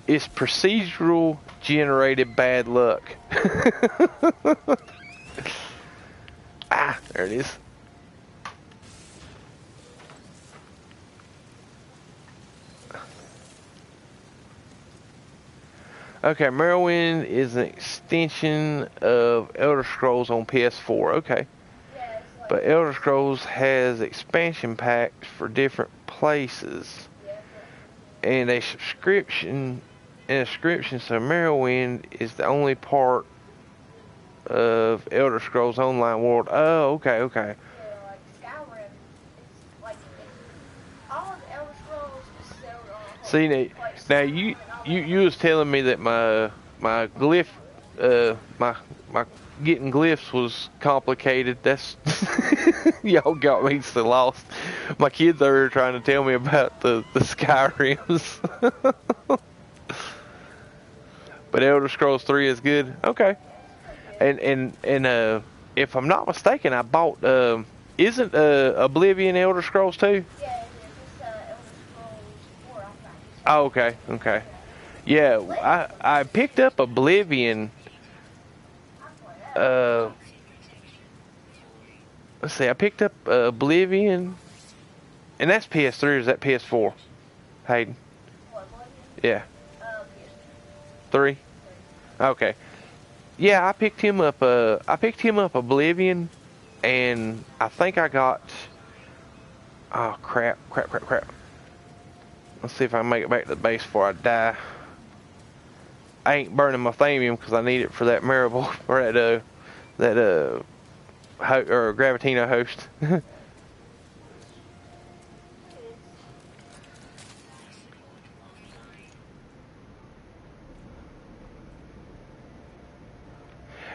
A: It's procedural generated bad luck. There it is. Okay, Morrowind is an extension of Elder Scrolls on PS4. Okay.
B: Yeah,
A: But Elder Scrolls has expansion packs for different places. And a subscription, so Morrowind is the only part of Elder Scrolls Online World. Oh, okay.
B: like Skyrim, it's like all of Elder Scrolls is sold on.
A: See, now you you was telling me that my glyph, my getting glyphs was complicated. That's y'all got me so lost. My kids are trying to tell me about the Skyrims. But Elder Scrolls 3 is good. Okay. And if I'm not mistaken, I bought isn't Oblivion Elder Scrolls 2?
B: Yeah, it is. It's Elder Scrolls 4, I think.
A: Oh, okay, okay. Yeah, I picked up Oblivion. Let's see, I picked up Oblivion, and that's PS3 or is that PS4? Hayden?
B: What, Oblivion?
A: Yeah.
B: Yes.
A: 3? Okay. Yeah, I picked him up Oblivion, and I think I got, oh crap. Let's see if I can make it back to the base before I die. I ain't burning my Thamium because I need it for that Maribel, or that Gravitino host.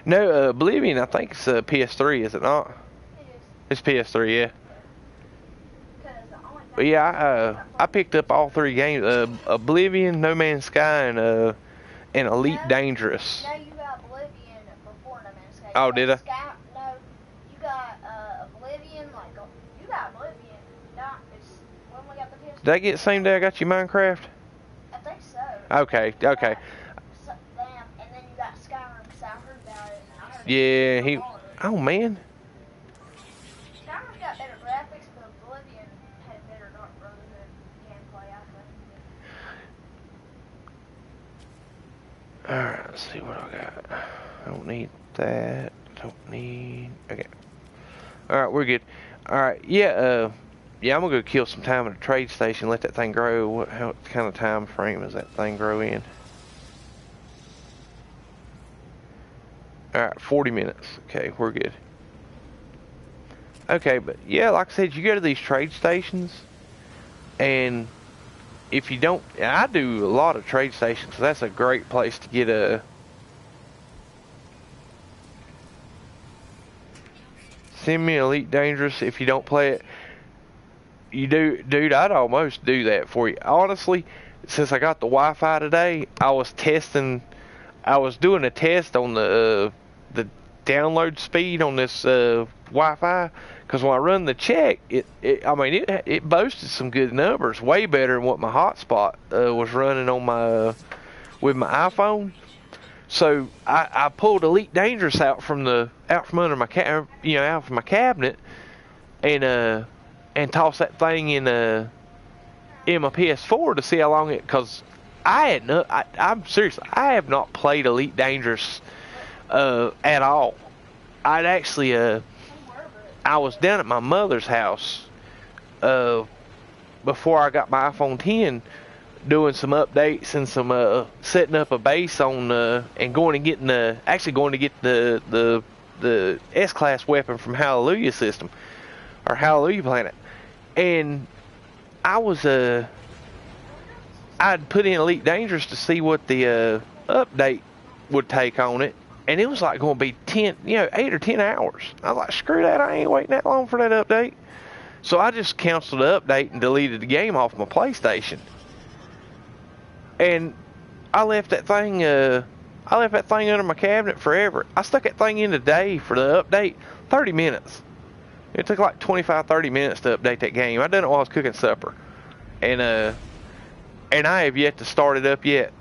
A: No, Oblivion, I think it's PS3, is it not?
B: It is.
A: It's PS3, yeah.
B: Because the only thing
A: But yeah, I picked up all 3 games: Oblivion, No Man's Sky, and Elite Dangerous.
B: No, you got Oblivion before No Man's Sky.
A: Oh, did I?
B: No, you got Oblivion, you got Oblivion. Not, it's when we got the PS.
A: Did I get the same day I got you Minecraft?
B: I think so.
A: Okay.
B: Damn, and then you got Skyrim, because I heard about it. And I heard
A: Yeah,
B: it was
A: oh man.
B: Skyrim's got better graphics, but Oblivion had better gameplay, I think.
A: Alright, let's see what I got. I don't need that. Okay. Alright, we're good. Alright, yeah, I'm gonna go kill some time at a trade station, let that thing grow. What kind of time frame does that thing grow in? Alright, 40 minutes. Okay, we're good. Okay, but yeah, like I said, you go to these trade stations, and if you don't, and I do a lot of trade stations, so that's a great place to get a send me Elite Dangerous. If you don't play it, you do, dude, I'd almost do that for you. Honestly, since I got the Wi-Fi today, I was doing a test on the download speed on this Wi-Fi, because when I run the check, it boasted some good numbers, way better than what my hotspot was running on with my iPhone. So I pulled Elite Dangerous out from under my out from my cabinet, and tossed that thing in my PS4 to see how long because I'm serious, I have not played Elite Dangerous at all. I was down at my mother's house before I got my iPhone 10, doing some updates and some setting up a base on and going to get the S-class weapon from Hallelujah System or Hallelujah Planet, and I'd put in Elite Dangerous to see what the update would take on it, and it was like going to be 8 or 10 hours. I was like, screw that, I ain't waiting that long for that update. So I just canceled the update and deleted the game off my PlayStation. And I left that thing under my cabinet forever. I stuck that thing in today for the update, 30 minutes. It took like 25-30 minutes to update that game. I done it while I was cooking supper. And I have yet to start it up yet.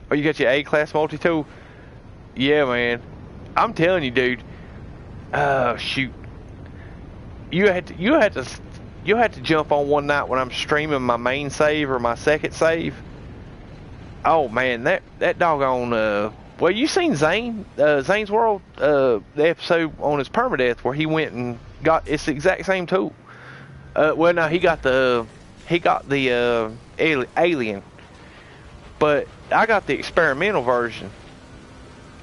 A: Oh, you got your A-class multi-tool? Yeah, man. I'm telling you, dude. Oh, shoot. You had to jump on one night when I'm streaming my main save or my second save. Oh man, that doggone well, you seen Zane, Zane's World, the episode on his permadeath where he went and got, it's the exact same tool. Well, no, he got the alien, but I got the experimental version.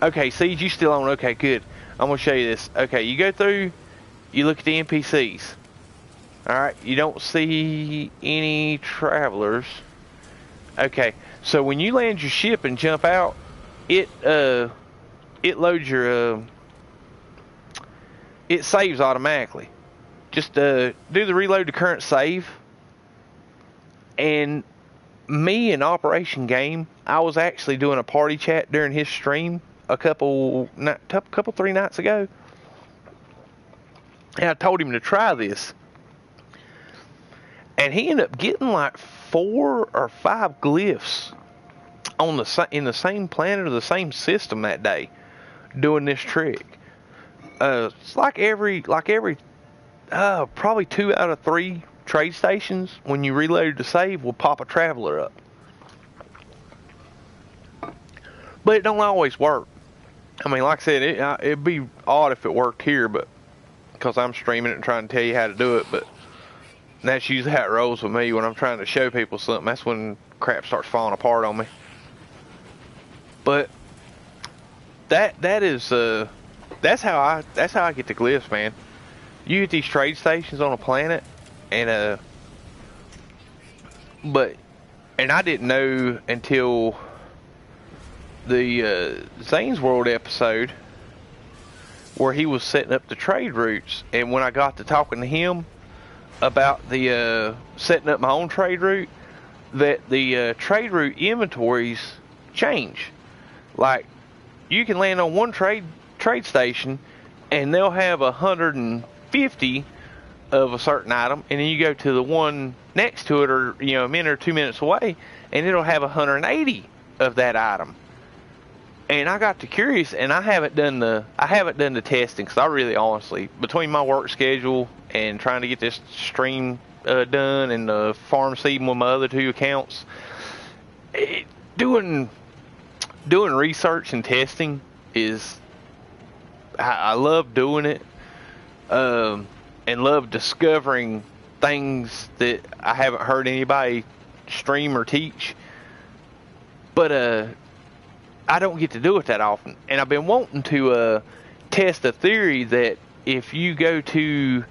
A: Okay, Siege, you still on? Okay, good. I'm gonna show you this. Okay, you go through, you look at the NPCs. Alright, you don't see any travelers. Okay, so when you land your ship and jump out, it loads your, it saves automatically. Just do the reload to current save. And me in Operation Game, I was actually doing a party chat during his stream a couple 3 nights ago. And I told him to try this. And he ended up getting like 4 or 5 glyphs on in the same planet or the same system that day, doing this trick. It's like every probably 2 out of 3 trade stations, when you reload to save, will pop a traveler up. But it don't always work. I mean, like I said, it'd be odd if it worked here, but because I'm streaming it and trying to tell you how to do it, but that's usually how it rolls with me when I'm trying to show people something. That's when crap starts falling apart on me. But that's how I get the glyphs, man. You get these trade stations on a planet, and I didn't know until the Zane's World episode where he was setting up the trade routes, and when I got to talking to him about the setting up my own trade route, that the trade route inventories change. Like, you can land on one trade station and they'll have 150 of a certain item, and then you go to the one next to it, or a minute or 2 minutes away, and it'll have 180 of that item. And I got to curious, and I haven't done the testing, because I really honestly, between my work schedule and trying to get this stream done and the farm seeding with my other 2 accounts, doing research and testing is, I love doing it, and love discovering things that I haven't heard anybody stream or teach. But I don't get to do it that often, and I've been wanting to test a theory that if you go to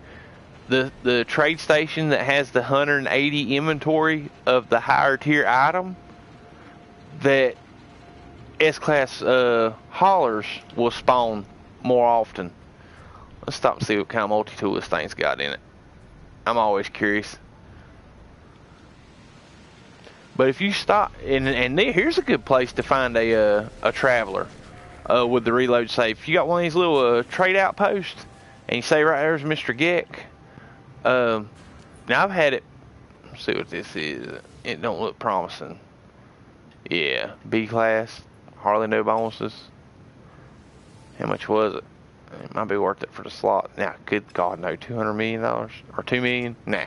A: the trade station that has the 180 inventory of the higher tier item, that S-class haulers will spawn more often. Let's stop and see what kind of multi-tool this thing's got in it. I'm always curious. But if you stop, and here's a good place to find a traveler with the reload safe. If you got one of these little trade outposts, and you say right there's Mr. Geck. Now I've had it. Let's see what this is. It don't look promising. Yeah, B class, hardly no bonuses. How much was it? It might be worth it for the slot. Nah, good God, no. $200 million or $2 million? Nah.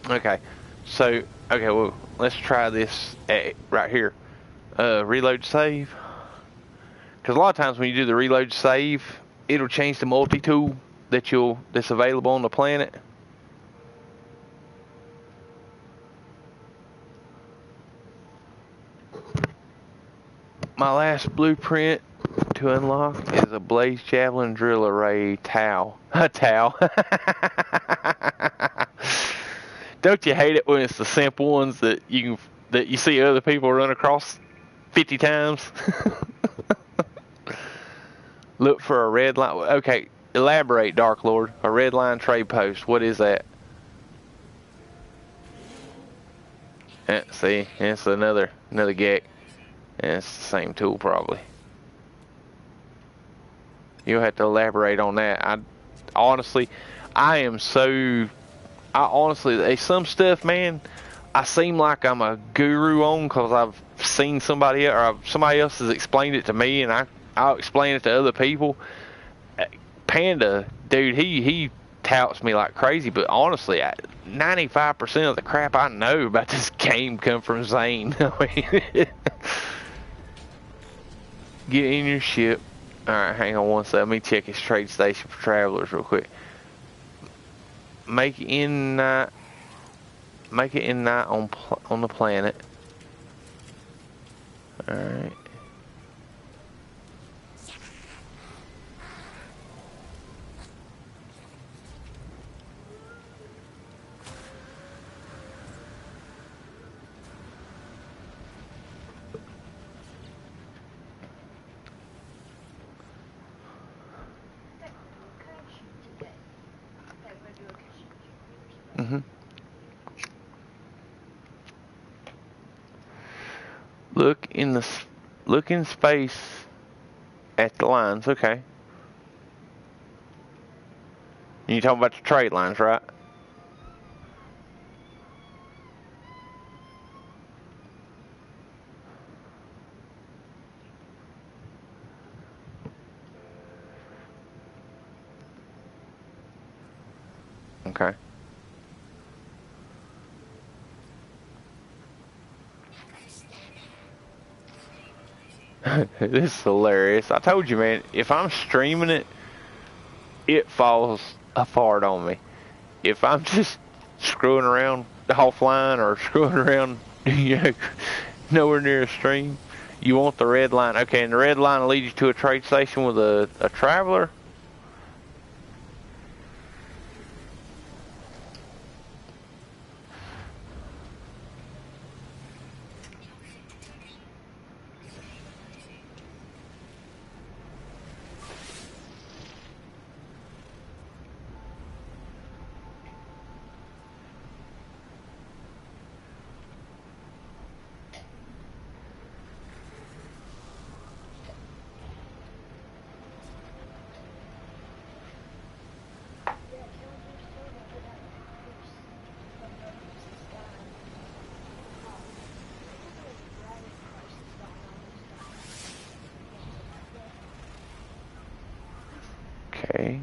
A: Okay. So, okay, well, let's try this right here. Reload save. Because a lot of times when you do the reload save, it'll change the multi-tool that's available on the planet. My last blueprint to unlock is a Blaze Javelin Drill Array Tau. A Tau. Don't you hate it when it's the simple ones that you see other people run across 50 times? Look for a red line. Okay, elaborate, Dark Lord. A red line trade post. What is that? See, it's another Geck. And it's the same tool probably. You'll have to elaborate on that. Honestly, some stuff, man, I seem like I'm a guru on because I've seen somebody else has explained it to me, and I'll explain it to other people. Panda, dude, he touts me like crazy, but honestly, 95% of the crap I know about this game come from Zane. Get in your ship. Alright, hang on one second. Let me check his trade station for travelers real quick. Make it in night on the planet. Alright. Look in the look in space at the lines. Okay. You talking about the trade lines, right? Okay. This is hilarious. I told you, man, if I'm streaming it, it falls apart on me. If I'm just screwing around offline or screwing around, nowhere near a stream, you want the red line. Okay, and the red line will lead you to a trade station with a traveler. Okay.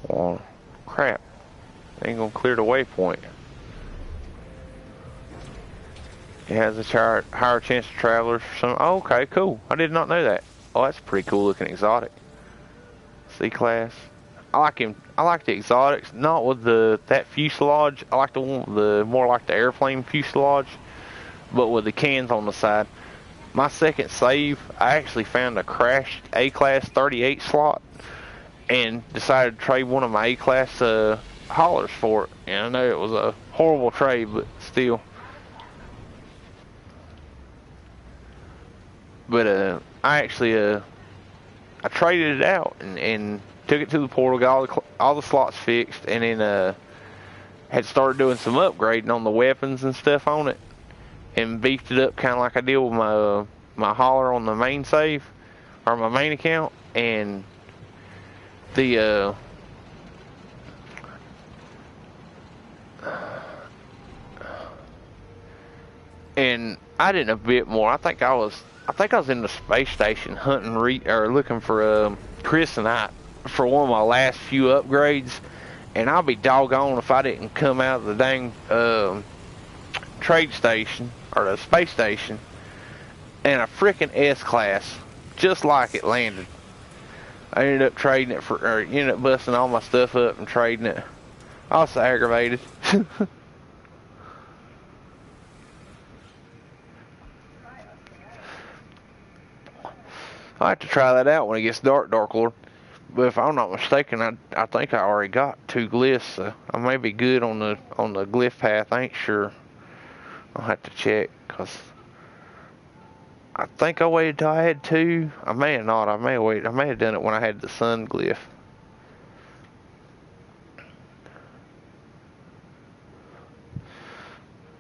A: Well, crap. Ain't gonna clear the waypoint. It has a higher chance of travelers for some. Oh, okay, cool. I did not know that. Oh, that's a pretty cool looking exotic. C-class. I like him. I like the exotics, not with that fuselage. I like the one with the more like the airplane fuselage, but with the cans on the side. My second save, I actually found a crashed A-class 38 slot and decided to trade one of my A-class haulers for it. And I know it was a horrible trade, but still. But I actually I traded it out and took it to the portal, got all the slots fixed, and then had started doing some upgrading on the weapons and stuff on it, and beefed it up kind of like I did with my hauler on the main save or my main account, and the and I did a bit more. I think I was in the space station hunting or looking for Chrysonite for one of my last few upgrades, and I'll be doggone if I didn't come out of the dang trade station or the space station and a freaking S-class just like it landed. I ended up trading it ended up busting all my stuff up and trading it. I was so aggravated. I have to try that out when it gets dark, Dark Lord. But if I'm not mistaken, I think I already got 2 glyphs. So I may be good on the glyph path. I ain't sure. I'll have to check, cause I think I waited till I had 2. I may have not. I may have waited. I may have done it when I had the sun glyph.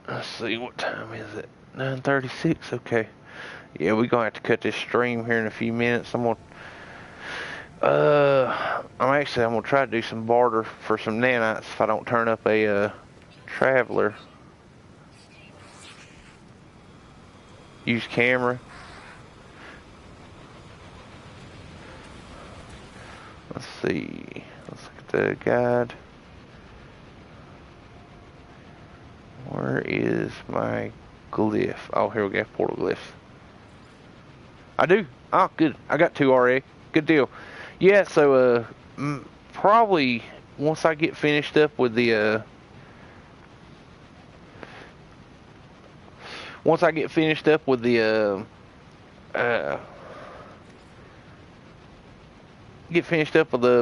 A: Let's see, what time is it? 9:36. Okay. Yeah, we're gonna have to cut this stream here in a few minutes. I'm gonna try to do some barter for some nanites if I don't turn up a traveler. Use camera. Let's see. Let's look at the guide. Where is my glyph? Oh, here we go. Portal glyph. I do. Oh, good. I got 2 already. Good deal. Yeah, so probably once I get finished up with the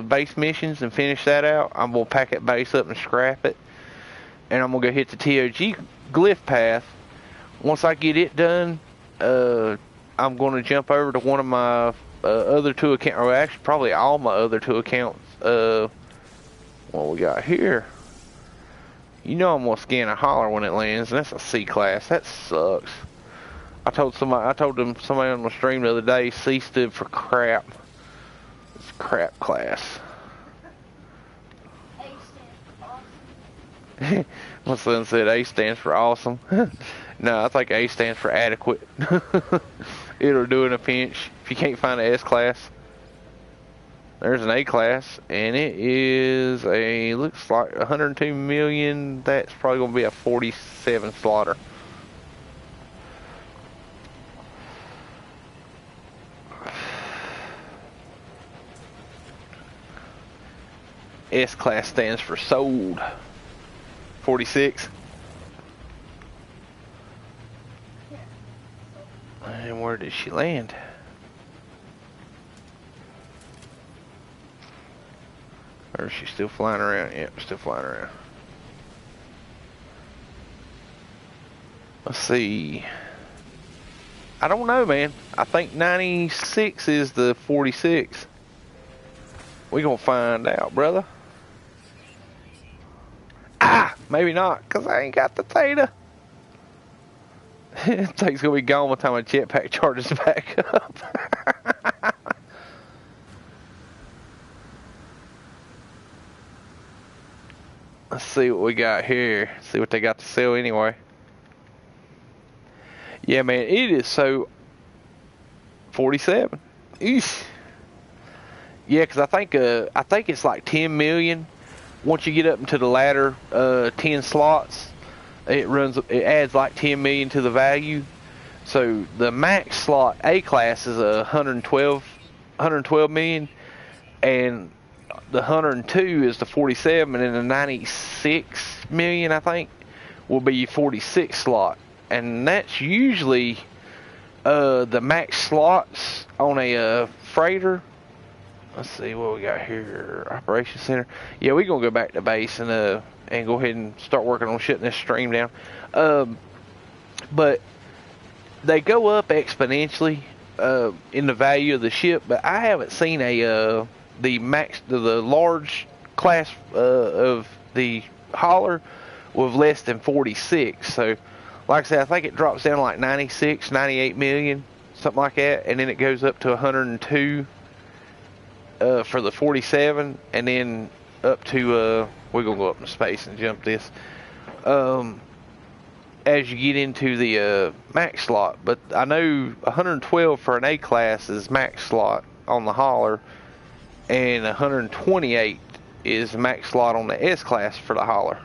A: base missions and finish that out, I'm gonna pack that base up and scrap it, and I'm gonna go hit the TOG glyph path. Once I get it done, I'm gonna jump over to one of my other two accounts, or actually probably all my other two accounts. What we got here? You know I'm gonna scan a holler when it lands, and that's a C class. That sucks. I told somebody on the stream the other day, C stood for crap. It's crap class.
B: A stands for awesome.
A: My son said A stands for awesome. No, I think A stands for adequate. It'll do in a pinch. If you can't find an S class, there's an A class, and it is looks like 102 million. That's probably gonna be a 47 slaughter. S class stands for sold. 46. And where did she land? Or is she still flying around? Yep, still flying around. Let's see. I don't know, man. I think 96 is the 46. We gonna find out, brother. Ah, maybe not, cause I ain't got the theta. Thing's gonna be gone by the time my jetpack charges back up. Let's see what we got here. See what they got to sell anyway. Yeah, man, it is so 47. Eesh. Yeah, because I think it's like 10 million. Once you get up into the latter 10 slots, it adds like 10 million to the value. So the max slot A class is 112 million, and the 102 is the 47, and the 96 million, I think, will be 46 slot, and that's usually the max slots on a freighter. Let's see what we got here. Operations Center. Yeah, we're gonna go back to base and go ahead and start working on shutting this stream down. But they go up exponentially in the value of the ship, but I haven't seen the large class of the hauler with less than 46. So, like I said, I think it drops down to like 96, 98 million, something like that, and then it goes up to 102 for the 47, and then up to we're gonna go up in space and jump this as you get into the max slot. But I know 112 for an A class is max slot on the hauler, and 128 is max slot on the S class for the hauler.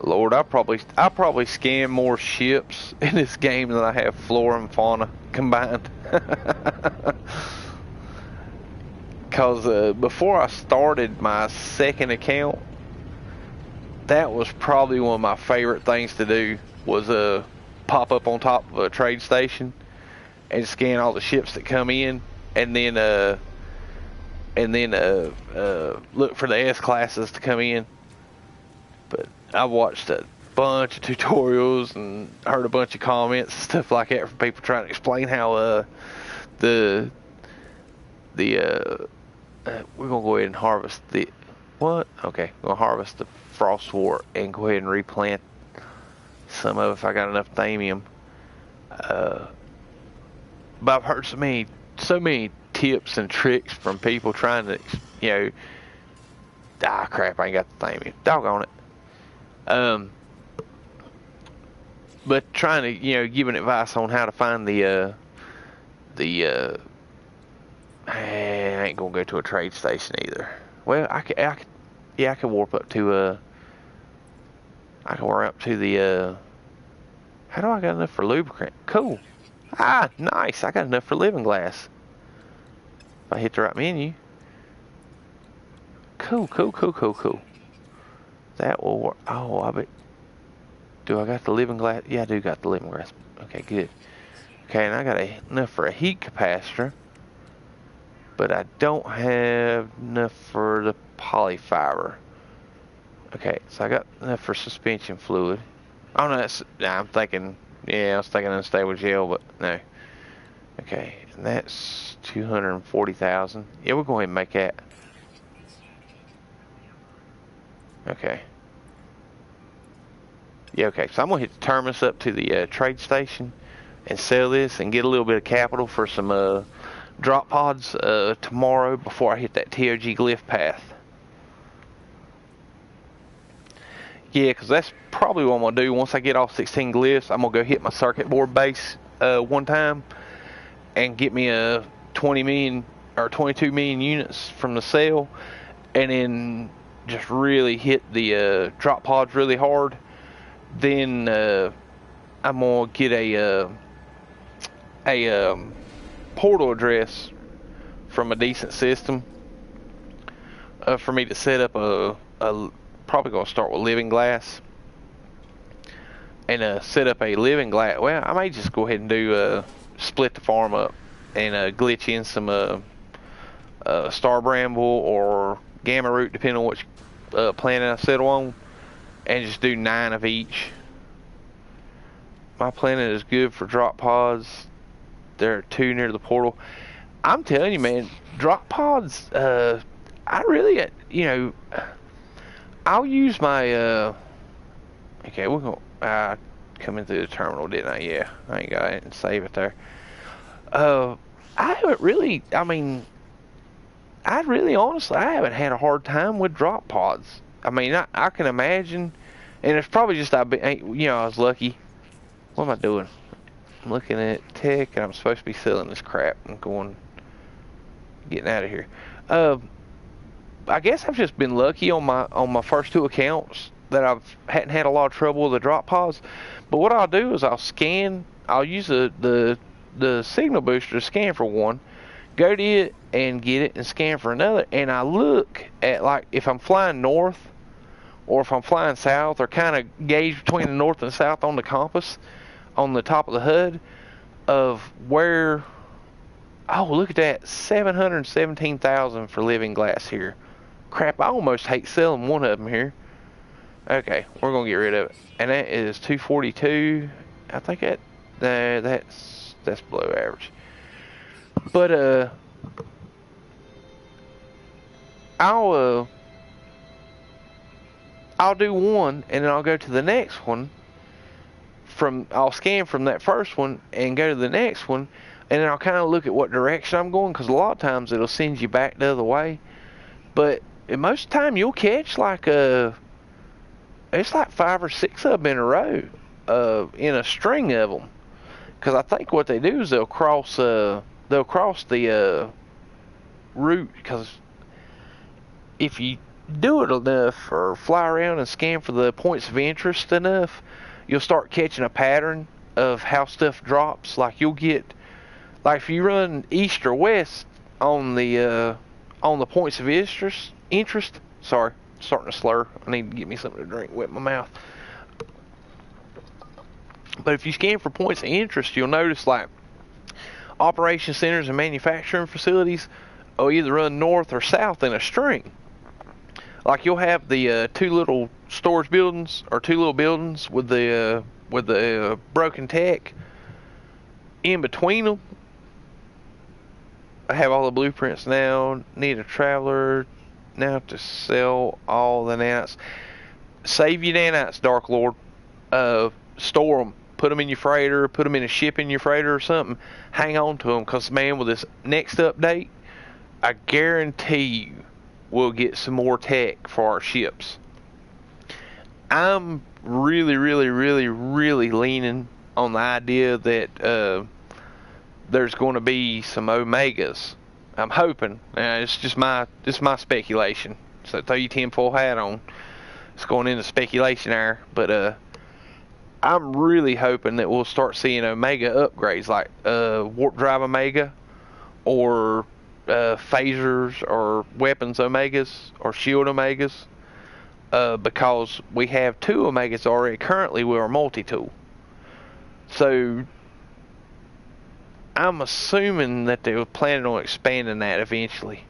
A: Lord, I probably scan more ships in this game than I have flora and fauna combined. Because before I started my second account, that was probably one of my favorite things to do, was pop up on top of a trade station and scan all the ships that come in, and then look for the S classes to come in. But I watched a bunch of tutorials and heard a bunch of comments and stuff like that from people trying to explain how we're gonna go ahead and harvest the what? Okay, we're gonna harvest the frostwort and go ahead and replant some of it if I got enough thamium. But I've heard so many tips and tricks from people trying to, crap, I ain't got the thamium. Doggone it. But trying to, giving advice on how to find I ain't gonna go to a trade station either. Well, I could warp up to, I can warp up to the, how do I got enough for lubricant? Cool. Ah, nice. I got enough for living glass. If I hit the right menu. Cool. That will work. Oh, I bet. Do I got the living glass? Yeah, I do got the living glass. Okay, good. Okay, and I got enough for a heat capacitor, but I don't have enough for the polyfiber. Okay, so I got enough for suspension fluid. Oh no, I'm thinking, yeah, I was thinking unstable gel, but no. Okay, and that's 240,000. Yeah, we'll go ahead and make that. Okay. Yeah, okay, so I'm gonna hit the terminus up to the trade station and sell this and get a little bit of capital for some drop pods tomorrow before I hit that TOG glyph path. Yeah, because that's probably what I'm going to do. Once I get all 16 glyphs, I'm going to go hit my circuit board base one time and get me a 20 million or 22 million units from the sale, and then just really hit the drop pods really hard. Then I'm going to get a portal address from a decent system for me to set up probably going to start with living glass and set up a living glass. Well, I may just go ahead and do split the farm up and glitch in some star bramble or gamma root, depending on which planet I settle on, and just do 9 of each. My planet is good for drop pods. There are 2 near the portal. I'm telling you, man, drop pods, I really, I'll use my, okay, we're going to, come into the terminal, didn't I? Yeah, I ain't got it and save it there. I haven't really, honestly, I haven't had a hard time with drop pods. I mean, I can imagine, and it's probably just, I was lucky. What am I doing? I'm looking at tech, and I'm supposed to be selling this crap and getting out of here. I guess I've just been lucky on my first 2 accounts that hadn't had a lot of trouble with the drop pods. But what I'll do is I'll use the signal booster to scan for one, go to it and get it and scan for another, and I look at, like, if I'm flying north or if I'm flying south, or kind of gauge between the north and south on the compass on the top of the HUD of where. Oh, look at that, 717,000 for living glass here. Crap, I almost hate selling one of them here. Okay, we're gonna get rid of it, and that is 242. I think that's below average. But I'll do one, and then I'll go to the next one. I'll scan from that first one and go to the next one, and then I'll kind of look at what direction I'm going, because a lot of times it'll send you back the other way. But most of the time you'll catch it's like 5 or 6 of them in a row, in a string of them. Because I think what they do is they'll cross the route. Because if you do it enough or fly around and scan for the points of interest enough, you'll start catching a pattern of how stuff drops. Like you'll get, like if you run east or west on the points of interest. Sorry, starting to slur. I need to get me something to drink. Wet my mouth. But if you scan for points of interest, you'll notice like operation centers and manufacturing facilities will either run north or south in a string. Like you'll have the 2 little storage buildings or 2 little buildings with the broken tech in between them. I have all the blueprints now. Need a traveler now to sell all the nanites. Save your nanites, Dark Lord. Store them. Put them in your freighter. Put them in a ship in your freighter or something. Hang on to them, because, man, with this next update, I guarantee you we'll get some more tech for our ships. I'm really, really, really, really leaning on the idea that there's going to be some Omegas. I'm hoping. It's just my speculation. So throw your tinfoil hat on. It's going into speculation there, but I'm really hoping that we'll start seeing Omega upgrades, like warp drive Omega, or phasers or weapons Omegas or shield Omegas, because we have 2 Omegas already currently with our multi-tool. So I'm assuming that they were planning on expanding that eventually.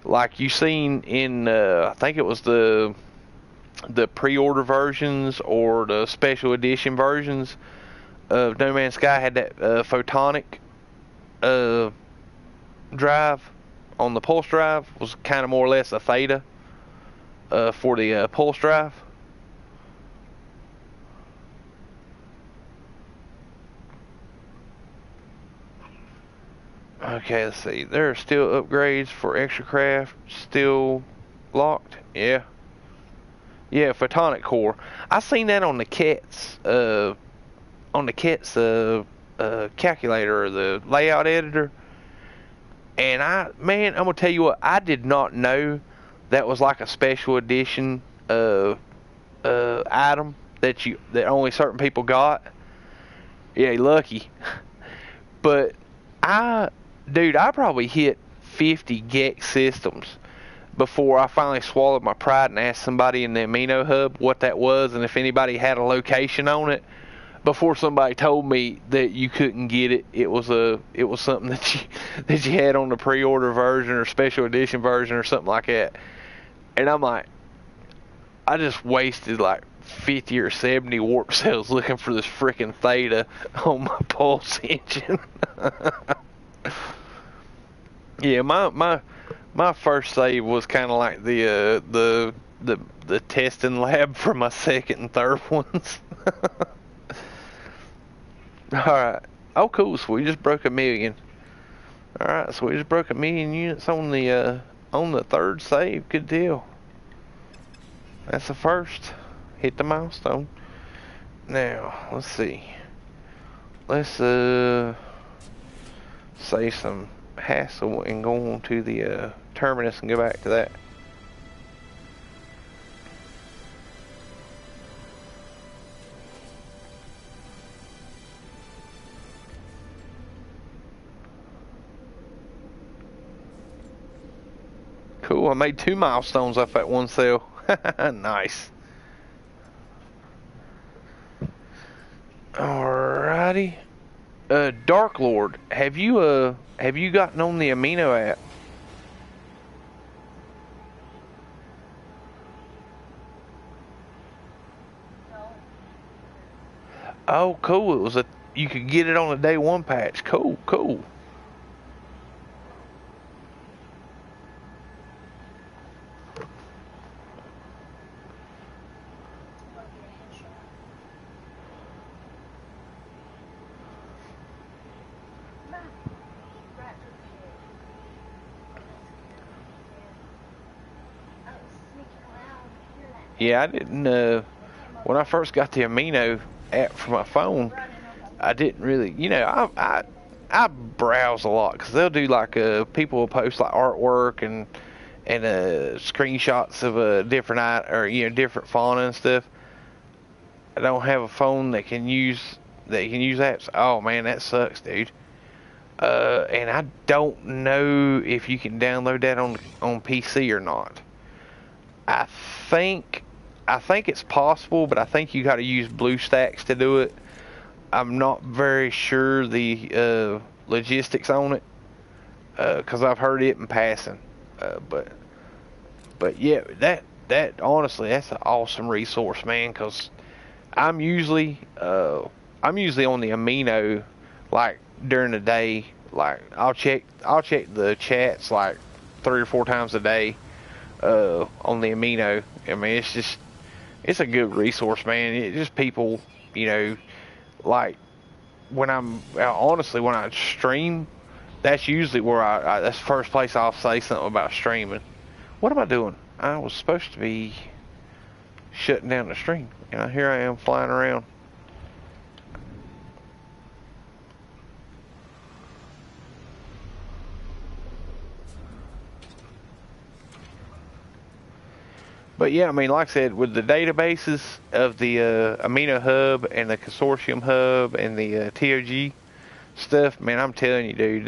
A: Like you seen in, I think it was the pre-order versions or the special edition versions of No Man's Sky had that photonic uh, drive on the pulse drive, was kind of more or less a theta for the pulse drive. Okay, let's see. There are still upgrades for extra craft still locked. Yeah. Yeah, photonic core. I seen that on the Ket's calculator, or the layout editor. And man, I'm gonna tell you what, I did not know that was like a special edition item that only certain people got. Yeah, lucky. But dude, I probably hit 50 Gex systems before I finally swallowed my pride and asked somebody in the Amino Hub what that was and if anybody had a location on it. Before somebody told me that you couldn't get it, it was something that you had on the pre-order version or special edition version or something like that. And I'm like, I just wasted like 50 or 70 warp cells looking for this freaking theta on my pulse engine. Yeah, my first save was kind of like the testing lab for my second and third ones. Alright. Oh, cool. So we just broke 1 million. Alright, so we just broke 1 million units on the third save. Good deal. That's the first. Hit the milestone. Now, let's see. Let's save some hassle and go on to the terminus and go back to that. Cool, I made 2 milestones off that one cell. Nice. Alrighty. Dark Lord, have you gotten on the Amino app?
B: No.
A: Oh, cool. You could get it on a day 1 patch. Cool, cool. Yeah, I didn't, when I first got the Amino app for my phone, I didn't really, I browse a lot, because they'll do like, people will post like artwork and screenshots of different fauna and stuff. I don't have a phone that can use apps. Oh man, that sucks, dude. And I don't know if you can download that on PC or not. I think it's possible, but I think you got to use BlueStacks to do it. I'm not very sure the logistics on it, because I've heard it in passing. But yeah, that honestly, that's an awesome resource, man. Because I'm usually on the Amino, like during the day. Like I'll check the chats like 3 or 4 times a day on the Amino. I mean, it's a good resource, man. It just people, like when I stream, that's usually where that's the first place I'll say something about streaming. What am I doing? I was supposed to be shutting down the stream. Here I am flying around. But yeah, I mean, like I said, with the databases of the Amino Hub and the Consortium Hub and the TOG stuff, man, I'm telling you, dude,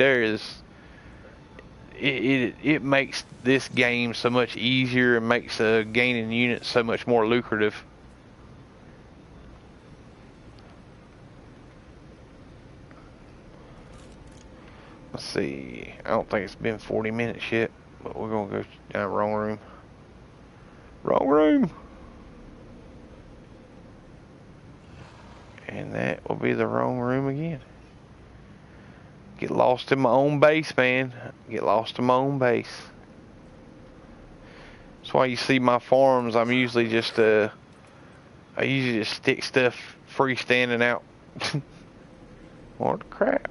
A: it makes this game so much easier and makes gaining units so much more lucrative. see. I don't think it's been 40 minutes yet, but we're gonna go down wrong room. Wrong room. And that will be the wrong room again. Get lost in my own base, man. Get lost in my own base. That's why you see my farms. I usually just stick stuff freestanding out. What the crap?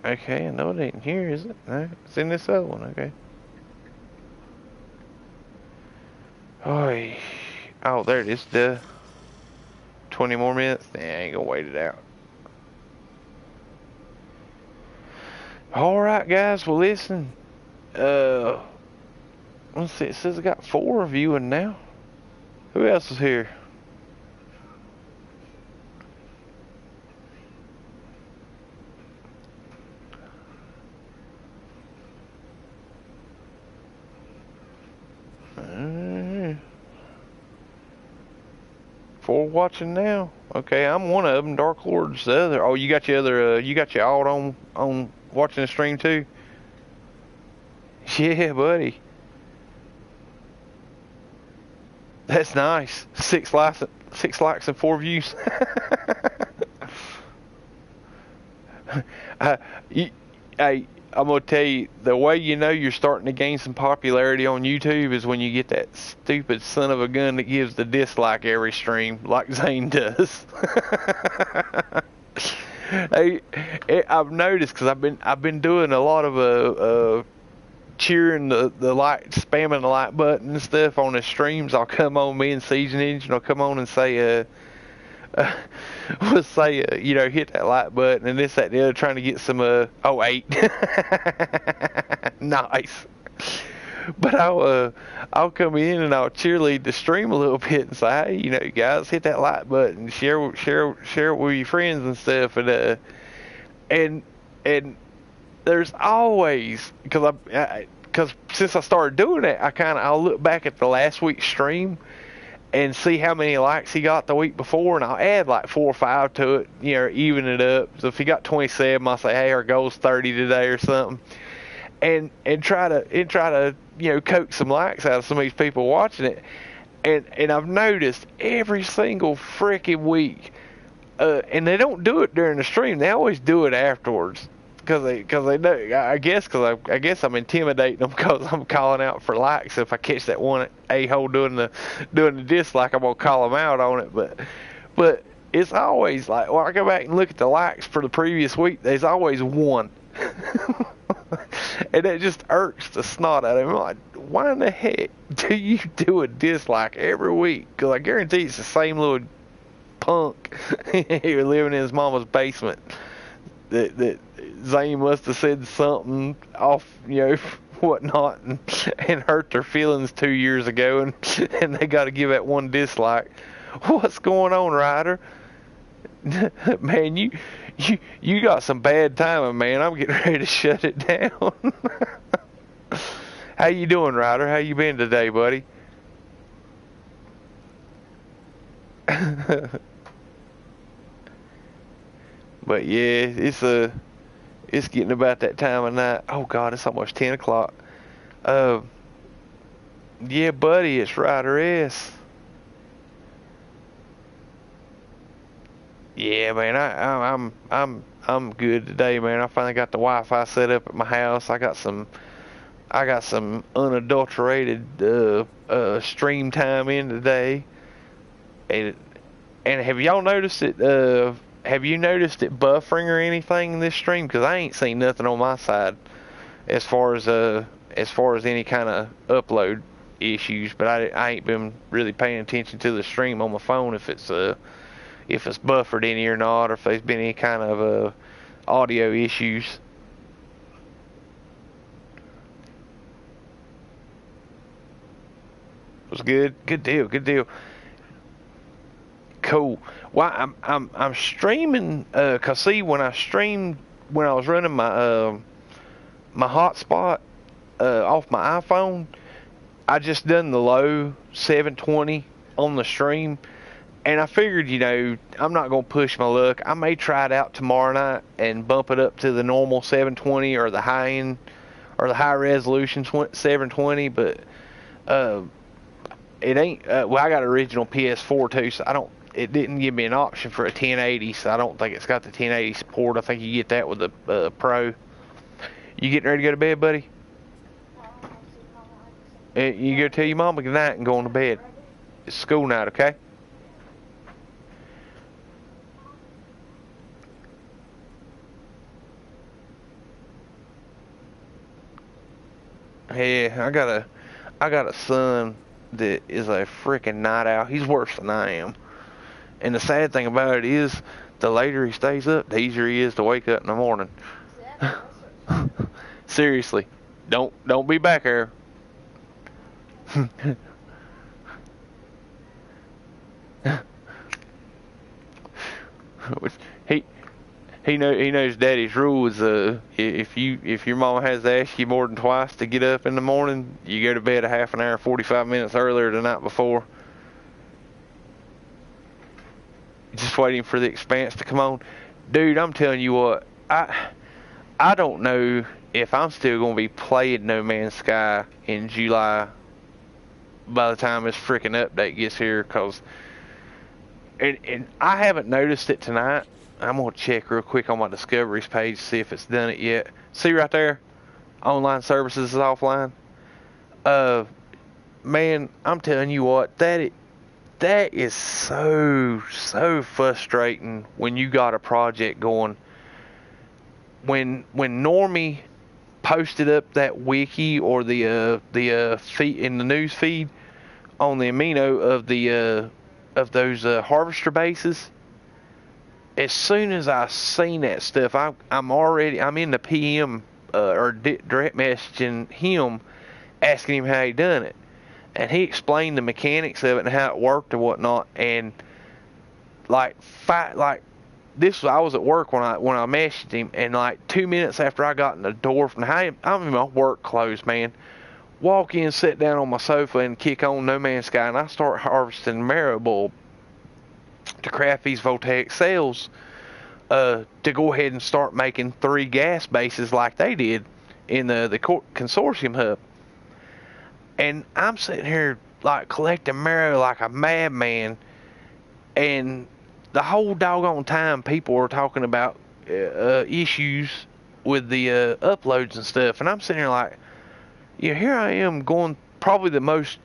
A: Okay, I know it ain't here, is it? No, it's in this other one. Okay. Oh, there it is. The 20 more minutes. Nah, I ain't gonna wait it out. All right, guys. Well, listen. Let's see. It says I got 4 viewing now. Who else is here? Four watching now. Okay, I'm one of them. Dark Lord's the other. Oh, you got your other. You got your alt on watching the stream too. Yeah, buddy. That's nice. 6 likes and 4 views. I'm gonna tell you, the way you know you're starting to gain some popularity on YouTube is when you get that stupid son of a gun that gives the dislike every stream, like Zane does. I've noticed, because I've been doing a lot of cheering the like, spamming the like button and stuff on the streams. I'll come on, me and Siege Engine will come on and say we'll say, hit that like button and this, that, and the other, trying to get some, 8. Nice. But I'll come in and I'll cheerlead the stream a little bit and say, hey, you guys, hit that like button, share it with your friends and stuff, and there's always, because since I started doing it, I'll look back at the last week's stream and see how many likes he got the week before, and I'll add like 4 or 5 to it, even it up. So if he got 27, I'll say, hey, our goal's 30 today or something, and try to coax some likes out of some of these people watching it. And I've noticed every single freaking week, and they don't do it during the stream. They always do it afterwards. Because they know, I guess I'm intimidating them, because I'm calling out for likes. If I catch that one a-hole doing the dislike, I'm gonna call them out on it. But it's always like, when I go back and look at the likes for the previous week, there's always 1, and it just irks the snot out of me. I'm like, why in the heck do you do a dislike every week? Because I guarantee it's the same little punk here living in his mama's basement that Zane must have said something off, whatnot, and hurt their feelings 2 years ago, and they got to give that 1 dislike. What's going on, Ryder? Man, you got some bad timing, man. I'm getting ready to shut it down. How you doing, Ryder? How you been today, buddy? But yeah, it's getting about that time of night. Oh God, it's almost 10 o'clock. Yeah, buddy, it's Ryder S. Yeah, man, I'm good today, man. I finally got the Wi-Fi set up at my house. I got some unadulterated stream time in today. And have y'all noticed it? Have you noticed it buffering or anything in this stream? Because I ain't seen nothing on my side as far as any kind of upload issues. But I ain't been really paying attention to the stream on my phone, if it's buffered any or not, or if there's been any kind of audio issues. It was good. Good deal. Cool. Well, I'm streaming, cause see, when I was running my my hotspot off my iPhone, I just done the low 720 on the stream, And I figured, you know, I'm not going to push my luck. I may try it out tomorrow night and bump it up to the normal 720 or the high end or the high resolution 720, but it ain't. Well, I got an original PS4 too, so it didn't give me an option for a 1080, so I don't think it's got the 1080 support. I think you get that with the Pro. You getting ready to go to bed, buddy? You go tell your mama good night and go on to bed. It's school night, okay? Yeah, I got a son that is a freaking night owl. He's worse than I am. And the sad thing about it is, the later he stays up, the easier he is to wake up in the morning. Seriously, don't be back there. He knows Daddy's rule is if your mama has to ask you more than twice to get up in the morning, you go to bed a half an hour, 45 minutes earlier the night before. Just waiting for the Expanse to come on. Dude, I'm telling you what, I don't know if I'm still gonna be playing No Man's Sky in July by the time this freaking update gets here, cause and I haven't noticed it tonight. I'm gonna check real quick on my discoveries page to see if it's done it yet. See right there, online services is offline. Man, I'm telling you what, that is so frustrating when you got a project going. When Normie posted up that wiki or the feed in the news feed on the amino of those harvester bases. As soon as I seen that stuff, I'm in the PM or direct messaging him, asking him how he done it, and he explained the mechanics of it and how it worked and whatnot. And I was at work when I messaged him, and like 2 minutes after I got in the door from I'm in my work clothes, man. Walk in, sit down on my sofa, and kick on No Man's Sky, and I start harvesting marrow bulb to craft these voltaic cells to go ahead and start making 3 gas bases like they did in the consortium hub. And I'm sitting here like collecting marrow like a madman, and the whole doggone time people were talking about issues with the uploads and stuff, and I'm sitting here like, yeah, here I am going probably the most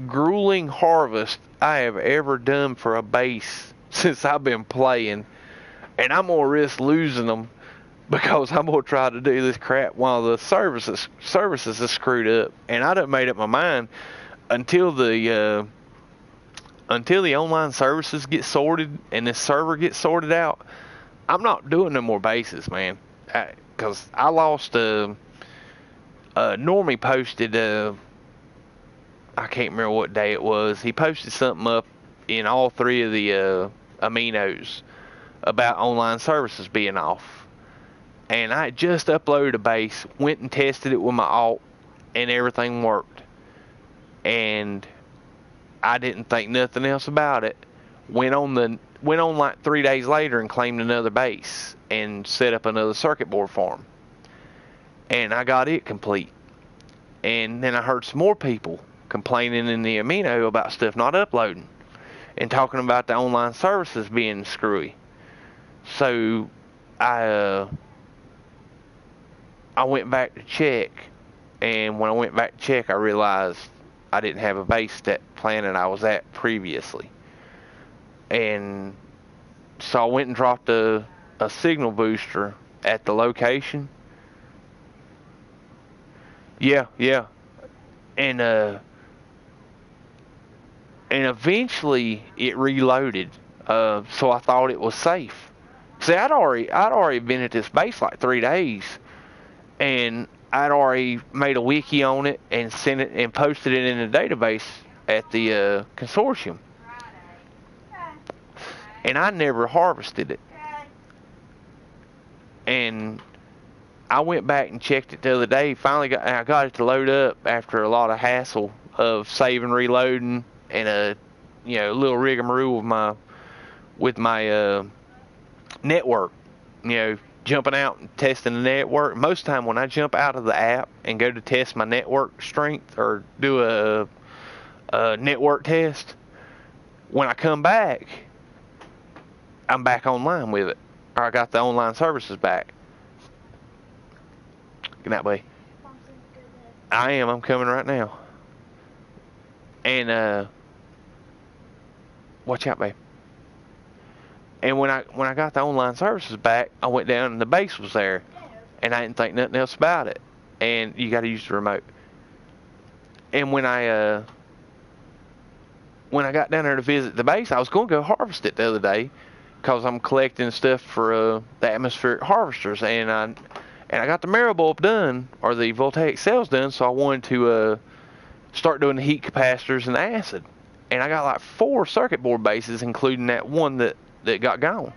A: grueling harvest I have ever done for a base since I've been playing, and I'm gonna risk losing them because I'm gonna try to do this crap while the services is screwed up. And I done made up my mind until the online services get sorted and this server gets sorted out, I'm not doing no more bases, man. Because I lost. Normie posted. I can't remember what day it was. He posted something up in all 3 of the aminos about online services being off. And I just uploaded a base, went and tested it with my alt, and everything worked. And I didn't think nothing else about it. Went on like 3 days later and claimed another base and set up another circuit board for him. And I got it complete. And then I heard some more people complaining in the amino about stuff not uploading and talking about the online services being screwy. So I went back to check, and when I went back to check, I realized I didn't have a base that planet I was at previously. And so I went and dropped a signal booster at the location. Yeah. And eventually it reloaded. So I thought it was safe. See, I'd already been at this base like 3 days, and I'd already made a wiki on it and sent it and posted it in the database at the consortium. And I never harvested it. And I went back and checked it the other day. Finally I got it to load up after a lot of hassle of saving, reloading, and little rigmarole with my network. Jumping out and testing the network. Most of the time when I jump out of the app and go to test my network strength or do a network test, when I come back, I'm back online with it. Or I got the online services back. Good night, buddy. I am. I'm coming right now. And watch out, babe. And when I got the online services back, I went down and the base was there, and I didn't think nothing else about it. And you got to use the remote. And when I got down there to visit the base, I was going to go harvest it the other day, because I'm collecting stuff for the atmospheric harvesters, and I got the marrow bulb done, or the voltaic cells done, so I wanted to start doing the heat capacitors and the acid. And I got like 4 circuit board bases, including that one that got gone.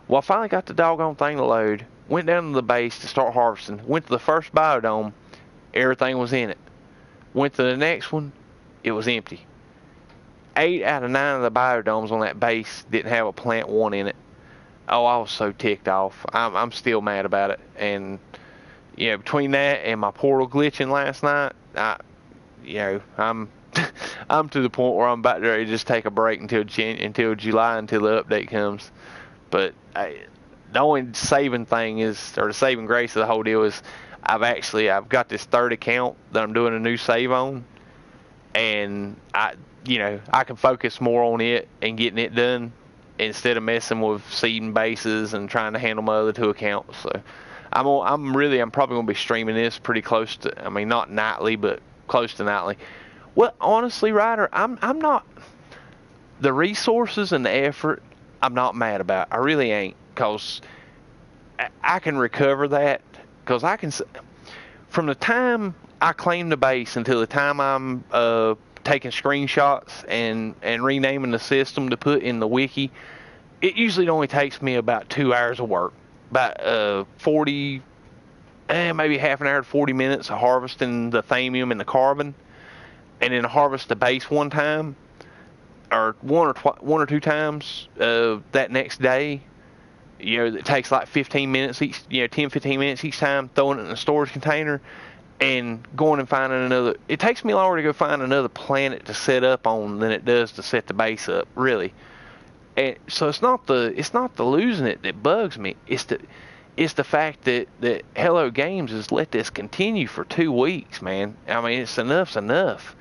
A: Well, I finally got the doggone thing to load, went down to the base to start harvesting, went to the first biodome, everything was in it. Went to the next one, it was empty. 8 out of 9 of the biodomes on that base didn't have a plant 1 in it. Oh, I was so ticked off. I'm still mad about it. And between that and my portal glitching last night, I'm I'm to the point where I'm about to just take a break until July, until the update comes. But the only saving thing is, or the saving grace of the whole deal is, I've got this third account that I'm doing a new save on, and I can focus more on it and getting it done instead of messing with seeding bases and trying to handle my other 2 accounts. So I'm probably going to be streaming this pretty close to, not nightly, but close to nightly. Well, honestly, Ryder, I'm not, the resources and the effort, I'm not mad about. I really ain't, because I can recover that, because from the time I claim the base until the time I'm taking screenshots and renaming the system to put in the wiki, it usually only takes me about 2 hours of work, about 40, maybe half an hour to 40 minutes of harvesting the thamium and the carbon, and then harvest the base one time, or one or two times that next day. It takes like 15 minutes each, 10-15 minutes each time, throwing it in a storage container and going and finding another. It takes me longer to go find another planet to set up on than it does to set the base up, really. And so it's not the losing it that bugs me. It's the fact that Hello Games has let this continue for 2 weeks, man. Enough's enough.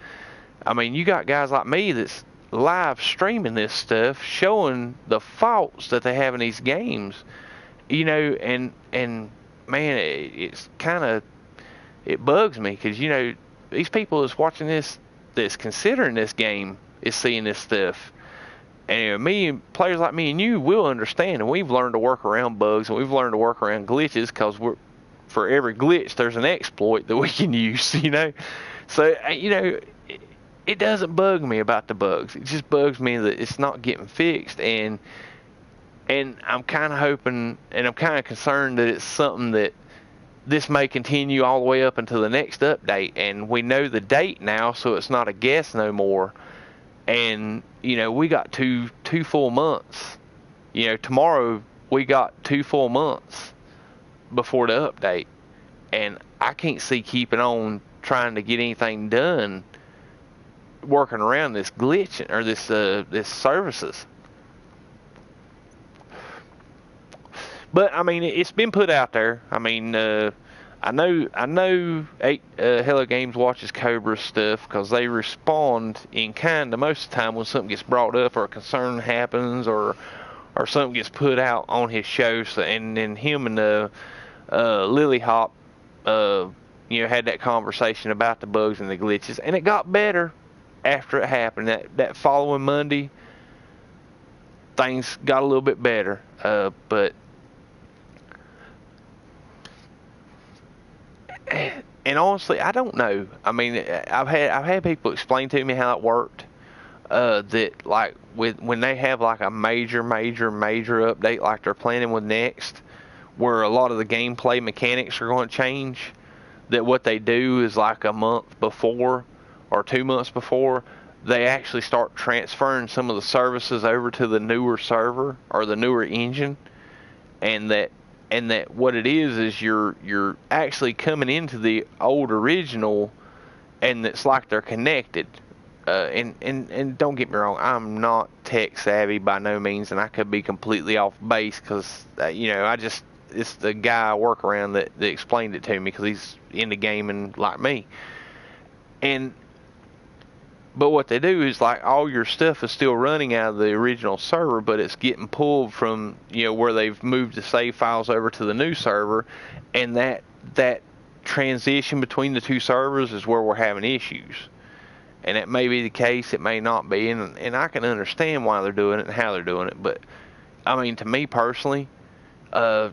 A: You got guys like me that's live streaming this stuff, showing the faults that they have in these games, and man, it's kind of, it bugs me, because these people that's watching this, that's considering this game, is seeing this stuff. And players like me and you will understand, and we've learned to work around bugs, and we've learned to work around glitches, because for every glitch there's an exploit that we can use. So it doesn't bug me about the bugs. It just bugs me that it's not getting fixed, and I'm kind of hoping, and I'm kind of concerned that it's something that this may continue all the way up until the next update, and we know the date now, so it's not a guess no more. And we got two full months. Tomorrow we got 2 full months before the update, and I can't see keeping on trying to get anything done working around this glitch or this services. But it's been put out there. I know Hello Games watches Cobra stuff, because they respond in kind of most of the time when something gets brought up or a concern happens or something gets put out on his show. So, and then him and Lily Hop had that conversation about the bugs and the glitches, and it got better after it happened. That following Monday, things got a little bit better, but and honestly, I don't know. I've had people explain to me how it worked. That like when they have like a major update like they're planning with next, where a lot of the gameplay mechanics are going to change, that what they do is like a month before or 2 months before, they actually start transferring some of the services over to the newer server or the newer engine, and that what it is you're actually coming into the old original, and it's like they're connected. And don't get me wrong, I'm not tech savvy by no means, and I could be completely off base because it's the guy I work around that explained it to me because he's into gaming like me. But what they do is, like, all your stuff is still running out of the original server, but it's getting pulled from, where they've moved the save files over to the new server, and that transition between the two servers is where we're having issues. And it may be the case, it may not be, and I can understand why they're doing it and how they're doing it, but, I mean, to me personally,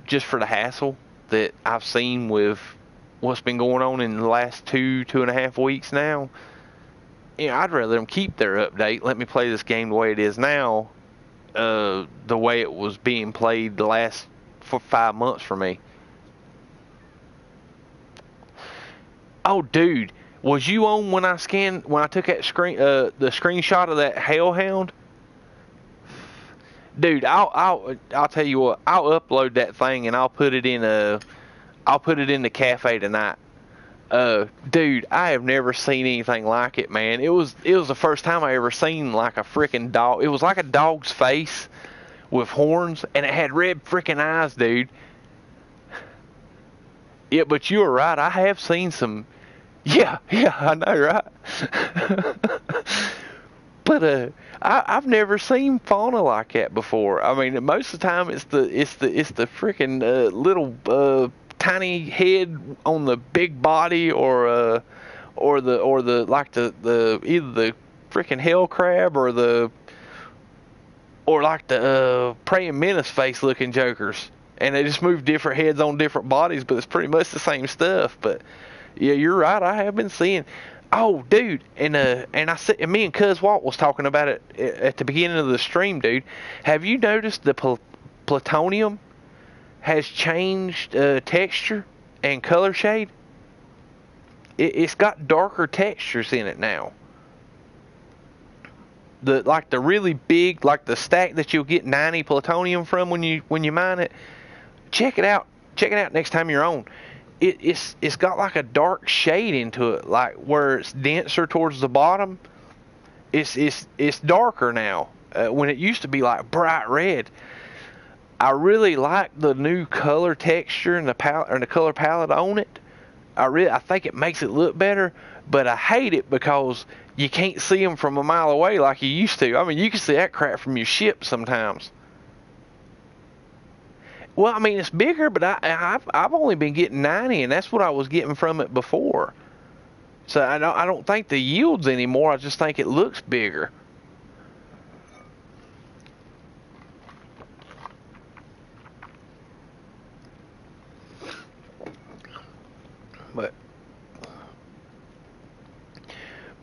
A: just for the hassle that I've seen with what's been going on in the last 2.5 weeks now, I'd rather them keep their update, let me play this game the way it is now, the way it was being played the last 5 months for me. Oh, dude. Was you on when I took that the screenshot of that Hellhound? Dude, I'll tell you what, I'll upload that thing and I'll put it in the cafe tonight. Dude, I have never seen anything like it, man. It was the first time I ever seen like a freaking dog. It was like a dog's face with horns, and it had red freaking eyes, dude. Yeah, but you were right. I have seen some. Yeah, I know, right? But I've never seen fauna like that before. I mean, most of the time it's the freaking little tiny head on the big body, or the like the either the freaking hell crab or like the praying mantis face looking jokers, and they just move different heads on different bodies, but it's pretty much the same stuff. But yeah, you're right. I have been seeing. Oh, dude, and I said, and me and Cuz Walt was talking about it at the beginning of the stream, dude. Have you noticed the plutonium has changed texture and color shade? It's got darker textures in it now. The really big, like the stack that you'll get 90 plutonium from when you mine it. Check it out. Check it out next time you're on. It's got like a dark shade into it, like where it's denser towards the bottom. It's darker now. When it used to be like bright red. I really like the new color texture and the color palette on it. I think it makes it look better, but I hate it because you can't see them from a mile away like you used to. I mean, you can see that crap from your ship sometimes. Well, I mean, it's bigger, but I've only been getting 90, and that's what I was getting from it before. So I don't think the yields anymore. I just think it looks bigger.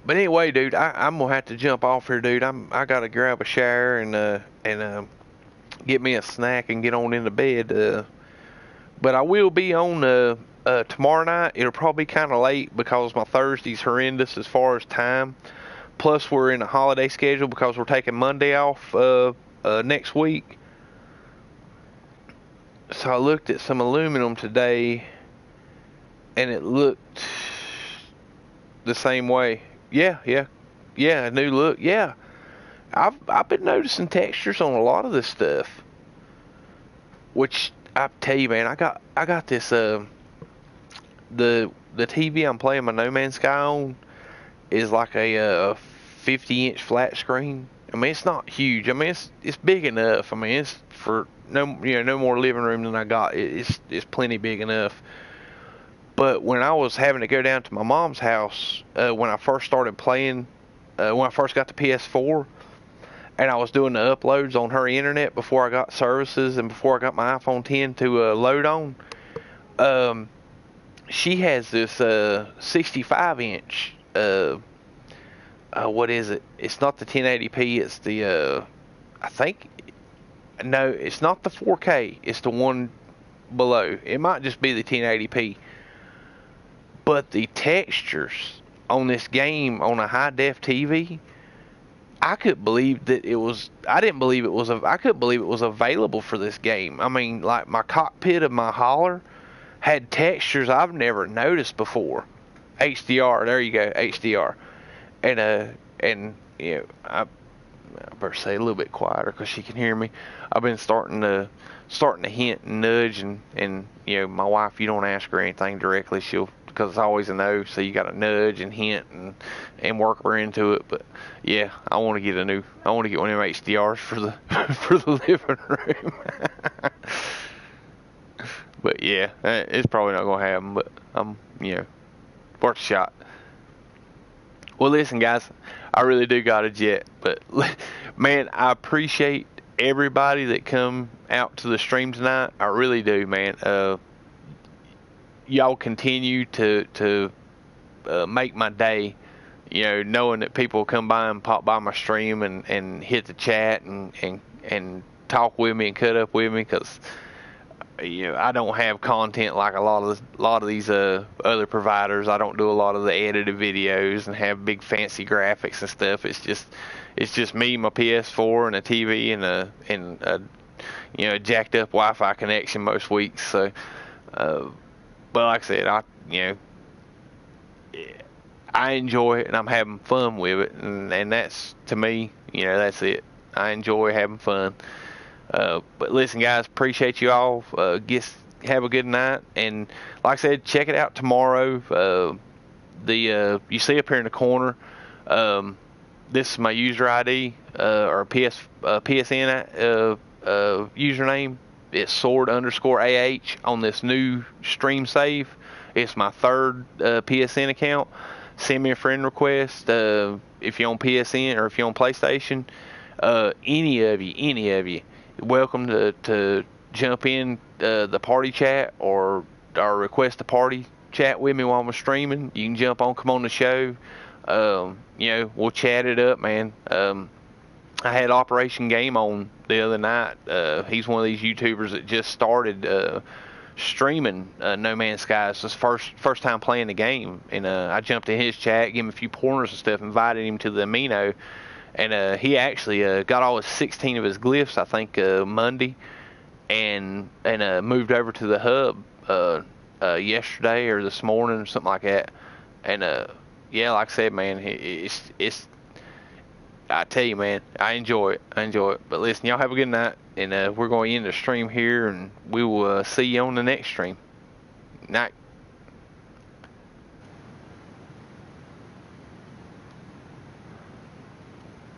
A: But anyway, dude, I'm gonna have to jump off here, dude. I gotta grab a shower and get me a snack and get on into bed. But I will be on tomorrow night. It'll probably be kind of late because my Thursday's horrendous as far as time. Plus, we're in a holiday schedule because we're taking Monday off next week. So I looked at some aluminum today, and it looked the same way. Yeah, a new look. Yeah, I've been noticing textures on a lot of this stuff. Which I tell you, man, I got this the TV I'm playing my No Man's Sky on is like a 50-inch flat screen. I mean, it's not huge. I mean, it's big enough. I mean, it's for no more living room than I got. It's plenty big enough. But when I was having to go down to my mom's house when I first started playing, when I first got the PS4, and I was doing the uploads on her internet before I got services and before I got my iPhone 10 to load on, she has this 65-inch. What is it? It's not the 1080p. It's the I think. No, it's not the 4K. It's the one below. It might just be the 1080p. But the textures on this game on a high def TV I couldn't believe that it was. I didn't believe it was. I couldn't believe it was available for this game. I mean, like my cockpit of my hauler had textures I've never noticed before. HDR. There you go. HDR. And you know, I better say a little bit quieter because she can hear me. I've been starting to hint and nudge and you know, my wife, you don't ask her anything directly, she'll, because it's always a no, so you got to nudge and hint and work her into it. But yeah, I want to get one of them HDRs for the for the living room. But yeah, it's probably not gonna happen, but you know, worth a shot. Well, listen, guys, I really do got a jet, but man, I appreciate everybody that come out to the stream tonight. I really do, man. Y'all continue to make my day. You know, knowing that people come by and pop by my stream and hit the chat and talk with me and cut up with me, because you know, I don't have content like a lot of these other providers. I don't do a lot of the edited videos and have big fancy graphics and stuff. It's just me, my PS4, and a TV and a you know, jacked up Wi-Fi connection most weeks. So, but like I said, I enjoy it and I'm having fun with it, and that's, to me, you know, that's it. I enjoy having fun. But listen, guys, appreciate you all. Have a good night, and like I said, check it out tomorrow. You see up here in the corner, this is my user ID or PSN username. It's sword_AH on this new stream save. It's my third PSN account. Send me a friend request if you're on PSN or if you're on PlayStation. Any of you. Welcome to jump in the party chat or request a party chat with me while I'm streaming. You can jump on, come on the show. You know, we'll chat it up, man. I had Operation Game on the other night. He's one of these YouTubers that just started streaming No Man's Sky. It's his first time playing the game, and I jumped in his chat, gave him a few pointers and stuff, invited him to the Amino. And he actually got all 16 of his glyphs, I think, Monday, and moved over to the hub yesterday or this morning or something like that. And yeah, like I said, man, it's I tell you, man, I enjoy it. But listen, y'all have a good night, and we're going to end the stream here, and we will see you on the next stream. Night.